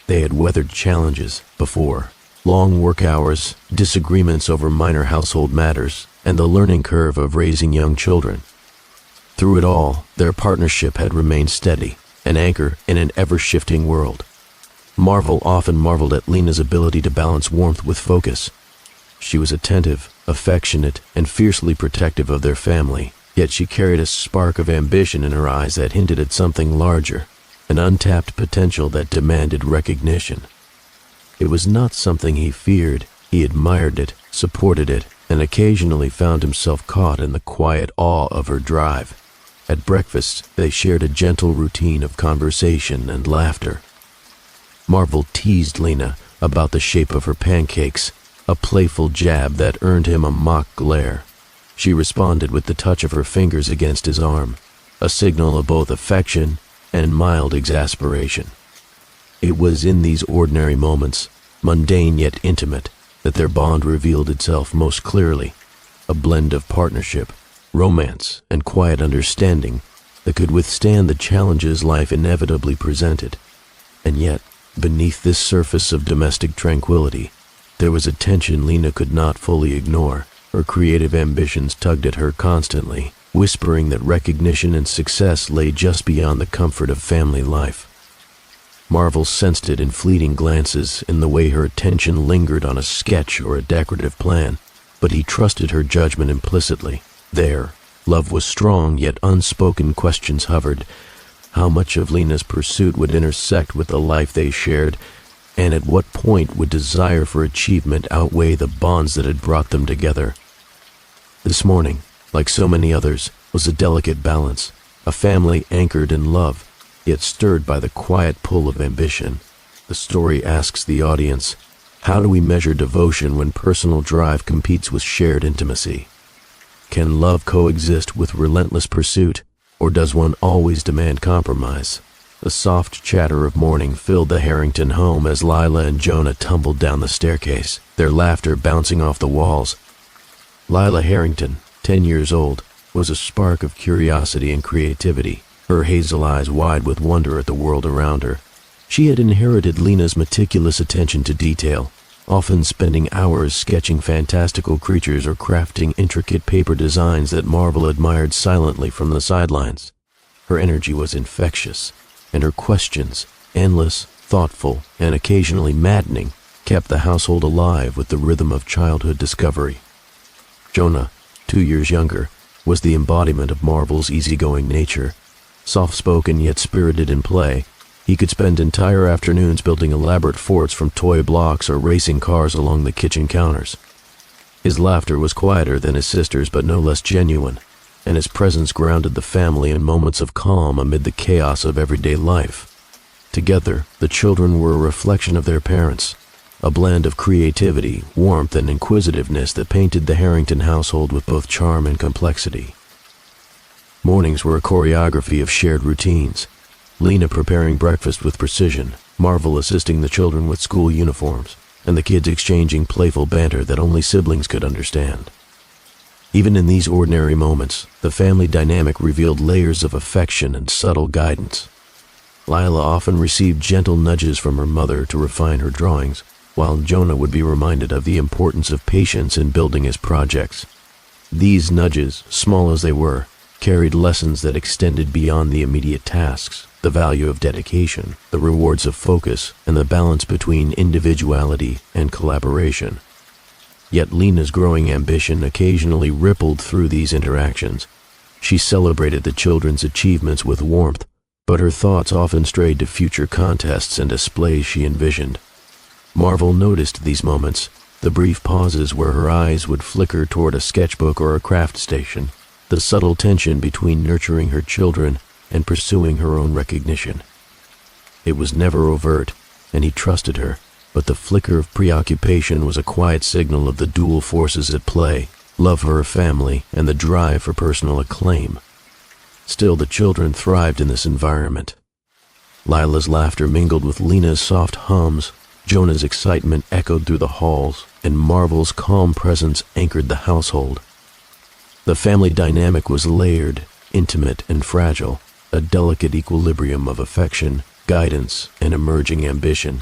S1: They had weathered challenges before, Long work hours, disagreements over minor household matters, and the learning curve of raising young children. Through it all, their partnership had remained steady, an anchor in an ever-shifting world. Marvel often marveled at Lena's ability to balance warmth with focus. She was attentive, affectionate, and fiercely protective of their family, yet she carried a spark of ambition in her eyes that hinted at something larger, an untapped potential that demanded recognition. It was not something he feared. He admired it, supported it, and occasionally found himself caught in the quiet awe of her drive. At breakfast, they shared a gentle routine of conversation and laughter. Marvel teased Lena about the shape of her pancakes, a playful jab that earned him a mock glare. She responded with the touch of her fingers against his arm, a signal of both affection and mild exasperation. It was in these ordinary moments, mundane yet intimate, that their bond revealed itself most clearly, a blend of partnership, romance, and quiet understanding that could withstand the challenges life inevitably presented. And yet, beneath this surface of domestic tranquility, there was a tension Lena could not fully ignore. Her creative ambitions tugged at her constantly, whispering that recognition and success lay just beyond the comfort of family life. Marvel sensed it in fleeting glances, in the way her attention lingered on a sketch or a decorative plan, but he trusted her judgment implicitly. There, love was strong, yet unspoken questions hovered. How much of Lena's pursuit would intersect with the life they shared, and at what point would desire for achievement outweigh the bonds that had brought them together? This morning, like so many others, was a delicate balance, a family anchored in love, yet stirred by the quiet pull of ambition. The story asks the audience, how do we measure devotion when personal drive competes with shared intimacy? Can love coexist with relentless pursuit, or does one always demand compromise? The soft chatter of morning filled the Harrington home as Lila and Jonah tumbled down the staircase, their laughter bouncing off the walls. Lila Harrington, 10 years old, was a spark of curiosity and creativity, her hazel eyes wide with wonder at the world around her. She had inherited Lena's meticulous attention to detail, often spending hours sketching fantastical creatures or crafting intricate paper designs that Marvel admired silently from the sidelines. Her energy was infectious, and her questions, endless, thoughtful, and occasionally maddening, kept the household alive with the rhythm of childhood discovery. Jonah, 2 years younger, was the embodiment of Marvel's easygoing nature. Soft-spoken yet spirited in play, he could spend entire afternoons building elaborate forts from toy blocks or racing cars along the kitchen counters. His laughter was quieter than his sister's but no less genuine, and his presence grounded the family in moments of calm amid the chaos of everyday life. Together, the children were a reflection of their parents, a blend of creativity, warmth, and inquisitiveness that painted the Harrington household with both charm and complexity. Mornings were a choreography of shared routines, Lena preparing breakfast with precision, Marvel assisting the children with school uniforms, and the kids exchanging playful banter that only siblings could understand. Even in these ordinary moments, the family dynamic revealed layers of affection and subtle guidance. Lila often received gentle nudges from her mother to refine her drawings, while Jonah would be reminded of the importance of patience in building his projects. These nudges, small as they were, carried lessons that extended beyond the immediate tasks, the value of dedication, the rewards of focus, and the balance between individuality and collaboration. Yet Lena's growing ambition occasionally rippled through these interactions. She celebrated the children's achievements with warmth, but her thoughts often strayed to future contests and displays she envisioned. Marvel noticed these moments, the brief pauses where her eyes would flicker toward a sketchbook or a craft station, the subtle tension between nurturing her children and pursuing her own recognition. It was never overt, and he trusted her, but the flicker of preoccupation was a quiet signal of the dual forces at play, love for her family and the drive for personal acclaim. Still, the children thrived in this environment. Lila's laughter mingled with Lena's soft hums, Jonah's excitement echoed through the halls, and Marvel's calm presence anchored the household. The family dynamic was layered, intimate, and fragile, a delicate equilibrium of affection, guidance, and emerging ambition.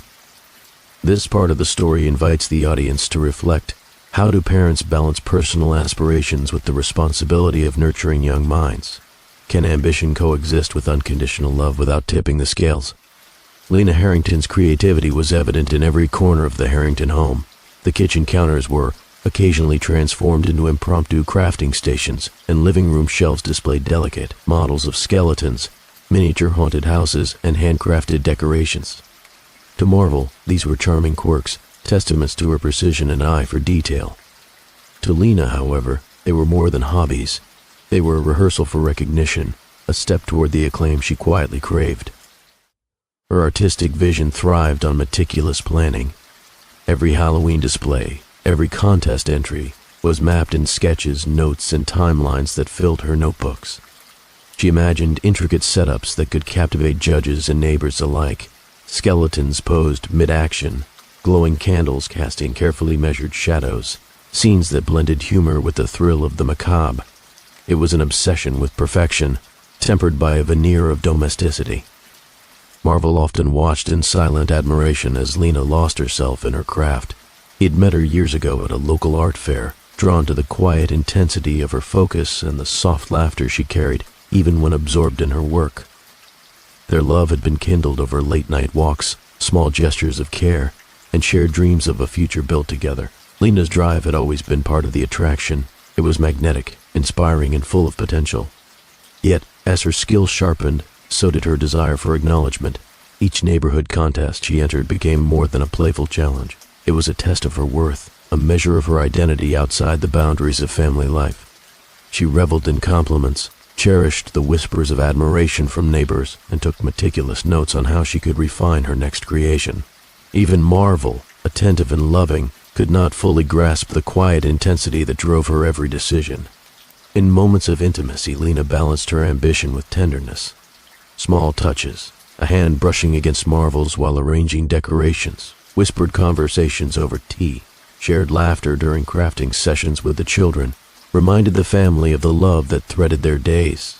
S1: This part of the story invites the audience to reflect: how do parents balance personal aspirations with the responsibility of nurturing young minds? Can ambition coexist with unconditional love without tipping the scales? Lena Harrington's creativity was evident in every corner of the Harrington home. The kitchen counters were occasionally transformed into impromptu crafting stations, and living room shelves displayed delicate models of skeletons, miniature haunted houses, and handcrafted decorations. To Marvel, these were charming quirks, testaments to her precision and eye for detail. To Lena, however, they were more than hobbies. They were a rehearsal for recognition, a step toward the acclaim she quietly craved. Her artistic vision thrived on meticulous planning. Every Halloween display, every contest entry, was mapped in sketches, notes, and timelines that filled her notebooks. She imagined intricate setups that could captivate judges and neighbors alike. Skeletons posed mid-action, glowing candles casting carefully measured shadows, scenes that blended humor with the thrill of the macabre. It was an obsession with perfection, tempered by a veneer of domesticity. Marvel often watched in silent admiration as Lena lost herself in her craft. He had met her years ago at a local art fair, drawn to the quiet intensity of her focus and the soft laughter she carried, even when absorbed in her work. Their love had been kindled over late-night walks, small gestures of care, and shared dreams of a future built together. Lena's drive had always been part of the attraction. It was magnetic, inspiring, and full of potential. Yet, as her skills sharpened, so did her desire for acknowledgement. Each neighborhood contest she entered became more than a playful challenge. It was a test of her worth, a measure of her identity outside the boundaries of family life. She reveled in compliments, cherished the whispers of admiration from neighbors, and took meticulous notes on how she could refine her next creation. Even Marvel, attentive and loving, could not fully grasp the quiet intensity that drove her every decision. In moments of intimacy, Lena balanced her ambition with tenderness. Small touches, a hand brushing against Marvel's while arranging decorations, whispered conversations over tea, shared laughter during crafting sessions with the children, reminded the family of the love that threaded their days.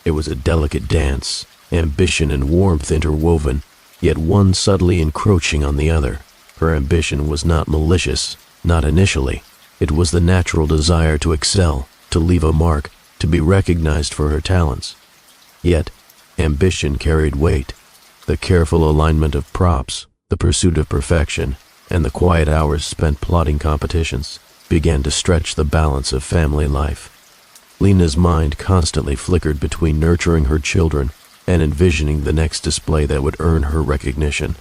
S1: It was a delicate dance, ambition and warmth interwoven, yet one subtly encroaching on the other. Her ambition was not malicious, not initially. It was the natural desire to excel, to leave a mark, to be recognized for her talents. Yet, ambition carried weight. The careful alignment of props, the pursuit of perfection, and the quiet hours spent plotting competitions began to stretch the balance of family life. Lena's mind constantly flickered between nurturing her children and envisioning the next display that would earn her recognition.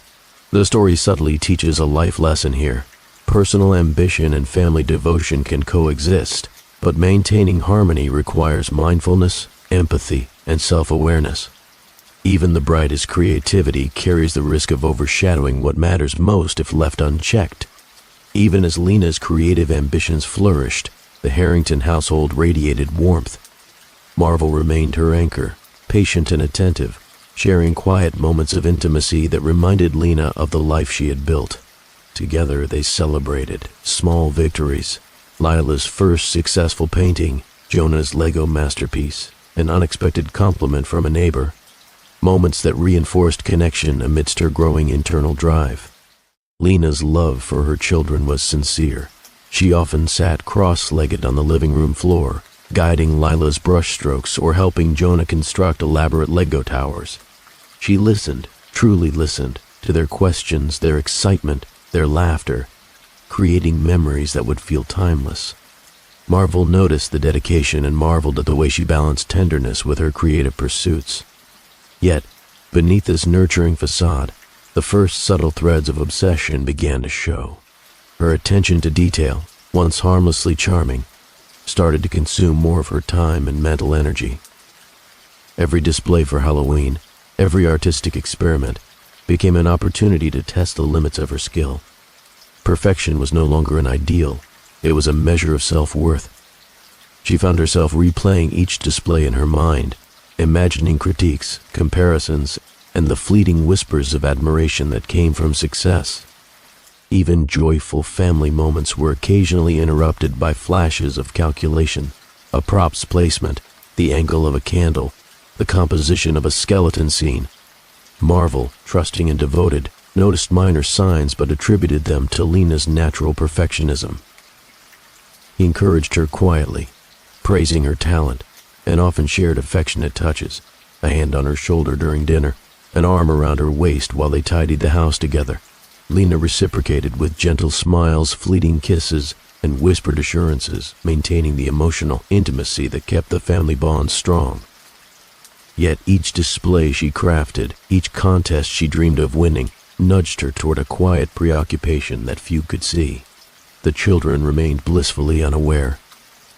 S1: The story subtly teaches a life lesson here. Personal ambition and family devotion can coexist, but maintaining harmony requires mindfulness, empathy, and self-awareness. Even the brightest creativity carries the risk of overshadowing what matters most if left unchecked. Even as Lena's creative ambitions flourished, the Harrington household radiated warmth. Marvel remained her anchor, patient and attentive, sharing quiet moments of intimacy that reminded Lena of the life she had built. Together they celebrated small victories: Lila's first successful painting, Jonah's Lego masterpiece, an unexpected compliment from a neighbor. Moments that reinforced connection amidst her growing internal drive. Lena's love for her children was sincere. She often sat cross-legged on the living room floor, guiding Lila's brushstrokes or helping Jonah construct elaborate Lego towers. She listened, truly listened, to their questions, their excitement, their laughter, creating memories that would feel timeless. Marvel noticed the dedication and marveled at the way she balanced tenderness with her creative pursuits. Yet, beneath this nurturing facade, the first subtle threads of obsession began to show. Her attention to detail, once harmlessly charming, started to consume more of her time and mental energy. Every display for Halloween, every artistic experiment, became an opportunity to test the limits of her skill. Perfection was no longer an ideal, it was a measure of self-worth. She found herself replaying each display in her mind, imagining critiques, comparisons, and the fleeting whispers of admiration that came from success. Even joyful family moments were occasionally interrupted by flashes of calculation, a prop's placement, the angle of a candle, the composition of a skeleton scene. Marvel, trusting and devoted, noticed minor signs but attributed them to Lena's natural perfectionism. He encouraged her quietly, praising her talent, and often shared affectionate touches, a hand on her shoulder during dinner, an arm around her waist while they tidied the house together. Lena reciprocated with gentle smiles, fleeting kisses, and whispered assurances, maintaining the emotional intimacy that kept the family bond strong. Yet each display she crafted, each contest she dreamed of winning, nudged her toward a quiet preoccupation that few could see. The children remained blissfully unaware.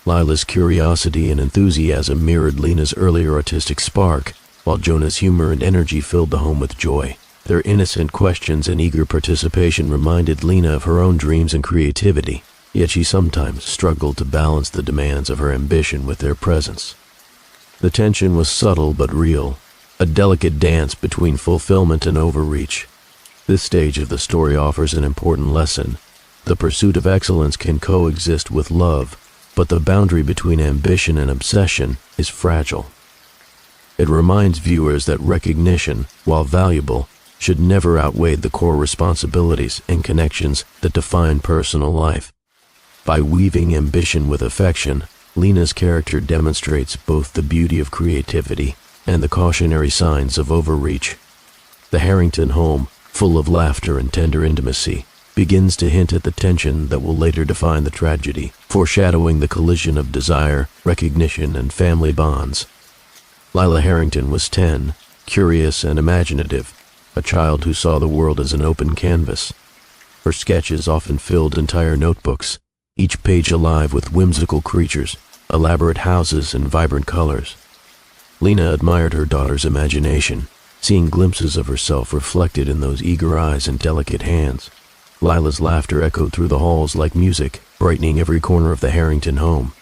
S1: Lila's curiosity and enthusiasm mirrored Lena's earlier artistic spark, while Jonah's humor and energy filled the home with joy. Their innocent questions and eager participation reminded Lena of her own dreams and creativity, yet she sometimes struggled to balance the demands of her ambition with their presence. The tension was subtle but real, a delicate dance between fulfillment and overreach. This stage of the story offers an important lesson. The pursuit of excellence can coexist with love, but the boundary between ambition and obsession is fragile. It reminds viewers that recognition, while valuable, should never outweigh the core responsibilities and connections that define personal life. By weaving ambition with affection, Lena's character demonstrates both the beauty of creativity and the cautionary signs of overreach. The Harrington home, full of laughter and tender intimacy, begins to hint at the tension that will later define the tragedy, foreshadowing the collision of desire, recognition, and family bonds. Lila Harrington was 10, curious and imaginative, a child who saw the world as an open canvas. Her sketches often filled entire notebooks, each page alive with whimsical creatures, elaborate houses, and vibrant colors. Lena admired her daughter's imagination, seeing glimpses of herself reflected in those eager eyes and delicate hands. Lila's laughter echoed through the halls like music, brightening every corner of the Harrington home.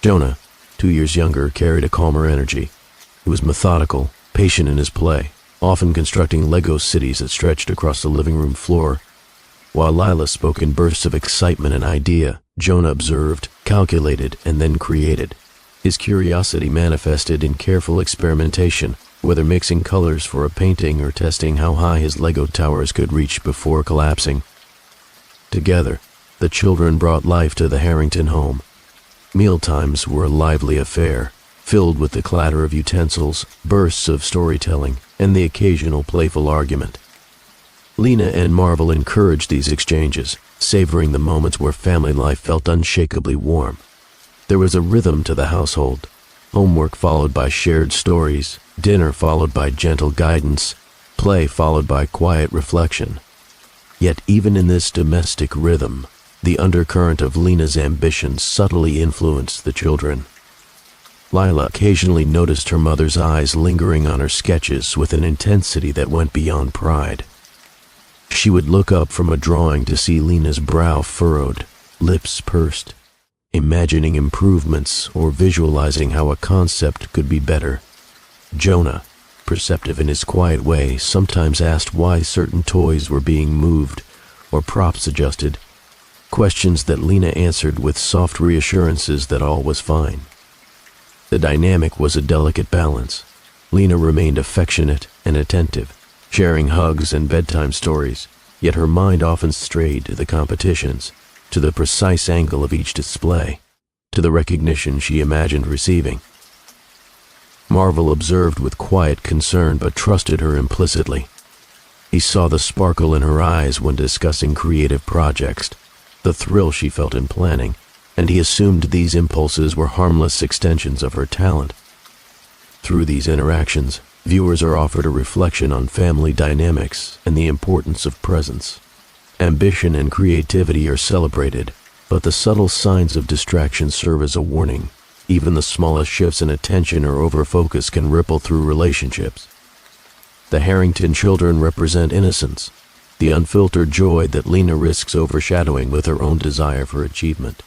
S1: Jonah, 2 years younger, carried a calmer energy. He was methodical, patient in his play, often constructing Lego cities that stretched across the living room floor. While Lila spoke in bursts of excitement and idea, Jonah observed, calculated, and then created. His curiosity manifested in careful experimentation, whether mixing colors for a painting or testing how high his Lego towers could reach before collapsing. Together, the children brought life to the Harrington home. Mealtimes were a lively affair, filled with the clatter of utensils, bursts of storytelling, and the occasional playful argument. Lena and Marvel encouraged these exchanges, savoring the moments where family life felt unshakably warm. There was a rhythm to the household, homework followed by shared stories, dinner followed by gentle guidance, play followed by quiet reflection. Yet even in this domestic rhythm, the undercurrent of Lena's ambition subtly influenced the children. Lila occasionally noticed her mother's eyes lingering on her sketches with an intensity that went beyond pride. She would look up from a drawing to see Lena's brow furrowed, lips pursed, imagining improvements or visualizing how a concept could be better. Jonah, perceptive in his quiet way, sometimes asked why certain toys were being moved or props adjusted, questions that Lena answered with soft reassurances that all was fine. The dynamic was a delicate balance. Lena remained affectionate and attentive, sharing hugs and bedtime stories, yet her mind often strayed to the competitions, to the precise angle of each display, to the recognition she imagined receiving. Marvel observed with quiet concern but trusted her implicitly. He saw the sparkle in her eyes when discussing creative projects, the thrill she felt in planning, and he assumed these impulses were harmless extensions of her talent. Through these interactions, viewers are offered a reflection on family dynamics and the importance of presence. Ambition and creativity are celebrated, but the subtle signs of distraction serve as a warning. Even the smallest shifts in attention or overfocus can ripple through relationships. The Harrington children represent innocence, the unfiltered joy that Lena risks overshadowing with her own desire for achievement.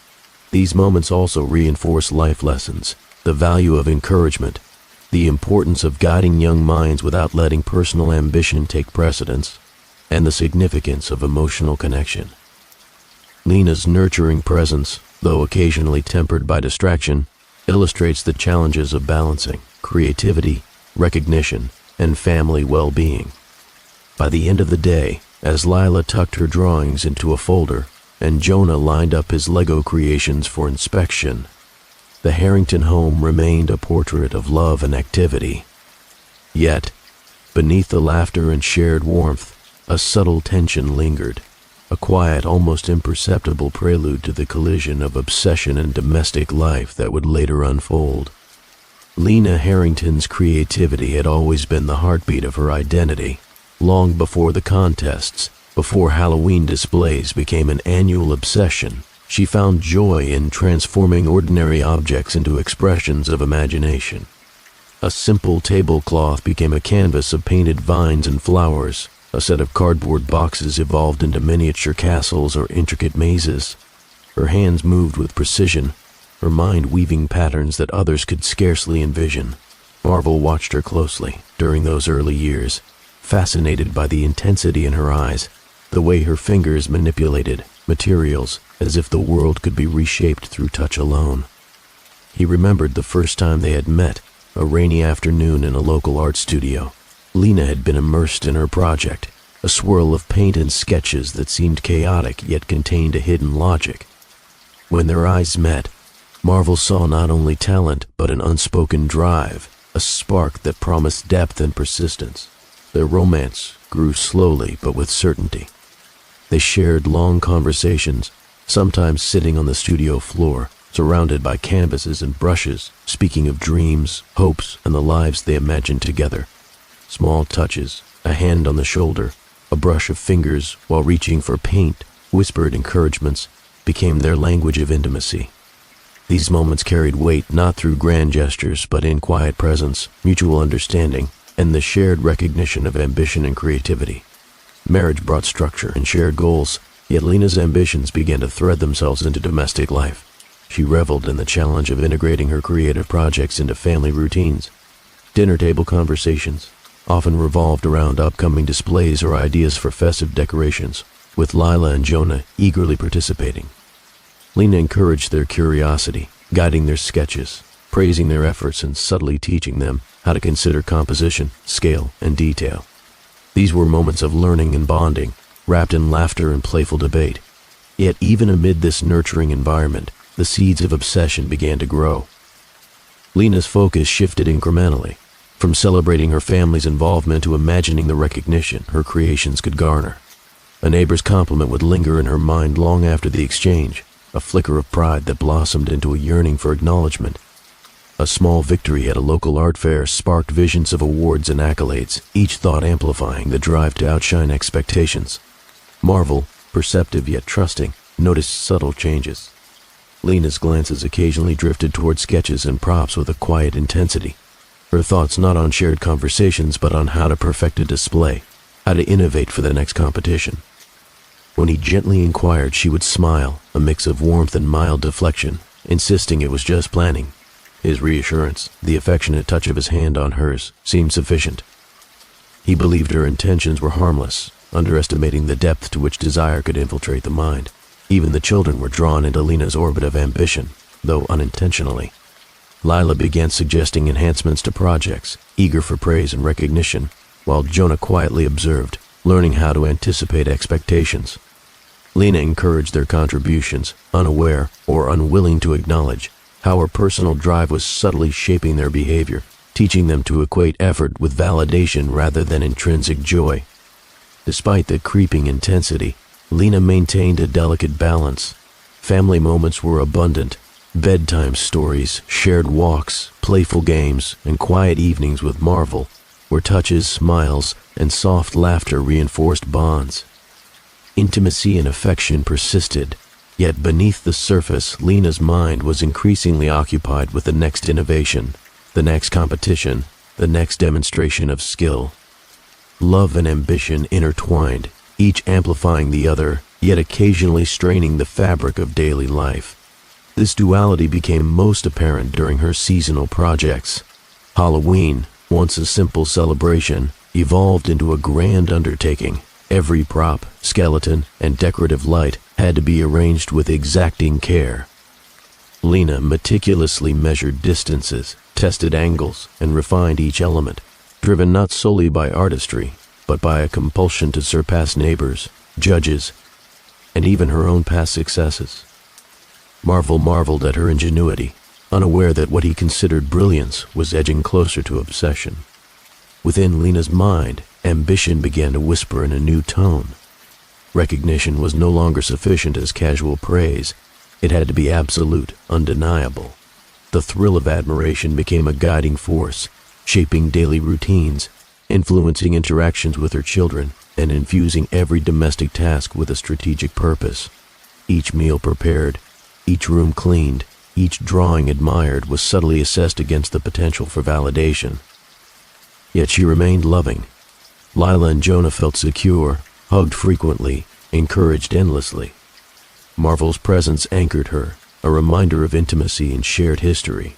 S1: These moments also reinforce life lessons, the value of encouragement, the importance of guiding young minds without letting personal ambition take precedence, and the significance of emotional connection. Lena's nurturing presence, though occasionally tempered by distraction, illustrates the challenges of balancing creativity, recognition, and family well-being. By the end of the day, as Lila tucked her drawings into a folder and Jonah lined up his Lego creations for inspection, the Harrington home remained a portrait of love and activity. Yet, beneath the laughter and shared warmth, a subtle tension lingered, a quiet, almost imperceptible prelude to the collision of obsession and domestic life that would later unfold. Lena Harrington's creativity had always been the heartbeat of her identity. Long before the contests, before Halloween displays became an annual obsession, she found joy in transforming ordinary objects into expressions of imagination. A simple tablecloth became a canvas of painted vines and flowers. A set of cardboard boxes evolved into miniature castles or intricate mazes. Her hands moved with precision, her mind weaving patterns that others could scarcely envision. Marvel watched her closely during those early years, fascinated by the intensity in her eyes, the way her fingers manipulated materials as if the world could be reshaped through touch alone. He remembered the first time they had met, a rainy afternoon in a local art studio. Lena had been immersed in her project, a swirl of paint and sketches that seemed chaotic yet contained a hidden logic. When their eyes met, Marvel saw not only talent but an unspoken drive, a spark that promised depth and persistence. Their romance grew slowly but with certainty. They shared long conversations, sometimes sitting on the studio floor, surrounded by canvases and brushes, speaking of dreams, hopes, and the lives they imagined together. Small touches, a hand on the shoulder, a brush of fingers while reaching for paint, whispered encouragements, became their language of intimacy. These moments carried weight not through grand gestures but in quiet presence, mutual understanding, and the shared recognition of ambition and creativity. Marriage brought structure and shared goals, yet Lena's ambitions began to thread themselves into domestic life. She reveled in the challenge of integrating her creative projects into family routines. Dinner table conversations often revolved around upcoming displays or ideas for festive decorations, with Lila and Jonah eagerly participating. Lena encouraged their curiosity, guiding their sketches, praising their efforts, and subtly teaching them how to consider composition, scale, and detail. These were moments of learning and bonding, wrapped in laughter and playful debate. Yet even amid this nurturing environment, the seeds of obsession began to grow. Lena's focus shifted incrementally, from celebrating her family's involvement to imagining the recognition her creations could garner. A neighbor's compliment would linger in her mind long after the exchange, a flicker of pride that blossomed into a yearning for acknowledgement. A small victory at a local art fair sparked visions of awards and accolades, each thought amplifying the drive to outshine expectations. Marvel, perceptive yet trusting, noticed subtle changes. Lena's glances occasionally drifted toward sketches and props with a quiet intensity, her thoughts not on shared conversations but on how to perfect a display, how to innovate for the next competition. When he gently inquired, she would smile, a mix of warmth and mild deflection, insisting it was just planning. His reassurance, the affectionate touch of his hand on hers, seemed sufficient. He believed her intentions were harmless, underestimating the depth to which desire could infiltrate the mind. Even the children were drawn into Lena's orbit of ambition, though unintentionally. Lila began suggesting enhancements to projects, eager for praise and recognition, while Jonah quietly observed, learning how to anticipate expectations. Lena encouraged their contributions, unaware or unwilling to acknowledge how her personal drive was subtly shaping their behavior, teaching them to equate effort with validation rather than intrinsic joy. Despite the creeping intensity, Lena maintained a delicate balance. Family moments were abundant. Bedtime stories, shared walks, playful games, and quiet evenings with Marvel, where touches, smiles, and soft laughter reinforced bonds. Intimacy and affection persisted, yet beneath the surface, Lena's mind was increasingly occupied with the next innovation, the next competition, the next demonstration of skill. Love and ambition intertwined, each amplifying the other, yet occasionally straining the fabric of daily life. This duality became most apparent during her seasonal projects. Halloween, once a simple celebration, evolved into a grand undertaking. Every prop, skeleton, and decorative light had to be arranged with exacting care. Lena meticulously measured distances, tested angles, and refined each element, driven not solely by artistry, but by a compulsion to surpass neighbors, judges, and even her own past successes. Marvel marveled at her ingenuity, unaware that what he considered brilliance was edging closer to obsession. Within Lena's mind, ambition began to whisper in a new tone. Recognition was no longer sufficient as casual praise. It had to be absolute, undeniable. The thrill of admiration became a guiding force, shaping daily routines, influencing interactions with her children, and infusing every domestic task with a strategic purpose. Each meal prepared, each room cleaned, each drawing admired was subtly assessed against the potential for validation. Yet she remained loving. Lila and Jonah felt secure, hugged frequently, encouraged endlessly. Marvel's presence anchored her, a reminder of intimacy and shared history.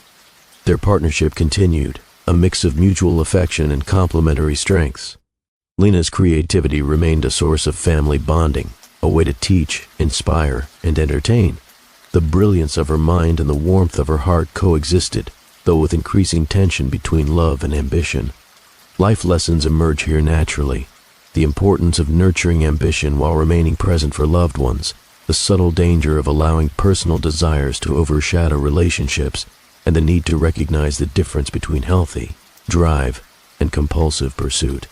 S1: Their partnership continued, a mix of mutual affection and complementary strengths. Lena's creativity remained a source of family bonding, a way to teach, inspire, and entertain. The brilliance of her mind and the warmth of her heart coexisted, though with increasing tension between love and ambition. Life lessons emerge here naturally. The importance of nurturing ambition while remaining present for loved ones, the subtle danger of allowing personal desires to overshadow relationships, and the need to recognize the difference between healthy, drive, and compulsive pursuit.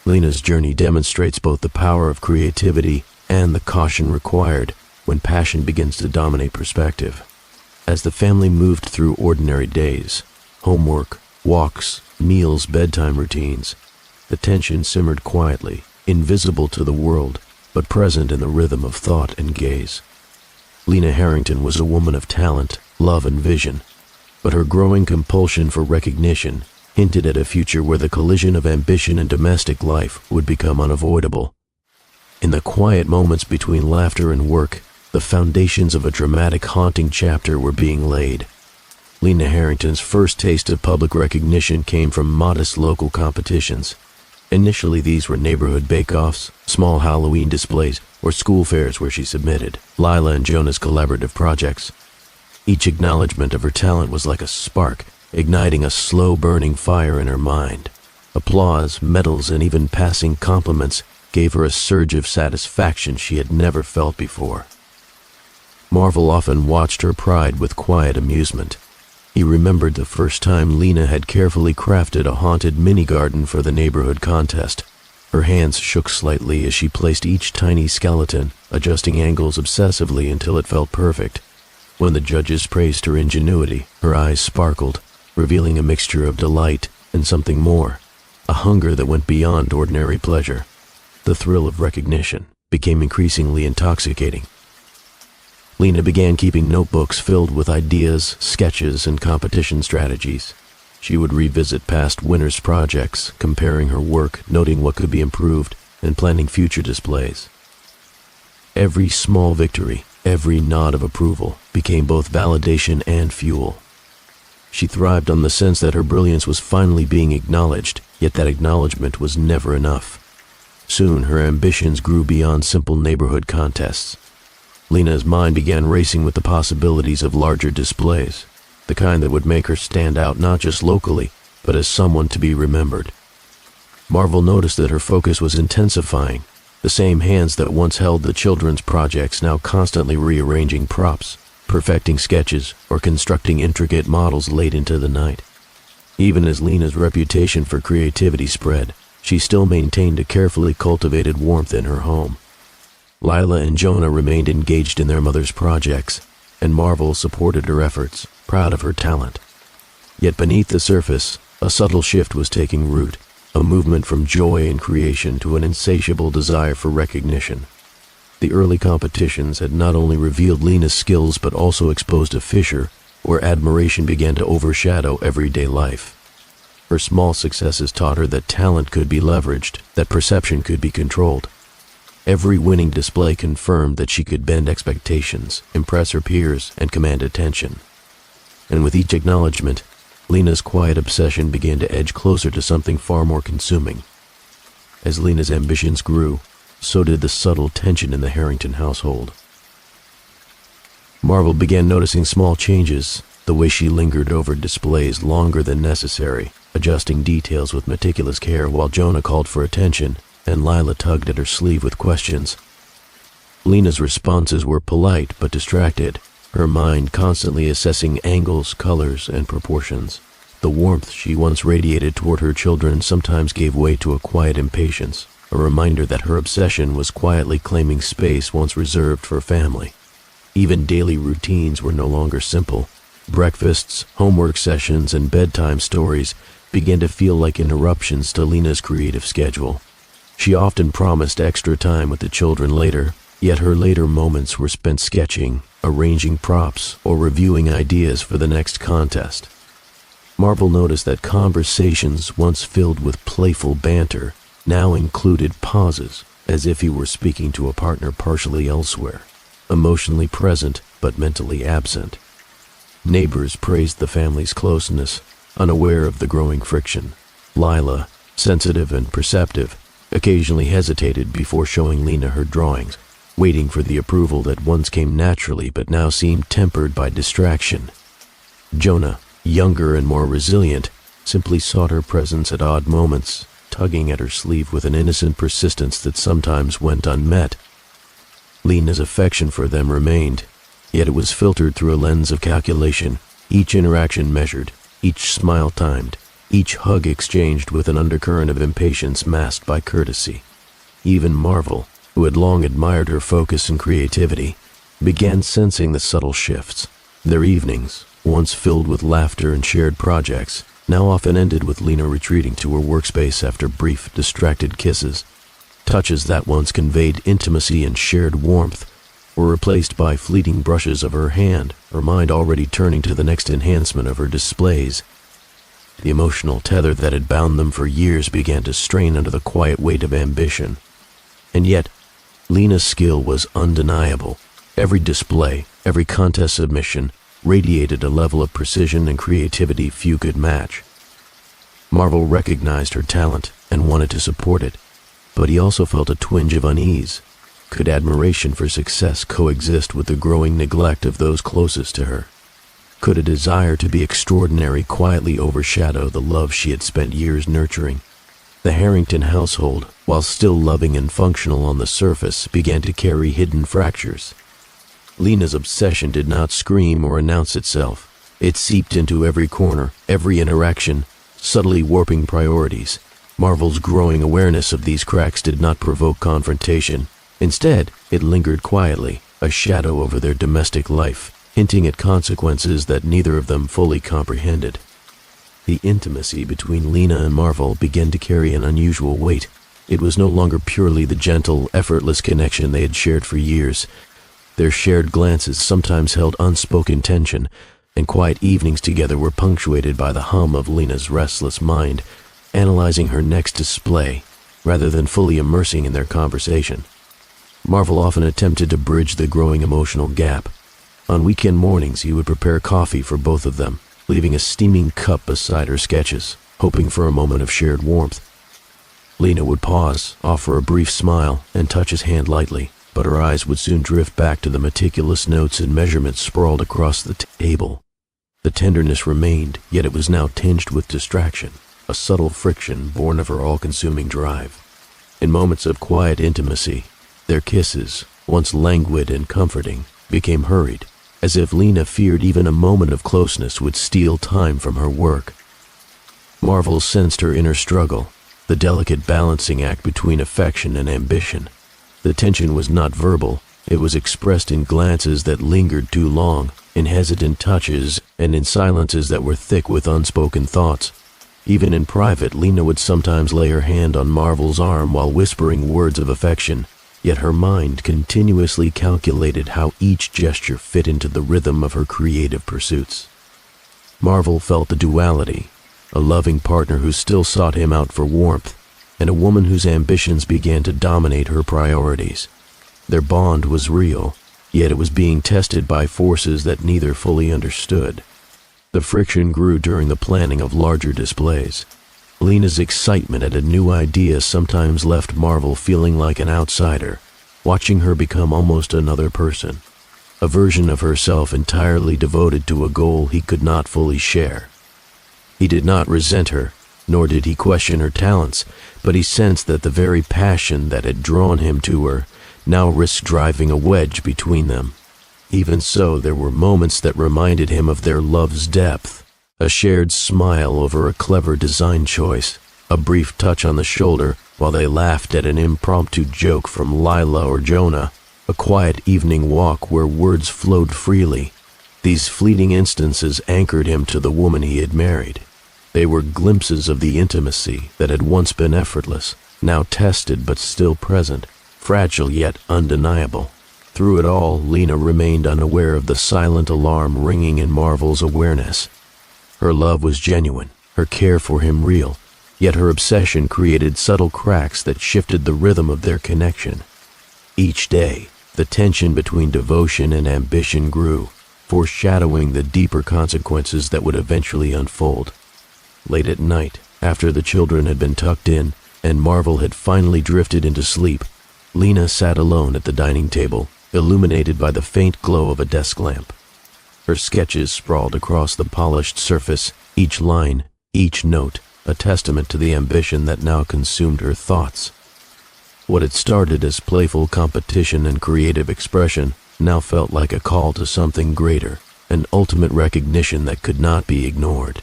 S1: Lena's journey demonstrates both the power of creativity and the caution required when passion begins to dominate perspective. As the family moved through ordinary days, homework, walks, meals, bedtime routines, the tension simmered quietly, invisible to the world, but present in the rhythm of thought and gaze. Lena Harrington was a woman of talent, love, and vision, but her growing compulsion for recognition hinted at a future where the collision of ambition and domestic life would become unavoidable. In the quiet moments between laughter and work, the foundations of a dramatic, haunting chapter were being laid. Lena Harrington's first taste of public recognition came from modest local competitions. Initially, these were neighborhood bake-offs, small Halloween displays, or school fairs where she submitted Lila and Jonah's collaborative projects. Each acknowledgement of her talent was like a spark, igniting a slow-burning fire in her mind. Applause, medals, and even passing compliments gave her a surge of satisfaction she had never felt before. Marvel often watched her pride with quiet amusement. He remembered the first time Lena had carefully crafted a haunted mini-garden for the neighborhood contest. Her hands shook slightly as she placed each tiny skeleton, adjusting angles obsessively until it felt perfect. When the judges praised her ingenuity, her eyes sparkled, revealing a mixture of delight and something more, a hunger that went beyond ordinary pleasure. The thrill of recognition became increasingly intoxicating. Lena began keeping notebooks filled with ideas, sketches, and competition strategies. She would revisit past winners' projects, comparing her work, noting what could be improved, and planning future displays. Every small victory, every nod of approval, became both validation and fuel. She thrived on the sense that her brilliance was finally being acknowledged, yet that acknowledgement was never enough. Soon, her ambitions grew beyond simple neighborhood contests. Lena's mind began racing with the possibilities of larger displays, the kind that would make her stand out not just locally, but as someone to be remembered. Marvel noticed that her focus was intensifying. The same hands that once held the children's projects now constantly rearranging props, perfecting sketches, or constructing intricate models late into the night. Even as Lena's reputation for creativity spread, she still maintained a carefully cultivated warmth in her home. Lila and Jonah remained engaged in their mother's projects, and Marvel supported her efforts, proud of her talent. Yet beneath the surface, a subtle shift was taking root, a movement from joy in creation to an insatiable desire for recognition. The early competitions had not only revealed Lena's skills but also exposed a fissure where admiration began to overshadow everyday life. Her small successes taught her that talent could be leveraged, that perception could be controlled. Every winning display confirmed that she could bend expectations, impress her peers, and command attention. And with each acknowledgement, Lena's quiet obsession began to edge closer to something far more consuming. As Lena's ambitions grew, so did the subtle tension in the Harrington household. Marvel began noticing small changes, the way she lingered over displays longer than necessary, adjusting details with meticulous care while Jonah called for attention and Lila tugged at her sleeve with questions. Lena's responses were polite but distracted, her mind constantly assessing angles, colors, and proportions. The warmth she once radiated toward her children sometimes gave way to a quiet impatience, a reminder that her obsession was quietly claiming space once reserved for family. Even daily routines were no longer simple. Breakfasts, homework sessions, and bedtime stories began to feel like interruptions to Lena's creative schedule. She often promised extra time with the children later, yet her later moments were spent sketching, arranging props, or reviewing ideas for the next contest. Marvel noticed that conversations once filled with playful banter now included pauses, as if he were speaking to a partner partially elsewhere, emotionally present but mentally absent. Neighbors praised the family's closeness, unaware of the growing friction. Lila, sensitive and perceptive, occasionally hesitated before showing Lena her drawings, waiting for the approval that once came naturally but now seemed tempered by distraction. Jonah, younger and more resilient, simply sought her presence at odd moments, tugging at her sleeve with an innocent persistence that sometimes went unmet. Lena's affection for them remained, yet it was filtered through a lens of calculation, each interaction measured, each smile timed, each hug exchanged with an undercurrent of impatience masked by courtesy. Even Marvel, who had long admired her focus and creativity, began sensing the subtle shifts. Their evenings, once filled with laughter and shared projects, now often ended with Lena retreating to her workspace after brief, distracted kisses. Touches that once conveyed intimacy and shared warmth were replaced by fleeting brushes of her hand, her mind already turning to the next enhancement of her displays. The emotional tether that had bound them for years began to strain under the quiet weight of ambition. And yet, Lena's skill was undeniable. Every display, every contest submission, radiated a level of precision and creativity few could match. Marvel recognized her talent and wanted to support it, but he also felt a twinge of unease. Could admiration for success coexist with the growing neglect of those closest to her? Could a desire to be extraordinary quietly overshadow the love she had spent years nurturing? The Harrington household, while still loving and functional on the surface, began to carry hidden fractures. Lena's obsession did not scream or announce itself. It seeped into every corner, every interaction, subtly warping priorities. Marvel's growing awareness of these cracks did not provoke confrontation. Instead, it lingered quietly, a shadow over their domestic life, hinting at consequences that neither of them fully comprehended. The intimacy between Lena and Marvel began to carry an unusual weight. It was no longer purely the gentle, effortless connection they had shared for years. Their shared glances sometimes held unspoken tension, and quiet evenings together were punctuated by the hum of Lena's restless mind, analyzing her next display, rather than fully immersing in their conversation. Marvel often attempted to bridge the growing emotional gap. On weekend mornings, he would prepare coffee for both of them, leaving a steaming cup beside her sketches, hoping for a moment of shared warmth. Lena would pause, offer a brief smile, and touch his hand lightly, but her eyes would soon drift back to the meticulous notes and measurements sprawled across the table. The tenderness remained, yet it was now tinged with distraction, a subtle friction born of her all-consuming drive. In moments of quiet intimacy, their kisses, once languid and comforting, became hurried, as if Lena feared even a moment of closeness would steal time from her work. Marvel sensed her inner struggle, the delicate balancing act between affection and ambition. The tension was not verbal, it was expressed in glances that lingered too long, in hesitant touches, and in silences that were thick with unspoken thoughts. Even in private, Lena would sometimes lay her hand on Marvel's arm while whispering words of affection, yet her mind continuously calculated how each gesture fit into the rhythm of her creative pursuits. Marvel felt the duality, a loving partner who still sought him out for warmth, and a woman whose ambitions began to dominate her priorities. Their bond was real, yet it was being tested by forces that neither fully understood. The friction grew during the planning of larger displays. Lena's excitement at a new idea sometimes left Marvel feeling like an outsider, watching her become almost another person, a version of herself entirely devoted to a goal he could not fully share. He did not resent her, nor did he question her talents, but he sensed that the very passion that had drawn him to her now risked driving a wedge between them. Even so, there were moments that reminded him of their love's depth. A shared smile over a clever design choice, a brief touch on the shoulder while they laughed at an impromptu joke from Lila or Jonah, a quiet evening walk where words flowed freely. These fleeting instances anchored him to the woman he had married. They were glimpses of the intimacy that had once been effortless, now tested but still present, fragile yet undeniable. Through it all, Lena remained unaware of the silent alarm ringing in Marvel's awareness. Her love was genuine, her care for him real, yet her obsession created subtle cracks that shifted the rhythm of their connection. Each day, the tension between devotion and ambition grew, foreshadowing the deeper consequences that would eventually unfold. Late at night, after the children had been tucked in and Marvel had finally drifted into sleep, Lena sat alone at the dining table, illuminated by the faint glow of a desk lamp. Her sketches sprawled across the polished surface, each line, each note, a testament to the ambition that now consumed her thoughts. What had started as playful competition and creative expression now felt like a call to something greater, an ultimate recognition that could not be ignored.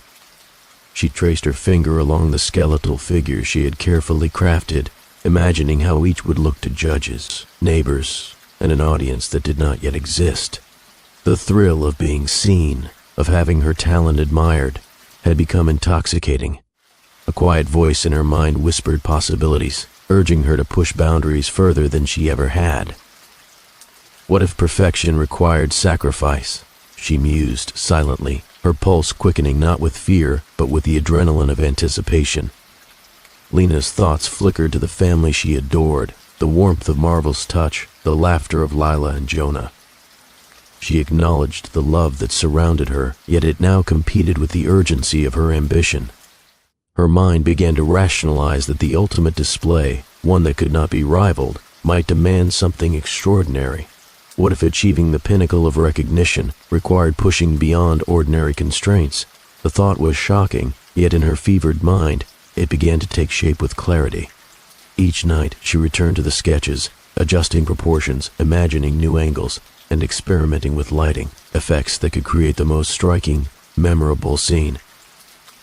S1: She traced her finger along the skeletal figures she had carefully crafted, imagining how each would look to judges, neighbors, and an audience that did not yet exist. The thrill of being seen, of having her talent admired, had become intoxicating. A quiet voice in her mind whispered possibilities, urging her to push boundaries further than she ever had. What if perfection required sacrifice? She mused silently, her pulse quickening not with fear, but with the adrenaline of anticipation. Lena's thoughts flickered to the family she adored, the warmth of Marvel's touch, the laughter of Lila and Jonah. She acknowledged the love that surrounded her, yet it now competed with the urgency of her ambition. Her mind began to rationalize that the ultimate display, one that could not be rivaled, might demand something extraordinary. What if achieving the pinnacle of recognition required pushing beyond ordinary constraints? The thought was shocking, yet in her fevered mind, it began to take shape with clarity. Each night, she returned to the sketches, adjusting proportions, imagining new angles, and experimenting with lighting, effects that could create the most striking, memorable scene.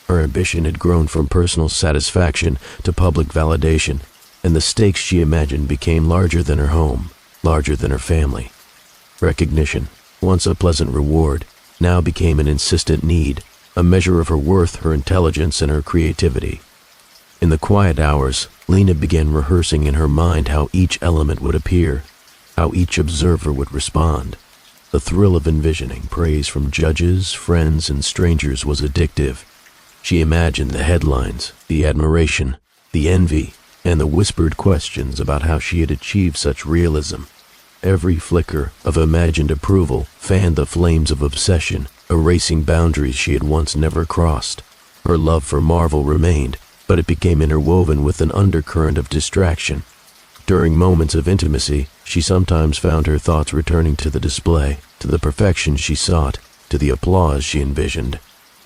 S1: Her ambition had grown from personal satisfaction to public validation, and the stakes she imagined became larger than her home, larger than her family. Recognition, once a pleasant reward, now became an insistent need, a measure of her worth, her intelligence, and her creativity. In the quiet hours, Lena began rehearsing in her mind how each element would appear, how each observer would respond. The thrill of envisioning praise from judges, friends, and strangers was addictive. She imagined the headlines, the admiration, the envy, and the whispered questions about how she had achieved such realism. Every flicker of imagined approval fanned the flames of obsession, erasing boundaries she had once never crossed. Her love for Marvel remained, but it became interwoven with an undercurrent of distraction. During moments of intimacy, she sometimes found her thoughts returning to the display, to the perfection she sought, to the applause she envisioned.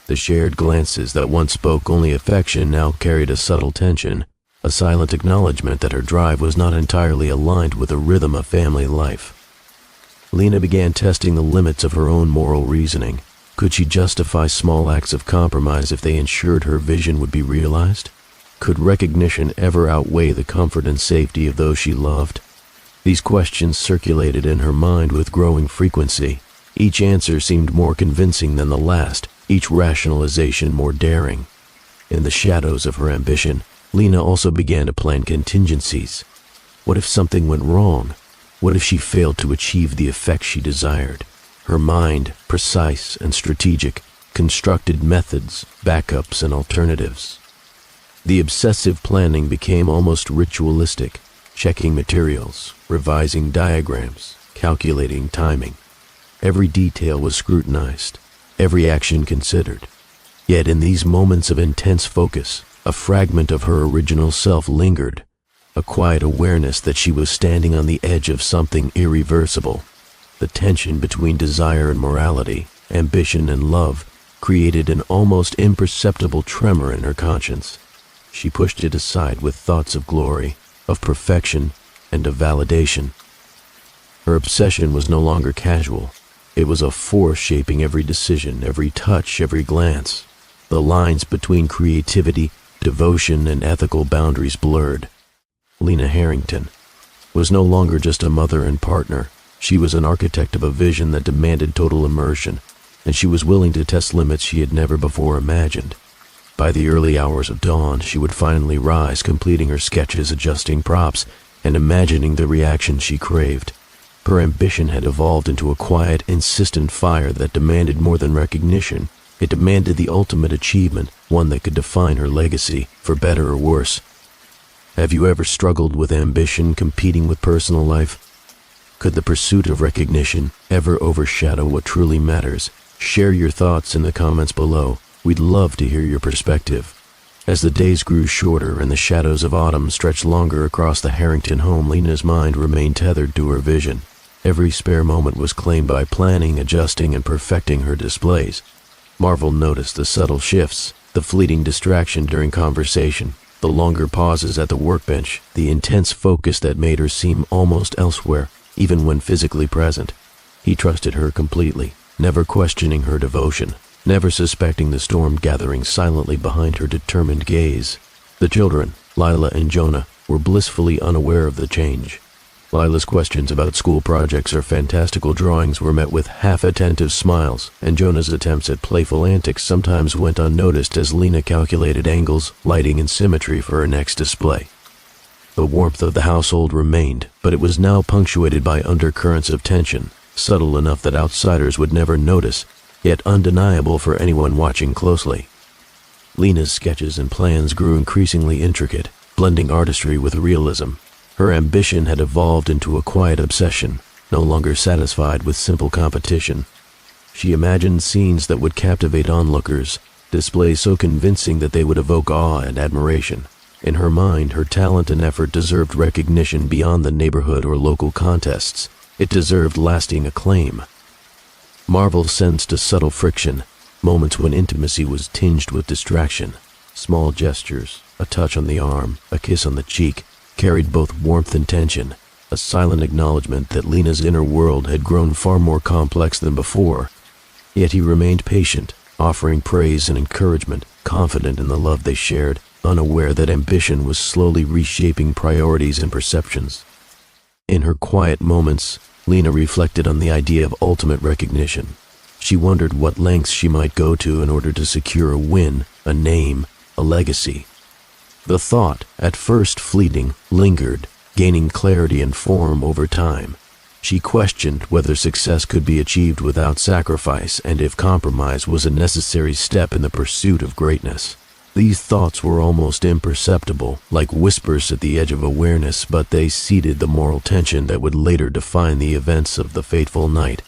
S1: The shared glances that once spoke only affection now carried a subtle tension, a silent acknowledgement that her drive was not entirely aligned with the rhythm of family life. Lena began testing the limits of her own moral reasoning. Could she justify small acts of compromise if they ensured her vision would be realized? Could recognition ever outweigh the comfort and safety of those she loved? These questions circulated in her mind with growing frequency. Each answer seemed more convincing than the last, each rationalization more daring. In the shadows of her ambition, Lena also began to plan contingencies. What if something went wrong? What if she failed to achieve the effect she desired? Her mind, precise and strategic, constructed methods, backups, and alternatives. The obsessive planning became almost ritualistic, checking materials, revising diagrams, calculating timing. Every detail was scrutinized, every action considered. Yet in these moments of intense focus, a fragment of her original self lingered, a quiet awareness that she was standing on the edge of something irreversible. The tension between desire and morality, ambition and love, created an almost imperceptible tremor in her conscience. she pushed it aside with thoughts of glory, of perfection, and of validation. Her obsession was no longer casual. It was a force shaping every decision, every touch, every glance. The lines between creativity, devotion, and ethical boundaries blurred. Lena Harrington was no longer just a mother and partner. She was an architect of a vision that demanded total immersion, and she was willing to test limits she had never before imagined. By the early hours of dawn, she would finally rise, completing her sketches, adjusting props, and imagining the reaction she craved. Her ambition had evolved into a quiet, insistent fire that demanded more than recognition. It demanded the ultimate achievement, one that could define her legacy, for better or worse. Have you ever struggled with ambition competing with personal life? Could the pursuit of recognition ever overshadow what truly matters? Share your thoughts in the comments below. We'd love to hear your perspective. As the days grew shorter and the shadows of autumn stretched longer across the Harrington home, Lena's mind remained tethered to her vision. Every spare moment was claimed by planning, adjusting, and perfecting her displays. Marvel noticed the subtle shifts, the fleeting distraction during conversation, the longer pauses at the workbench, the intense focus that made her seem almost elsewhere, even when physically present. He trusted her completely, never questioning her devotion, never suspecting the storm gathering silently behind her determined gaze. The children, Lila and Jonah, were blissfully unaware of the change. Lila's questions about school projects or fantastical drawings were met with half-attentive smiles, and Jonah's attempts at playful antics sometimes went unnoticed as Lena calculated angles, lighting, and symmetry for her next display. The warmth of the household remained, but it was now punctuated by undercurrents of tension, subtle enough that outsiders would never notice, yet undeniable for anyone watching closely. Lena's sketches and plans grew increasingly intricate, blending artistry with realism. Her ambition had evolved into a quiet obsession, no longer satisfied with simple competition. She imagined scenes that would captivate onlookers, displays so convincing that they would evoke awe and admiration. In her mind, her talent and effort deserved recognition beyond the neighborhood or local contests. It deserved lasting acclaim. Marvel sensed a subtle friction, moments when intimacy was tinged with distraction. Small gestures, a touch on the arm, a kiss on the cheek, carried both warmth and tension, a silent acknowledgement that Lena's inner world had grown far more complex than before. Yet he remained patient, offering praise and encouragement, confident in the love they shared, unaware that ambition was slowly reshaping priorities and perceptions. In her quiet moments, Lena reflected on the idea of ultimate recognition. She wondered what lengths she might go to in order to secure a win, a name, a legacy. The thought, at first fleeting, lingered, gaining clarity and form over time. She questioned whether success could be achieved without sacrifice and if compromise was a necessary step in the pursuit of greatness. These thoughts were almost imperceptible, like whispers at the edge of awareness, but they seeded the moral tension that would later define the events of the fateful night.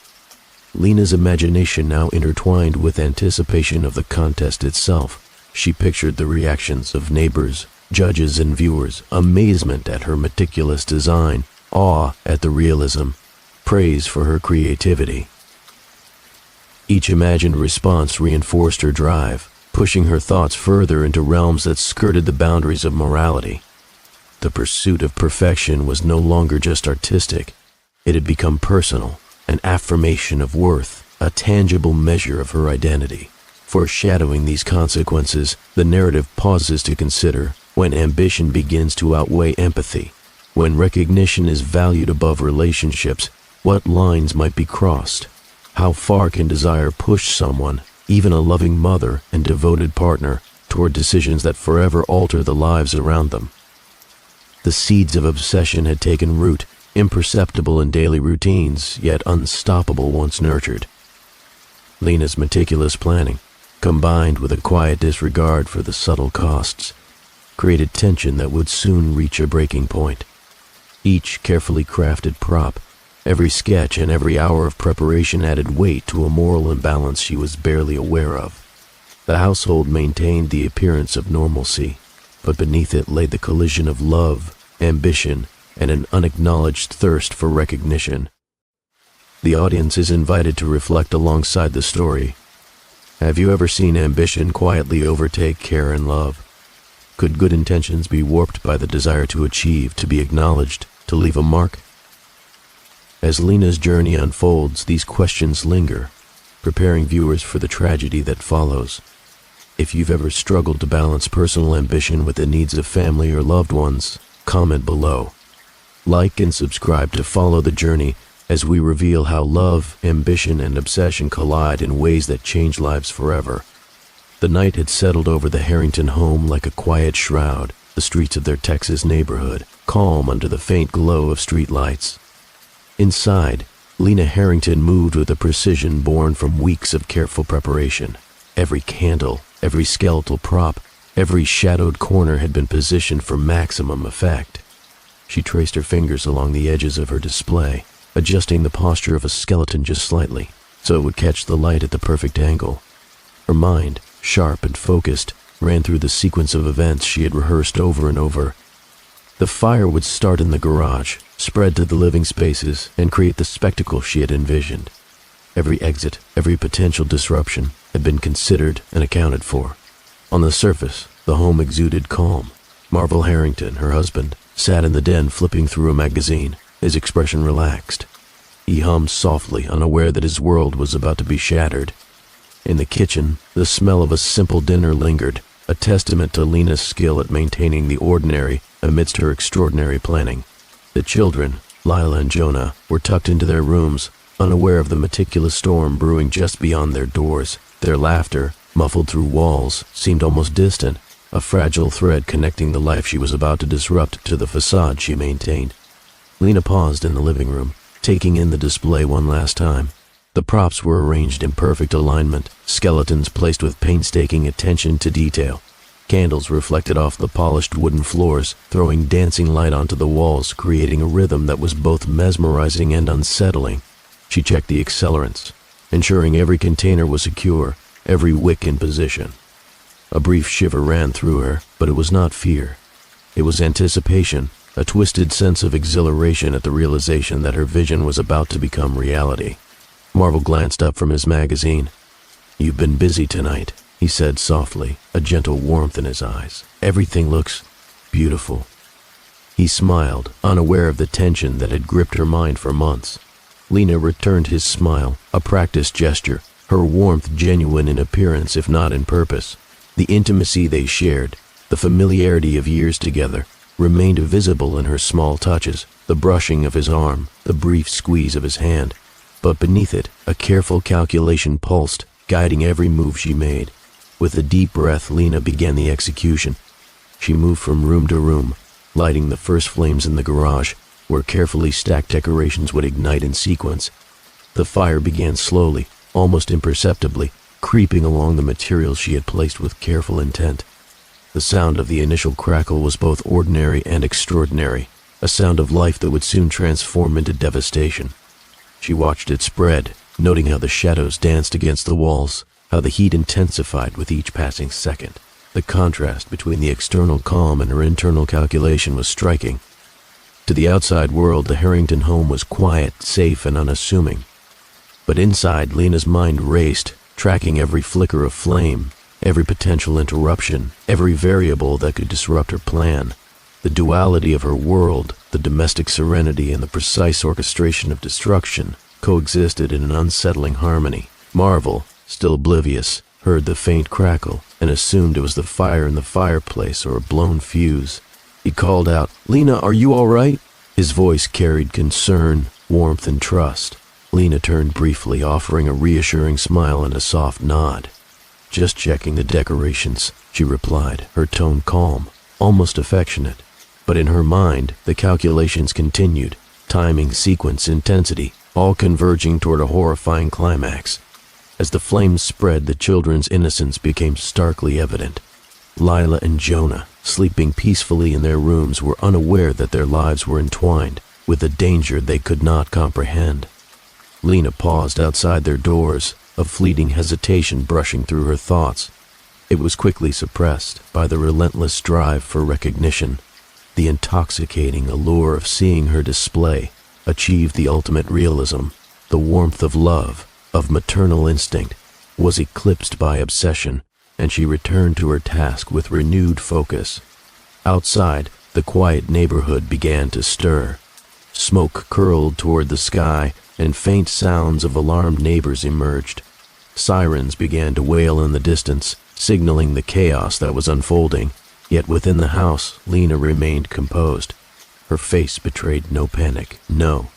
S1: Lena's imagination now intertwined with anticipation of the contest itself. She pictured the reactions of neighbors, judges, and viewers, amazement at her meticulous design, awe at the realism, praise for her creativity. Each imagined response reinforced her drive, pushing her thoughts further into realms that skirted the boundaries of morality. The pursuit of perfection was no longer just artistic. It had become personal, an affirmation of worth, a tangible measure of her identity. Foreshadowing these consequences, the narrative pauses to consider when ambition begins to outweigh empathy, when recognition is valued above relationships, what lines might be crossed? How far can desire push someone, even a loving mother and devoted partner, toward decisions that forever alter the lives around them? The seeds of obsession had taken root, imperceptible in daily routines, yet unstoppable once nurtured. Lena's meticulous planning, combined with a quiet disregard for the subtle costs, created tension that would soon reach a breaking point. Each carefully crafted prop, every sketch and every hour of preparation added weight to a moral imbalance she was barely aware of. The household maintained the appearance of normalcy, but beneath it lay the collision of love, ambition, and an unacknowledged thirst for recognition. The audience is invited to reflect alongside the story. Have you ever seen ambition quietly overtake care and love? Could good intentions be warped by the desire to achieve, to be acknowledged, to leave a mark? As Lena's journey unfolds, these questions linger, preparing viewers for the tragedy that follows. If you've ever struggled to balance personal ambition with the needs of family or loved ones, comment below. Like and subscribe to follow the journey as we reveal how love, ambition, and obsession collide in ways that change lives forever. The night had settled over the Harrington home like a quiet shroud, the streets of their Texas neighborhood, calm under the faint glow of street lights. Inside, Lena Harrington moved with a precision born from weeks of careful preparation. Every candle, every skeletal prop, every shadowed corner had been positioned for maximum effect. She traced her fingers along the edges of her display, adjusting the posture of a skeleton just slightly, so it would catch the light at the perfect angle. Her mind, sharp and focused, ran through the sequence of events she had rehearsed over and over. The fire would start in the garage, spread to the living spaces, and create the spectacle she had envisioned. Every exit, every potential disruption had been considered and accounted for. On the surface, the home exuded calm. Marvel Harrington, her husband, sat in the den flipping through a magazine, his expression relaxed. He hummed softly, unaware that his world was about to be shattered. In the kitchen, the smell of a simple dinner lingered, a testament to Lena's skill at maintaining the ordinary amidst her extraordinary planning. The children, Lila and Jonah, were tucked into their rooms, unaware of the meticulous storm brewing just beyond their doors. Their laughter, muffled through walls, seemed almost distant, a fragile thread connecting the life she was about to disrupt to the facade she maintained. Lena paused in the living room, taking in the display one last time. The props were arranged in perfect alignment, skeletons placed with painstaking attention to detail. Candles reflected off the polished wooden floors, throwing dancing light onto the walls, creating a rhythm that was both mesmerizing and unsettling. She checked the accelerants, ensuring every container was secure, every wick in position. A brief shiver ran through her, but it was not fear. It was anticipation, a twisted sense of exhilaration at the realization that her vision was about to become reality. Marvel glanced up from his magazine. "You've been busy tonight," he said softly, a gentle warmth in his eyes. "Everything looks beautiful." He smiled, unaware of the tension that had gripped her mind for months. Lena returned his smile, a practiced gesture, her warmth genuine in appearance if not in purpose. The intimacy they shared, the familiarity of years together, remained visible in her small touches, the brushing of his arm, the brief squeeze of his hand. But beneath it, a careful calculation pulsed, guiding every move she made. With a deep breath, Lena began the execution. She moved from room to room, lighting the first flames in the garage, where carefully stacked decorations would ignite in sequence. The fire began slowly, almost imperceptibly, creeping along the materials she had placed with careful intent. The sound of the initial crackle was both ordinary and extraordinary, a sound of life that would soon transform into devastation. She watched it spread, noting how the shadows danced against the walls, how the heat intensified with each passing second. The contrast between the external calm and her internal calculation was striking. To the outside world, the Harrington home was quiet, safe, and unassuming. But inside, Lena's mind raced, tracking every flicker of flame, every potential interruption, every variable that could disrupt her plan. The duality of her world, the domestic serenity and the precise orchestration of destruction, coexisted in an unsettling harmony. Marvel, still oblivious, heard the faint crackle and assumed it was the fire in the fireplace or a blown fuse. He called out, "Lena, are you all right?" His voice carried concern, warmth, and trust. Lena turned briefly, offering a reassuring smile and a soft nod. "Just checking the decorations," she replied, her tone calm, almost affectionate. But in her mind, the calculations continued, timing, sequence, intensity, all converging toward a horrifying climax. As the flames spread, the children's innocence became starkly evident. Lila and Jonah, sleeping peacefully in their rooms, were unaware that their lives were entwined with a danger they could not comprehend. Lena paused outside their doors, a fleeting hesitation brushing through her thoughts. It was quickly suppressed by the relentless drive for recognition. The intoxicating allure of seeing her display achieved the ultimate realism. The warmth of love, of maternal instinct, was eclipsed by obsession, and she returned to her task with renewed focus. Outside, the quiet neighborhood began to stir. Smoke curled toward the sky, and faint sounds of alarmed neighbors emerged. Sirens began to wail in the distance, signaling the chaos that was unfolding. Yet within the house, Lena remained composed. Her face betrayed no panic, no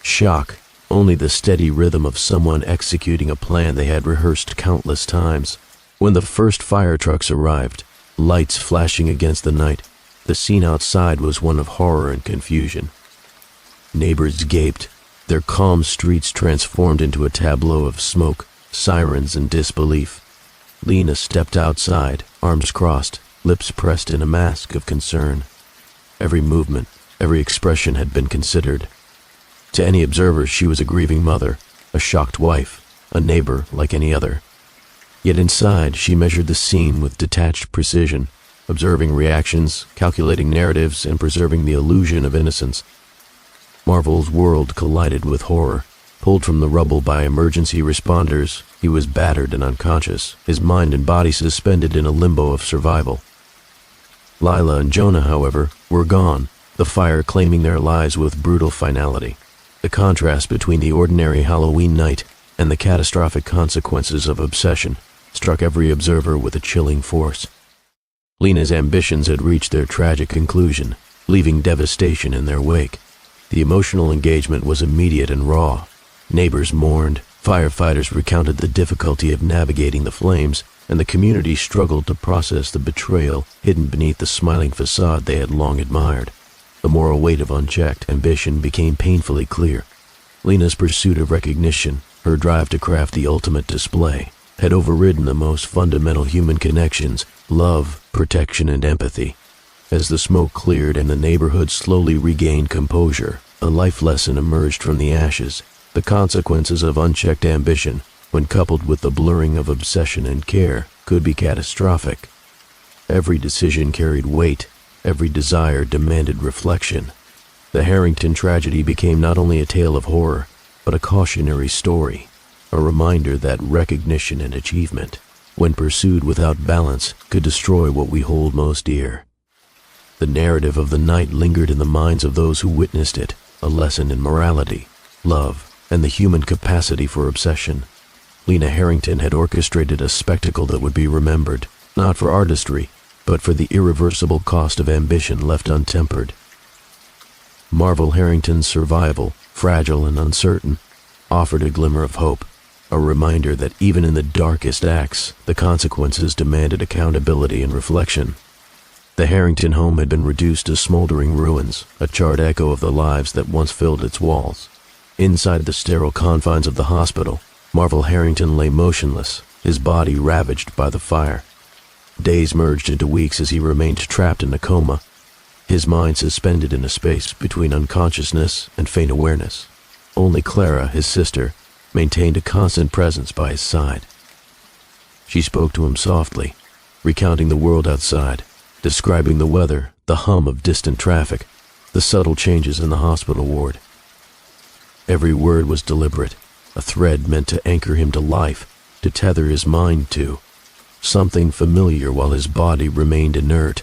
S1: shock, only the steady rhythm of someone executing a plan they had rehearsed countless times. When the first fire trucks arrived, lights flashing against the night, the scene outside was one of horror and confusion. Neighbors gaped, their calm streets transformed into a tableau of smoke, sirens, and disbelief. Lena stepped outside, arms crossed, lips pressed in a mask of concern. Every movement, every expression had been considered. To any observer, she was a grieving mother, a shocked wife, a neighbor like any other. Yet inside, she measured the scene with detached precision, observing reactions, calculating narratives, and preserving the illusion of innocence. Marvel's world collided with horror. Pulled from the rubble by emergency responders, he was battered and unconscious, his mind and body suspended in a limbo of survival. Lila and Jonah, however, were gone, the fire claiming their lives with brutal finality. The contrast between the ordinary Halloween night and the catastrophic consequences of obsession struck every observer with a chilling force. Lena's ambitions had reached their tragic conclusion, leaving devastation in their wake. The emotional engagement was immediate and raw. Neighbors mourned, firefighters recounted the difficulty of navigating the flames, and the community struggled to process the betrayal hidden beneath the smiling facade they had long admired. The moral weight of unchecked ambition became painfully clear. Lena's pursuit of recognition, her drive to craft the ultimate display, had overridden the most fundamental human connections: love, protection, and empathy. As the smoke cleared and the neighborhood slowly regained composure, a life lesson emerged from the ashes. The consequences of unchecked ambition, when coupled with the blurring of obsession and care, could be catastrophic. Every decision carried weight, every desire demanded reflection. The Harrington tragedy became not only a tale of horror, but a cautionary story, a reminder that recognition and achievement, when pursued without balance, could destroy what we hold most dear. The narrative of the night lingered in the minds of those who witnessed it, a lesson in morality, love, and the human capacity for obsession. Lena Harrington had orchestrated a spectacle that would be remembered, not for artistry, but for the irreversible cost of ambition left untempered. Marvel Harrington's survival, fragile and uncertain, offered a glimmer of hope, a reminder that even in the darkest acts, the consequences demanded accountability and reflection. The Harrington home had been reduced to smoldering ruins, a charred echo of the lives that once filled its walls. Inside the sterile confines of the hospital, Marvel Harrington lay motionless, his body ravaged by the fire. Days merged into weeks as he remained trapped in a coma, his mind suspended in a space between unconsciousness and faint awareness. Only Clara, his sister, maintained a constant presence by his side. She spoke to him softly, recounting the world outside, describing the weather, the hum of distant traffic, the subtle changes in the hospital ward. Every word was deliberate, a thread meant to anchor him to life, to tether his mind to something familiar while his body remained inert.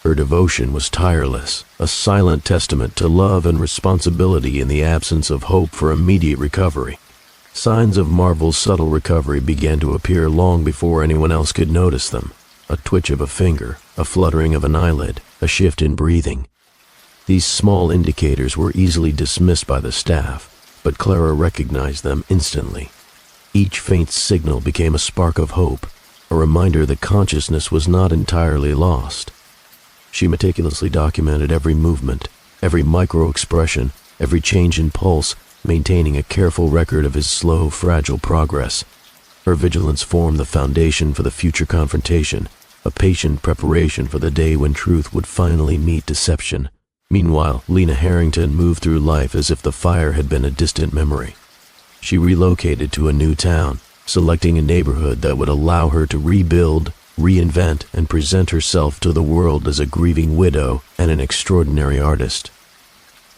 S1: Her devotion was tireless, a silent testament to love and responsibility in the absence of hope for immediate recovery. Signs of Marvel's subtle recovery began to appear long before anyone else could notice them. A twitch of a finger, a fluttering of an eyelid, a shift in breathing. These small indicators were easily dismissed by the staff, but Clara recognized them instantly. Each faint signal became a spark of hope, a reminder that consciousness was not entirely lost. She meticulously documented every movement, every micro-expression, every change in pulse, maintaining a careful record of his slow, fragile progress. Her vigilance formed the foundation for the future confrontation, a patient preparation for the day when truth would finally meet deception. Meanwhile, Lena Harrington moved through life as if the fire had been a distant memory. She relocated to a new town, selecting a neighborhood that would allow her to rebuild, reinvent, and present herself to the world as a grieving widow and an extraordinary artist.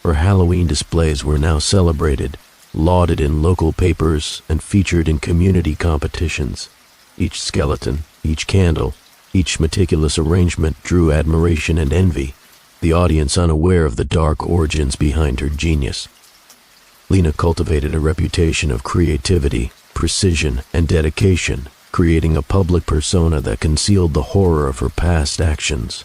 S1: Her Halloween displays were now celebrated, lauded in local papers, and featured in community competitions. Each skeleton, each candle, Each meticulous arrangement drew admiration and envy, the audience unaware of the dark origins behind her genius. Lena cultivated a reputation of creativity, precision, and dedication, creating a public persona that concealed the horror of her past actions.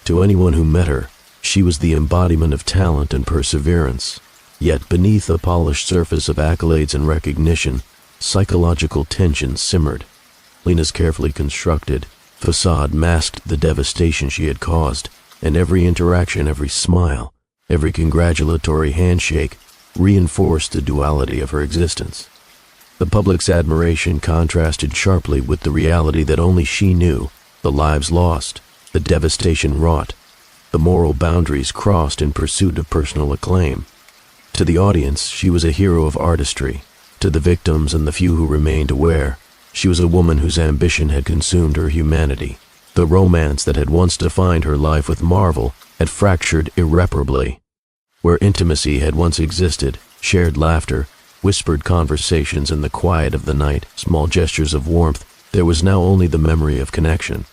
S1: To anyone who met her, she was the embodiment of talent and perseverance. Yet beneath a polished surface of accolades and recognition, psychological tension simmered. Lena's carefully constructed facade masked the devastation she had caused, and every interaction, every smile, every congratulatory handshake reinforced the duality of her existence. The public's admiration contrasted sharply with the reality that only she knew: the lives lost, the devastation wrought, the moral boundaries crossed in pursuit of personal acclaim. To the audience, she was a hero of artistry. To the victims and the few who remained aware, she was a woman whose ambition had consumed her humanity. The romance that had once defined her life with Marvel had fractured irreparably. Where intimacy had once existed, shared laughter, whispered conversations in the quiet of the night, small gestures of warmth, there was now only the memory of connection.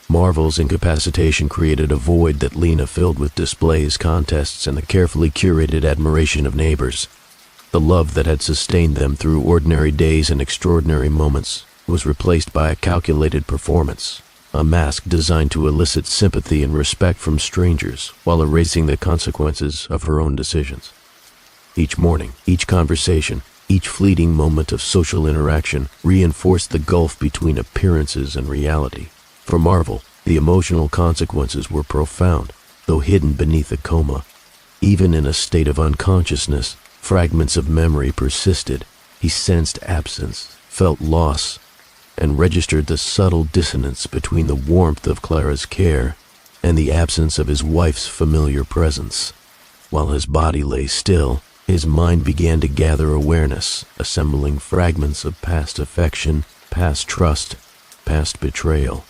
S1: Marvel's incapacitation created a void that Lena filled with displays, contests, and the carefully curated admiration of neighbors. The love that had sustained them through ordinary days and extraordinary moments was replaced by a calculated performance, a mask designed to elicit sympathy and respect from strangers while erasing the consequences of her own decisions. Each morning, each conversation, each fleeting moment of social interaction reinforced the gulf between appearances and reality. For Marvel, the emotional consequences were profound, though hidden beneath a coma. Even in a state of unconsciousness, fragments of memory persisted. He sensed absence, felt loss, and registered the subtle dissonance between the warmth of Clara's care and the absence of his wife's familiar presence. While his body lay still, his mind began to gather awareness, assembling fragments of past affection, past trust, past betrayal.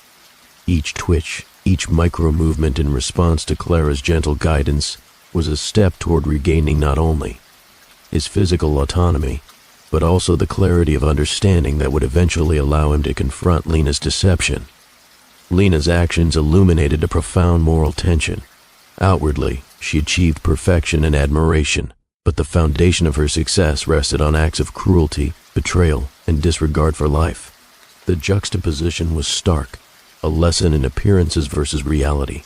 S1: Each twitch, each micro-movement in response to Clara's gentle guidance was a step toward regaining not only his physical autonomy, but also the clarity of understanding that would eventually allow him to confront Lena's deception. Lena's actions illuminated a profound moral tension. Outwardly, she achieved perfection and admiration, but the foundation of her success rested on acts of cruelty, betrayal, and disregard for life. The juxtaposition was stark, a lesson in appearances versus reality.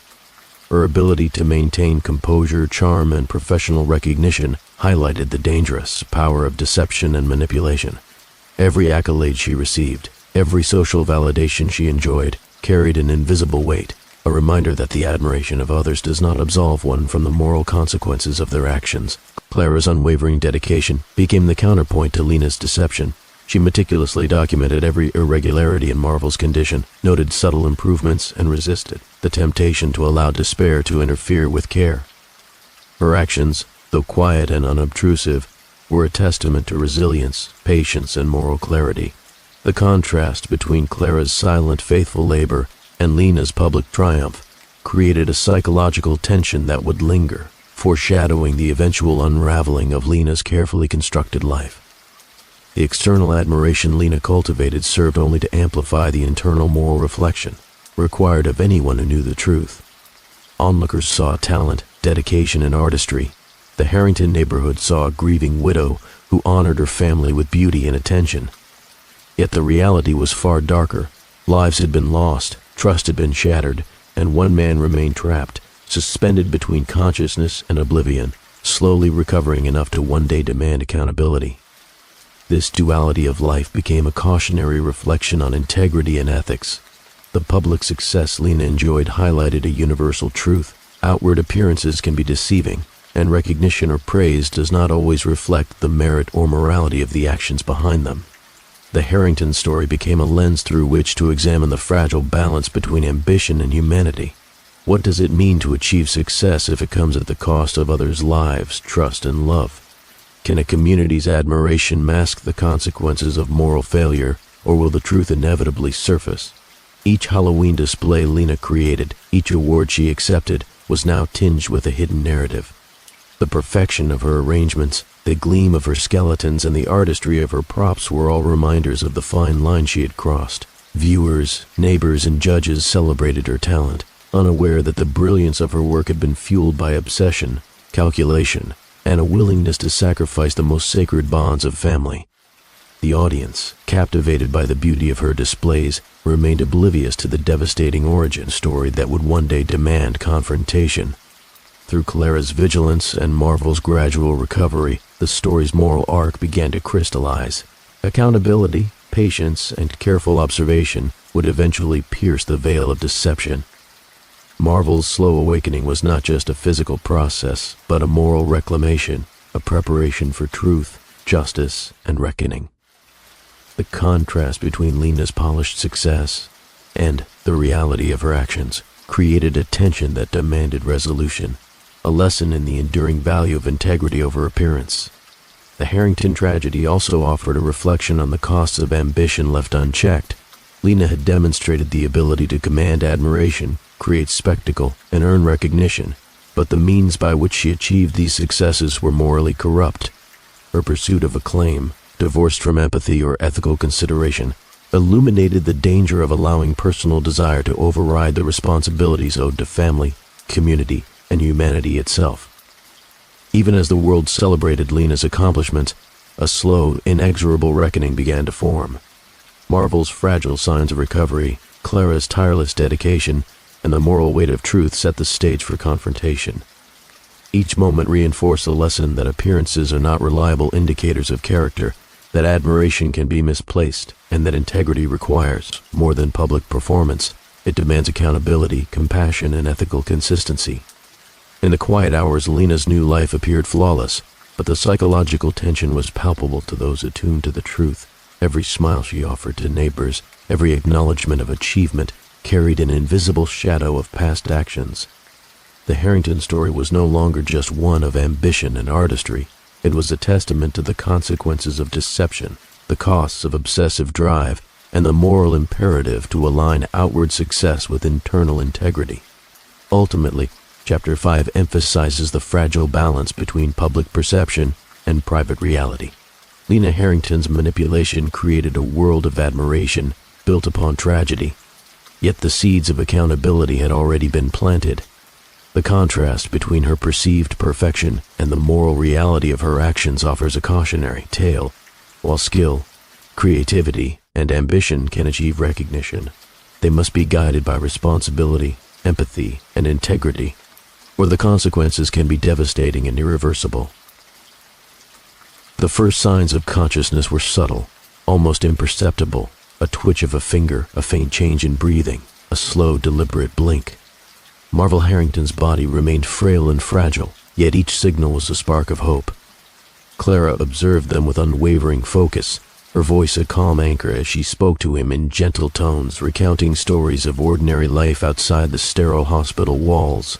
S1: Her ability to maintain composure, charm, and professional recognition highlighted the dangerous power of deception and manipulation. Every accolade she received, every social validation she enjoyed, carried an invisible weight, a reminder that the admiration of others does not absolve one from the moral consequences of their actions. Clara's unwavering dedication became the counterpoint to Lena's deception. She meticulously documented every irregularity in Marvel's condition, noted subtle improvements, and resisted the temptation to allow despair to interfere with care. Her actions, though quiet and unobtrusive, were a testament to resilience, patience, and moral clarity. The contrast between Clara's silent, faithful labor and Lena's public triumph created a psychological tension that would linger, foreshadowing the eventual unraveling of Lena's carefully constructed life. The external admiration Lena cultivated served only to amplify the internal moral reflection required of anyone who knew the truth. Onlookers saw talent, dedication, and artistry. The Harrington neighborhood saw a grieving widow who honored her family with beauty and attention. Yet the reality was far darker. Lives had been lost, trust had been shattered, and one man remained trapped, suspended between consciousness and oblivion, slowly recovering enough to one day demand accountability. This duality of life became a cautionary reflection on integrity and ethics. The public success Lena enjoyed highlighted a universal truth. Outward appearances can be deceiving, and recognition or praise does not always reflect the merit or morality of the actions behind them. The Harrington story became a lens through which to examine the fragile balance between ambition and humanity. What does it mean to achieve success if it comes at the cost of others' lives, trust, and love? Can a community's admiration mask the consequences of moral failure, or will the truth inevitably surface? Each Halloween display Lena created, each award she accepted, was now tinged with a hidden narrative. The perfection of her arrangements, the gleam of her skeletons, and the artistry of her props were all reminders of the fine line she had crossed. Viewers, neighbors, and judges celebrated her talent, unaware that the brilliance of her work had been fueled by obsession, calculation, and a willingness to sacrifice the most sacred bonds of family. The audience, captivated by the beauty of her displays, remained oblivious to the devastating origin story that would one day demand confrontation. Through Clara's vigilance and Marvel's gradual recovery, the story's moral arc began to crystallize. Accountability, patience, and careful observation would eventually pierce the veil of deception. Marvel's slow awakening was not just a physical process, but a moral reclamation, a preparation for truth, justice, and reckoning. The contrast between Lena's polished success and the reality of her actions created a tension that demanded resolution, a lesson in the enduring value of integrity over appearance. The Harrington tragedy also offered a reflection on the costs of ambition left unchecked. Lena had demonstrated the ability to command admiration, create spectacle, and earn recognition, but the means by which she achieved these successes were morally corrupt. Her pursuit of acclaim, divorced from empathy or ethical consideration, illuminated the danger of allowing personal desire to override the responsibilities owed to family, community, and humanity itself. Even as the world celebrated Lena's accomplishments, a slow, inexorable reckoning began to form. Marvel's fragile signs of recovery, Clara's tireless dedication, and the moral weight of truth set the stage for confrontation. Each moment reinforced the lesson that appearances are not reliable indicators of character, that admiration can be misplaced, and that integrity requires more than public performance. It demands accountability, compassion, and ethical consistency. In the quiet hours, Lena's new life appeared flawless, but the psychological tension was palpable to those attuned to the truth. Every smile she offered to neighbors, every acknowledgement of achievement, carried an invisible shadow of past actions. The Harrington story was no longer just one of ambition and artistry. It was a testament to the consequences of deception, the costs of obsessive drive, and the moral imperative to align outward success with internal integrity. Ultimately, Chapter 5 emphasizes the fragile balance between public perception and private reality. Lena Harrington's manipulation created a world of admiration built upon tragedy, yet the seeds of accountability had already been planted. The contrast between her perceived perfection and the moral reality of her actions offers a cautionary tale. While skill, creativity, and ambition can achieve recognition, they must be guided by responsibility, empathy, and integrity, or the consequences can be devastating and irreversible. The first signs of consciousness were subtle, almost imperceptible, a twitch of a finger, a faint change in breathing, a slow, deliberate blink. Marvel Harrington's body remained frail and fragile, yet each signal was a spark of hope. Clara observed them with unwavering focus, her voice a calm anchor as she spoke to him in gentle tones, recounting stories of ordinary life outside the sterile hospital walls.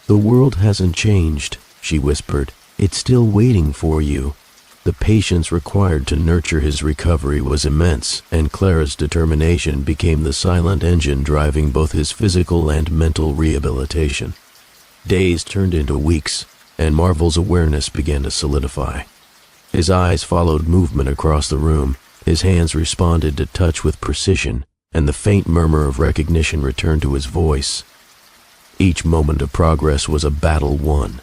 S1: "The world hasn't changed," she whispered. "It's still waiting for you." The patience required to nurture his recovery was immense, and Clara's determination became the silent engine driving both his physical and mental rehabilitation. Days turned into weeks, and Marvel's awareness began to solidify. His eyes followed movement across the room, his hands responded to touch with precision, and the faint murmur of recognition returned to his voice. Each moment of progress was a battle won,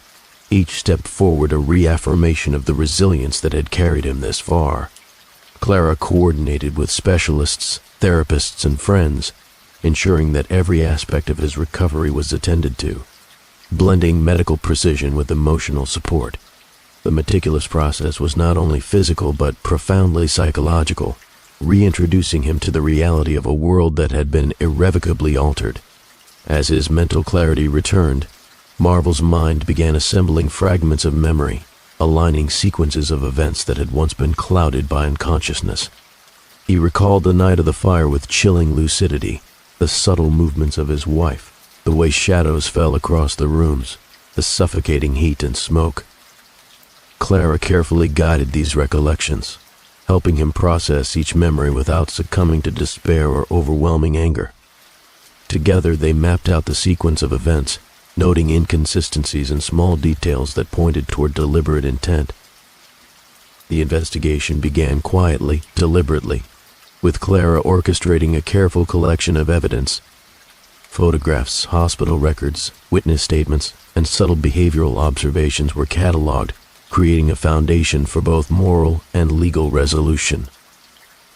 S1: each step forward a reaffirmation of the resilience that had carried him this far. Clara coordinated with specialists, therapists, and friends, ensuring that every aspect of his recovery was attended to, blending medical precision with emotional support. The meticulous process was not only physical but profoundly psychological, reintroducing him to the reality of a world that had been irrevocably altered. As his mental clarity returned, Marvel's mind began assembling fragments of memory, aligning sequences of events that had once been clouded by unconsciousness. He recalled the night of the fire with chilling lucidity, the subtle movements of his wife, the way shadows fell across the rooms, the suffocating heat and smoke. Clara carefully guided these recollections, helping him process each memory without succumbing to despair or overwhelming anger. Together they mapped out the sequence of events, noting inconsistencies and small details that pointed toward deliberate intent. The investigation began quietly, deliberately. with Clara orchestrating a careful collection of evidence. Photographs, hospital records, witness statements, and subtle behavioral observations were cataloged, creating a foundation for both moral and legal resolution.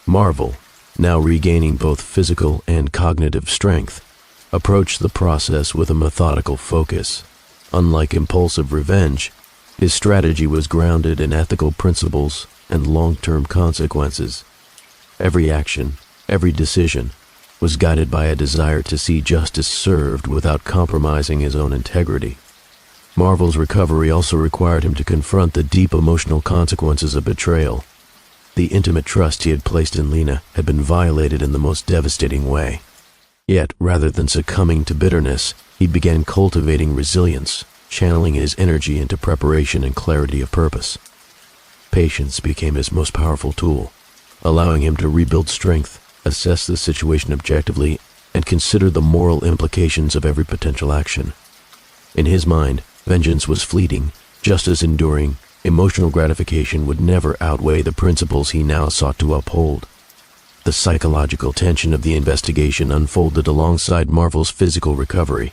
S1: Marvel, now regaining both physical and cognitive strength, approached the process with a methodical focus. Unlike impulsive revenge, his strategy was grounded in ethical principles and long-term consequences. Every action, every decision, was guided by a desire to see justice served without compromising his own integrity. Marvel's recovery also required him to confront the deep emotional consequences of betrayal. The intimate trust he had placed in Lena had been violated in the most devastating way. Yet, rather than succumbing to bitterness, he began cultivating resilience, channeling his energy into preparation and clarity of purpose. Patience became his most powerful tool, allowing him to rebuild strength, assess the situation objectively, and consider the moral implications of every potential action. In his mind, vengeance was fleeting, justice enduring. Emotional gratification would never outweigh the principles he now sought to uphold. The psychological tension of the investigation unfolded alongside Marvel's physical recovery.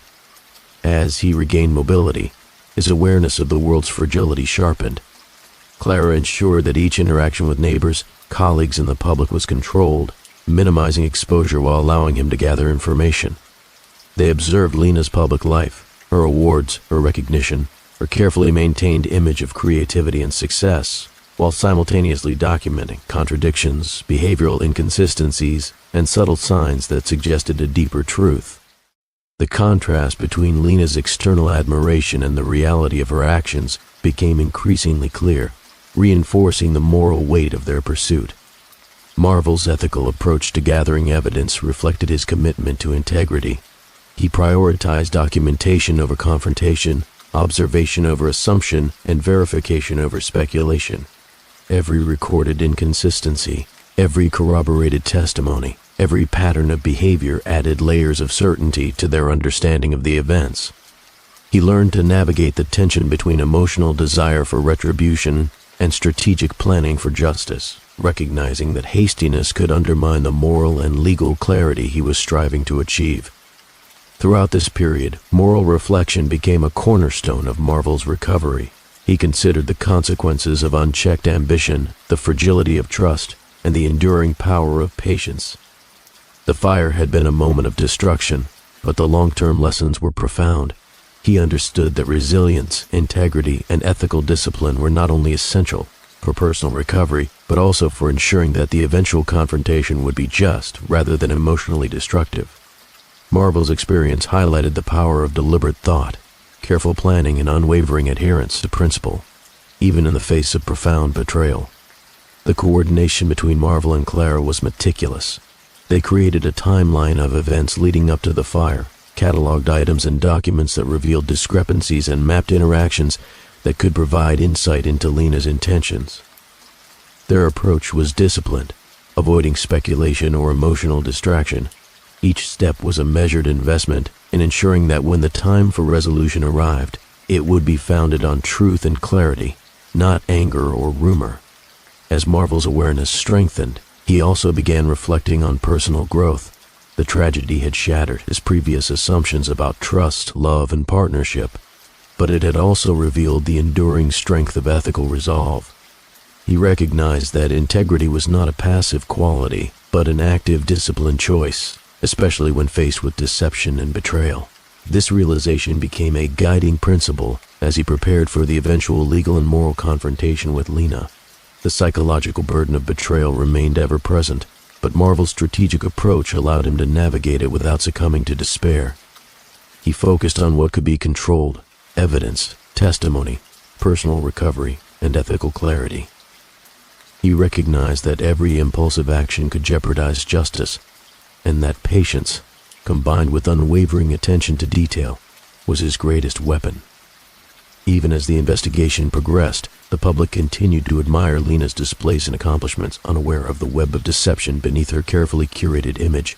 S1: As he regained mobility, his awareness of the world's fragility sharpened. Clara ensured that each interaction with neighbors, colleagues, and the public was controlled, minimizing exposure while allowing him to gather information. They observed Lena's public life, her awards, her recognition, her carefully maintained image of creativity and success, while simultaneously documenting contradictions, behavioral inconsistencies, and subtle signs that suggested a deeper truth. The contrast between Lena's external admiration and the reality of her actions became increasingly clear, reinforcing the moral weight of their pursuit. Marvel's ethical approach to gathering evidence reflected his commitment to integrity. He prioritized documentation over confrontation, observation over assumption, and verification over speculation. Every recorded inconsistency, every corroborated testimony, every pattern of behavior added layers of certainty to their understanding of the events. He learned to navigate the tension between emotional desire for retribution and strategic planning for justice, recognizing that hastiness could undermine the moral and legal clarity he was striving to achieve. Throughout this period, moral reflection became a cornerstone of Marvel's recovery. He considered the consequences of unchecked ambition, the fragility of trust, and the enduring power of patience. The fire had been a moment of destruction, but the long-term lessons were profound. He understood that resilience, integrity, and ethical discipline were not only essential for personal recovery, but also for ensuring that the eventual confrontation would be just rather than emotionally destructive. Marvel's experience highlighted the power of deliberate thought, careful planning, and unwavering adherence to principle, even in the face of profound betrayal. The coordination between Marvel and Clara was meticulous. They created a timeline of events leading up to the fire, cataloged items and documents that revealed discrepancies, and mapped interactions that could provide insight into Lena's intentions. Their approach was disciplined, avoiding speculation or emotional distraction. Each step was a measured investment in ensuring that when the time for resolution arrived, it would be founded on truth and clarity, not anger or rumor. As Marvel's awareness strengthened, he also began reflecting on personal growth. The tragedy had shattered his previous assumptions about trust, love, and partnership, but it had also revealed the enduring strength of ethical resolve. He recognized that integrity was not a passive quality, but an active, disciplined choice, especially when faced with deception and betrayal. This realization became a guiding principle as he prepared for the eventual legal and moral confrontation with Lena. The psychological burden of betrayal remained ever present, but Marvel's strategic approach allowed him to navigate it without succumbing to despair. He focused on what could be controlled: evidence, testimony, personal recovery, and ethical clarity. He recognized that every impulsive action could jeopardize justice, and that patience, combined with unwavering attention to detail, was his greatest weapon. Even as the investigation progressed, the public continued to admire Lena's displays and accomplishments, unaware of the web of deception beneath her carefully curated image.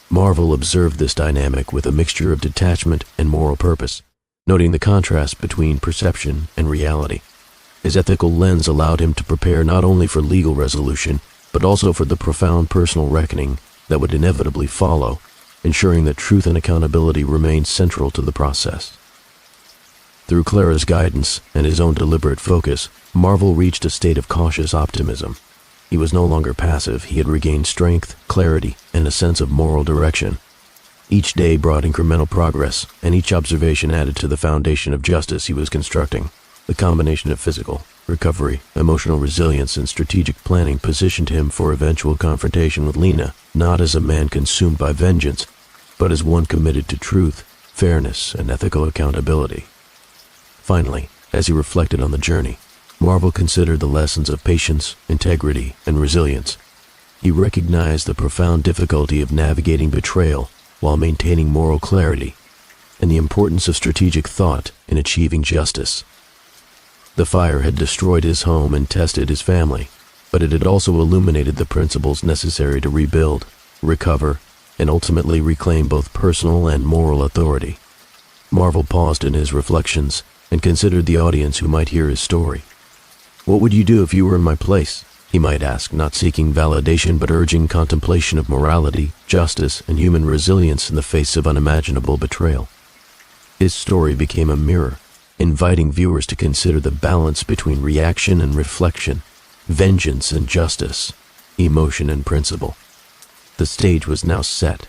S1: Marvel observed this dynamic with a mixture of detachment and moral purpose, noting the contrast between perception and reality. His ethical lens allowed him to prepare not only for legal resolution, but also for the profound personal reckoning that would inevitably follow, ensuring that truth and accountability remained central to the process. Through Clara's guidance and his own deliberate focus, Marvel reached a state of cautious optimism. He was no longer passive. He had regained strength, clarity, and a sense of moral direction. Each day brought incremental progress, and each observation added to the foundation of justice he was constructing. The combination of physical recovery, emotional resilience, and strategic planning positioned him for eventual confrontation with Lena, not as a man consumed by vengeance, but as one committed to truth, fairness, and ethical accountability. Finally, as he reflected on the journey, Marvel considered the lessons of patience, integrity, and resilience. He recognized the profound difficulty of navigating betrayal while maintaining moral clarity, and the importance of strategic thought in achieving justice. The fire had destroyed his home and tested his family, but it had also illuminated the principles necessary to rebuild, recover, and ultimately reclaim both personal and moral authority. Marvel paused in his reflections and considered the audience who might hear his story. "What would you do if you were in my place?" he might ask, not seeking validation but urging contemplation of morality, justice, and human resilience in the face of unimaginable betrayal. His story became a mirror, inviting viewers to consider the balance between reaction and reflection, vengeance and justice, emotion and principle. The stage was now set.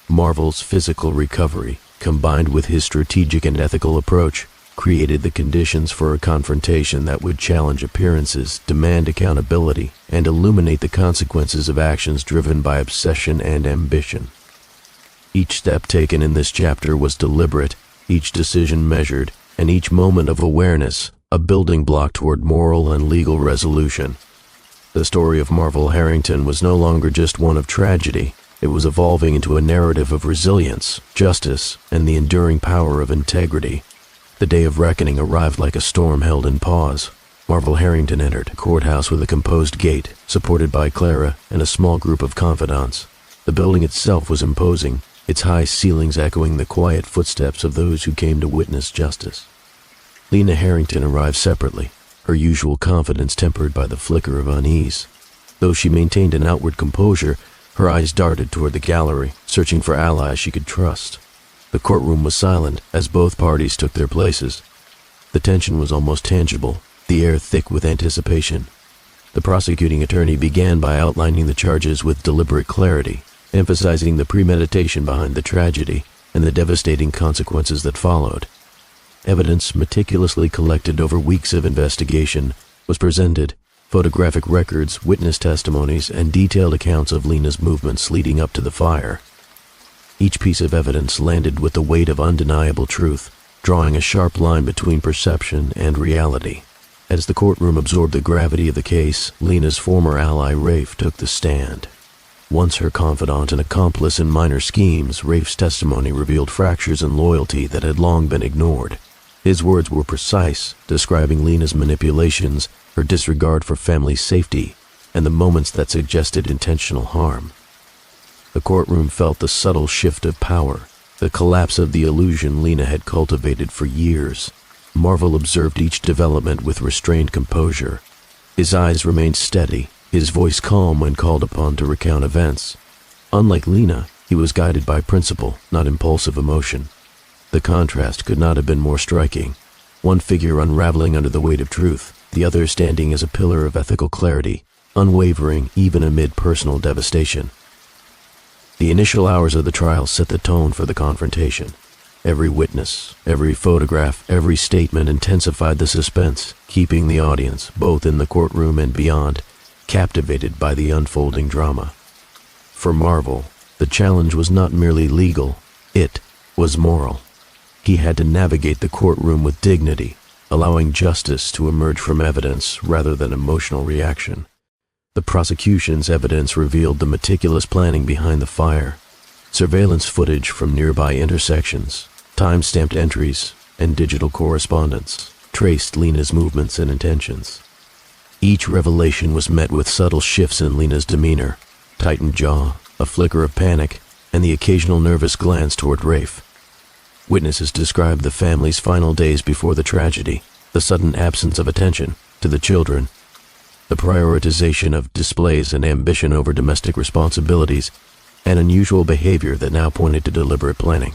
S1: Marvel's physical recovery, combined with his strategic and ethical approach, created the conditions for a confrontation that would challenge appearances, demand accountability, and illuminate the consequences of actions driven by obsession and ambition. Each step taken in this chapter was deliberate, each decision measured, and each moment of awareness a building block toward moral and legal resolution. The story of Marvel Harrington was no longer just one of tragedy. It was evolving into a narrative of resilience, justice, and the enduring power of integrity. The day of reckoning arrived like a storm held in pause. Marvel Harrington entered a courthouse with a composed gait, supported by Clara and a small group of confidants. The building itself was imposing, its high ceilings echoing the quiet footsteps of those who came to witness justice. Lena Harrington arrived separately, her usual confidence tempered by the flicker of unease. Though she maintained an outward composure, her eyes darted toward the gallery, searching for allies she could trust. The courtroom was silent as both parties took their places. The tension was almost tangible, the air thick with anticipation. The prosecuting attorney began by outlining the charges with deliberate clarity, emphasizing the premeditation behind the tragedy and the devastating consequences that followed. Evidence meticulously collected over weeks of investigation was presented: photographic records, witness testimonies, and detailed accounts of Lena's movements leading up to the fire. Each piece of evidence landed with the weight of undeniable truth, drawing a sharp line between perception and reality. As the courtroom absorbed the gravity of the case, Lena's former ally Rafe took the stand. Once her confidant and accomplice in minor schemes, Rafe's testimony revealed fractures in loyalty that had long been ignored. His words were precise, describing Lena's manipulations, her disregard for family safety, and the moments that suggested intentional harm. The courtroom felt the subtle shift of power, the collapse of the illusion Lena had cultivated for years. Marvel observed each development with restrained composure. His eyes remained steady, his voice calm when called upon to recount events. Unlike Lena, he was guided by principle, not impulsive emotion. The contrast could not have been more striking. One figure unraveling under the weight of truth, the other standing as a pillar of ethical clarity, unwavering even amid personal devastation. The initial hours of the trial set the tone for the confrontation. Every witness, every photograph, every statement intensified the suspense, keeping the audience, both in the courtroom and beyond, captivated by the unfolding drama. For Marvel, the challenge was not merely legal, it was moral. He had to navigate the courtroom with dignity, allowing justice to emerge from evidence rather than emotional reaction. The prosecution's evidence revealed the meticulous planning behind the fire. Surveillance footage from nearby intersections, time-stamped entries, and digital correspondence traced Lena's movements and intentions. Each revelation was met with subtle shifts in Lena's demeanor, tightened jaw, a flicker of panic, and the occasional nervous glance toward Rafe. Witnesses described the family's final days before the tragedy, the sudden absence of attention to the children, the prioritization of displays and ambition over domestic responsibilities, and unusual behavior that now pointed to deliberate planning.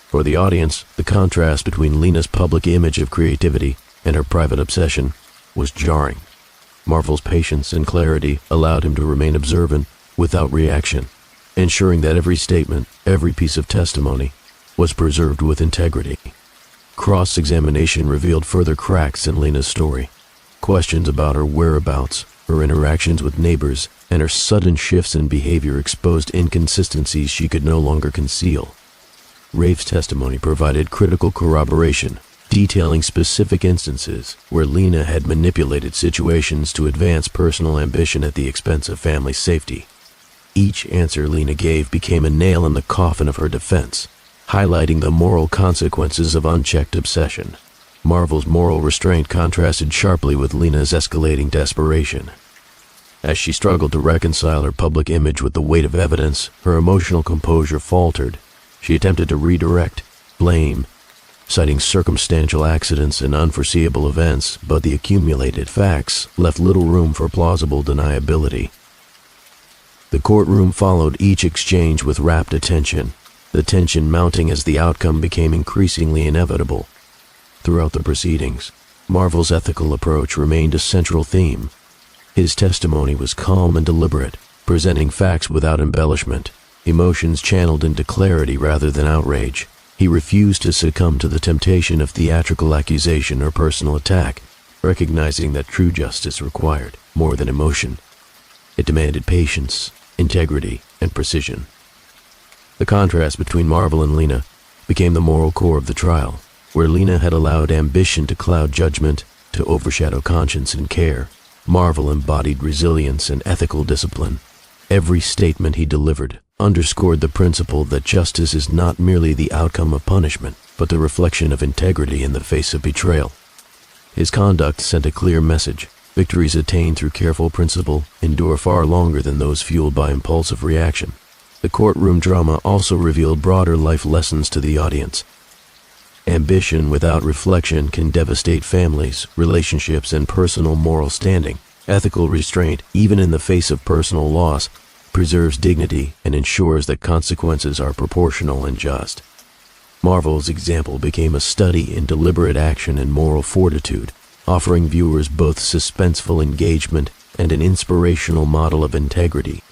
S1: For the audience, the contrast between Lena's public image of creativity and her private obsession was jarring. Marvel's patience and clarity allowed him to remain observant without reaction, ensuring that every statement, every piece of testimony, was preserved with integrity. Cross-examination revealed further cracks in Lena's story. Questions about her whereabouts, her interactions with neighbors, and her sudden shifts in behavior exposed inconsistencies she could no longer conceal. Rafe's testimony provided critical corroboration, detailing specific instances where Lena had manipulated situations to advance personal ambition at the expense of family safety. Each answer Lena gave became a nail in the coffin of her defense, highlighting the moral consequences of unchecked obsession. Marvel's moral restraint contrasted sharply with Lena's escalating desperation. As she struggled to reconcile her public image with the weight of evidence, her emotional composure faltered. She attempted to redirect, blame, citing circumstantial accidents and unforeseeable events, but the accumulated facts left little room for plausible deniability. The courtroom followed each exchange with rapt attention, the tension mounting as the outcome became increasingly inevitable. Throughout the proceedings, Marvel's ethical approach remained a central theme. His testimony was calm and deliberate, presenting facts without embellishment, emotions channeled into clarity rather than outrage. He refused to succumb to the temptation of theatrical accusation or personal attack, recognizing that true justice required more than emotion. It demanded patience, integrity, and precision. The contrast between Marvel and Lena became the moral core of the trial, where Lena had allowed ambition to cloud judgment, to overshadow conscience and care. Marvel embodied resilience and ethical discipline. Every statement he delivered underscored the principle that justice is not merely the outcome of punishment, but the reflection of integrity in the face of betrayal. His conduct sent a clear message. Victories attained through careful principle endure far longer than those fueled by impulsive reaction. The courtroom drama also revealed broader life lessons to the audience. Ambition without reflection can devastate families, relationships, and personal moral standing. Ethical restraint, even in the face of personal loss, preserves dignity and ensures that consequences are proportional and just. Marvel's example became a study in deliberate action and moral fortitude, offering viewers both suspenseful engagement and an inspirational model of integrity.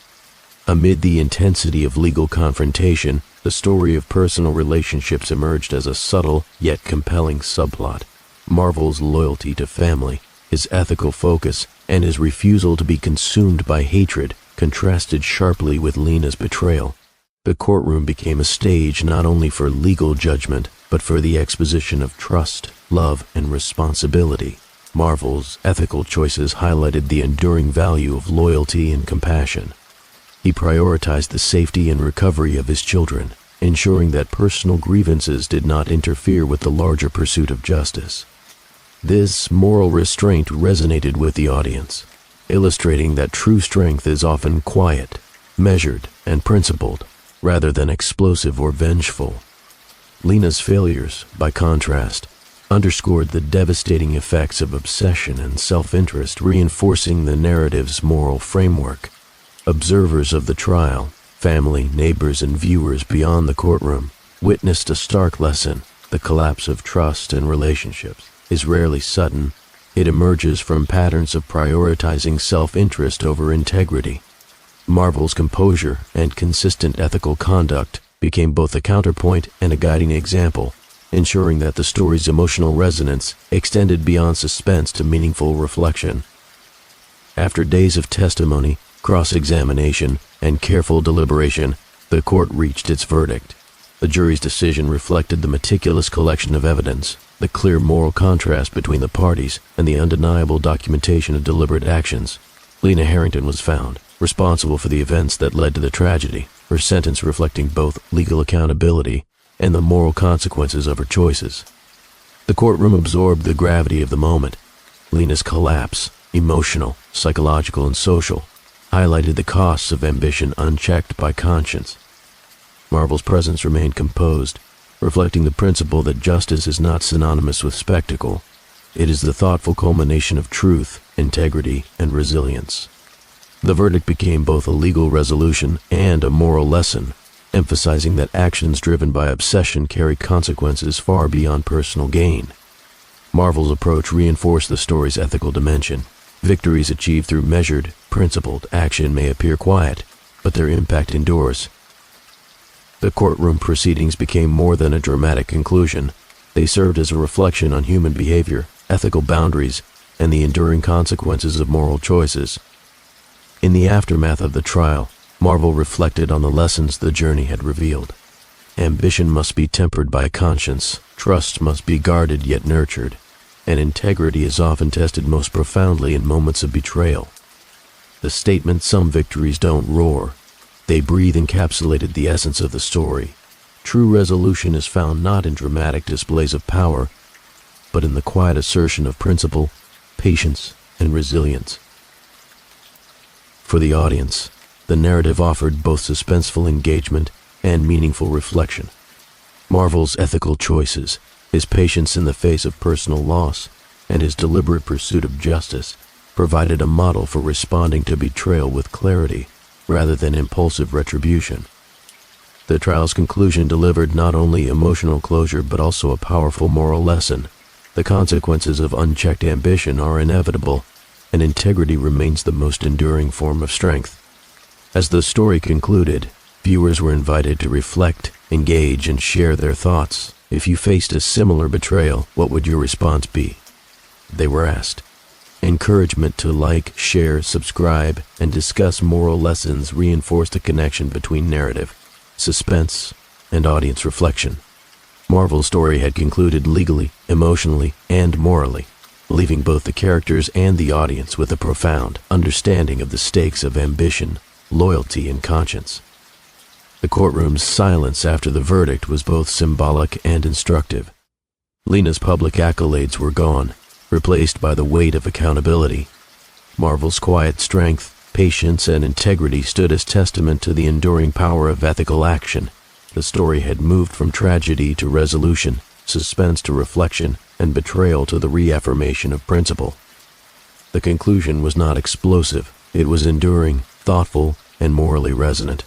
S1: Amid the intensity of legal confrontation, the story of personal relationships emerged as a subtle yet compelling subplot. Marvel's loyalty to family, his ethical focus, and his refusal to be consumed by hatred contrasted sharply with Lena's betrayal. The courtroom became a stage not only for legal judgment, but for the exposition of trust, love, and responsibility. Marvel's ethical choices highlighted the enduring value of loyalty and compassion. He prioritized the safety and recovery of his children, ensuring that personal grievances did not interfere with the larger pursuit of justice. This moral restraint resonated with the audience, illustrating that true strength is often quiet, measured, and principled, rather than explosive or vengeful. Lena's failures, by contrast, underscored the devastating effects of obsession and self-interest, reinforcing the narrative's moral framework. Observers of the trial, family, neighbors, and viewers beyond the courtroom, witnessed a stark lesson. The collapse of trust and relationships is rarely sudden. It emerges from patterns of prioritizing self-interest over integrity. Marvel's composure and consistent ethical conduct became both a counterpoint and a guiding example, ensuring that the story's emotional resonance extended beyond suspense to meaningful reflection. After days of testimony, cross-examination, and careful deliberation, the court reached its verdict. The jury's decision reflected the meticulous collection of evidence, the clear moral contrast between the parties, and the undeniable documentation of deliberate actions. Lena Harrington was found responsible for the events that led to the tragedy, her sentence reflecting both legal accountability and the moral consequences of her choices. The courtroom absorbed the gravity of the moment. Lena's collapse, emotional, psychological, and social, highlighted the costs of ambition unchecked by conscience. Marvel's presence remained composed, reflecting the principle that justice is not synonymous with spectacle. It is the thoughtful culmination of truth, integrity, and resilience. The verdict became both a legal resolution and a moral lesson, emphasizing that actions driven by obsession carry consequences far beyond personal gain. Marvel's approach reinforced the story's ethical dimension. Victories achieved through measured, principled action may appear quiet, but their impact endures. The courtroom proceedings became more than a dramatic conclusion. They served as a reflection on human behavior, ethical boundaries, and the enduring consequences of moral choices. In the aftermath of the trial, Marvel reflected on the lessons the journey had revealed. Ambition must be tempered by conscience, trust must be guarded yet nurtured, and integrity is often tested most profoundly in moments of betrayal. The statement, "Some victories don't roar," they breathe, encapsulated the essence of the story. True resolution is found not in dramatic displays of power, but in the quiet assertion of principle, patience, and resilience. For the audience, the narrative offered both suspenseful engagement and meaningful reflection. Marvel's ethical choices, his patience in the face of personal loss, and his deliberate pursuit of justice provided a model for responding to betrayal with clarity rather than impulsive retribution. The trial's conclusion delivered not only emotional closure but also a powerful moral lesson. The consequences of unchecked ambition are inevitable, and integrity remains the most enduring form of strength. As the story concluded, viewers were invited to reflect, engage, and share their thoughts. If you faced a similar betrayal, what would your response be? They were asked. Encouragement to like, share, subscribe, and discuss moral lessons reinforced a connection between narrative, suspense, and audience reflection. Marvel's story had concluded legally, emotionally, and morally, leaving both the characters and the audience with a profound understanding of the stakes of ambition, loyalty, and conscience. The courtroom's silence after the verdict was both symbolic and instructive. Lena's public accolades were gone, replaced by the weight of accountability. Marvel's quiet strength, patience, and integrity stood as testament to the enduring power of ethical action. The story had moved from tragedy to resolution, suspense to reflection, and betrayal to the reaffirmation of principle. The conclusion was not explosive. It was enduring, thoughtful, and morally resonant.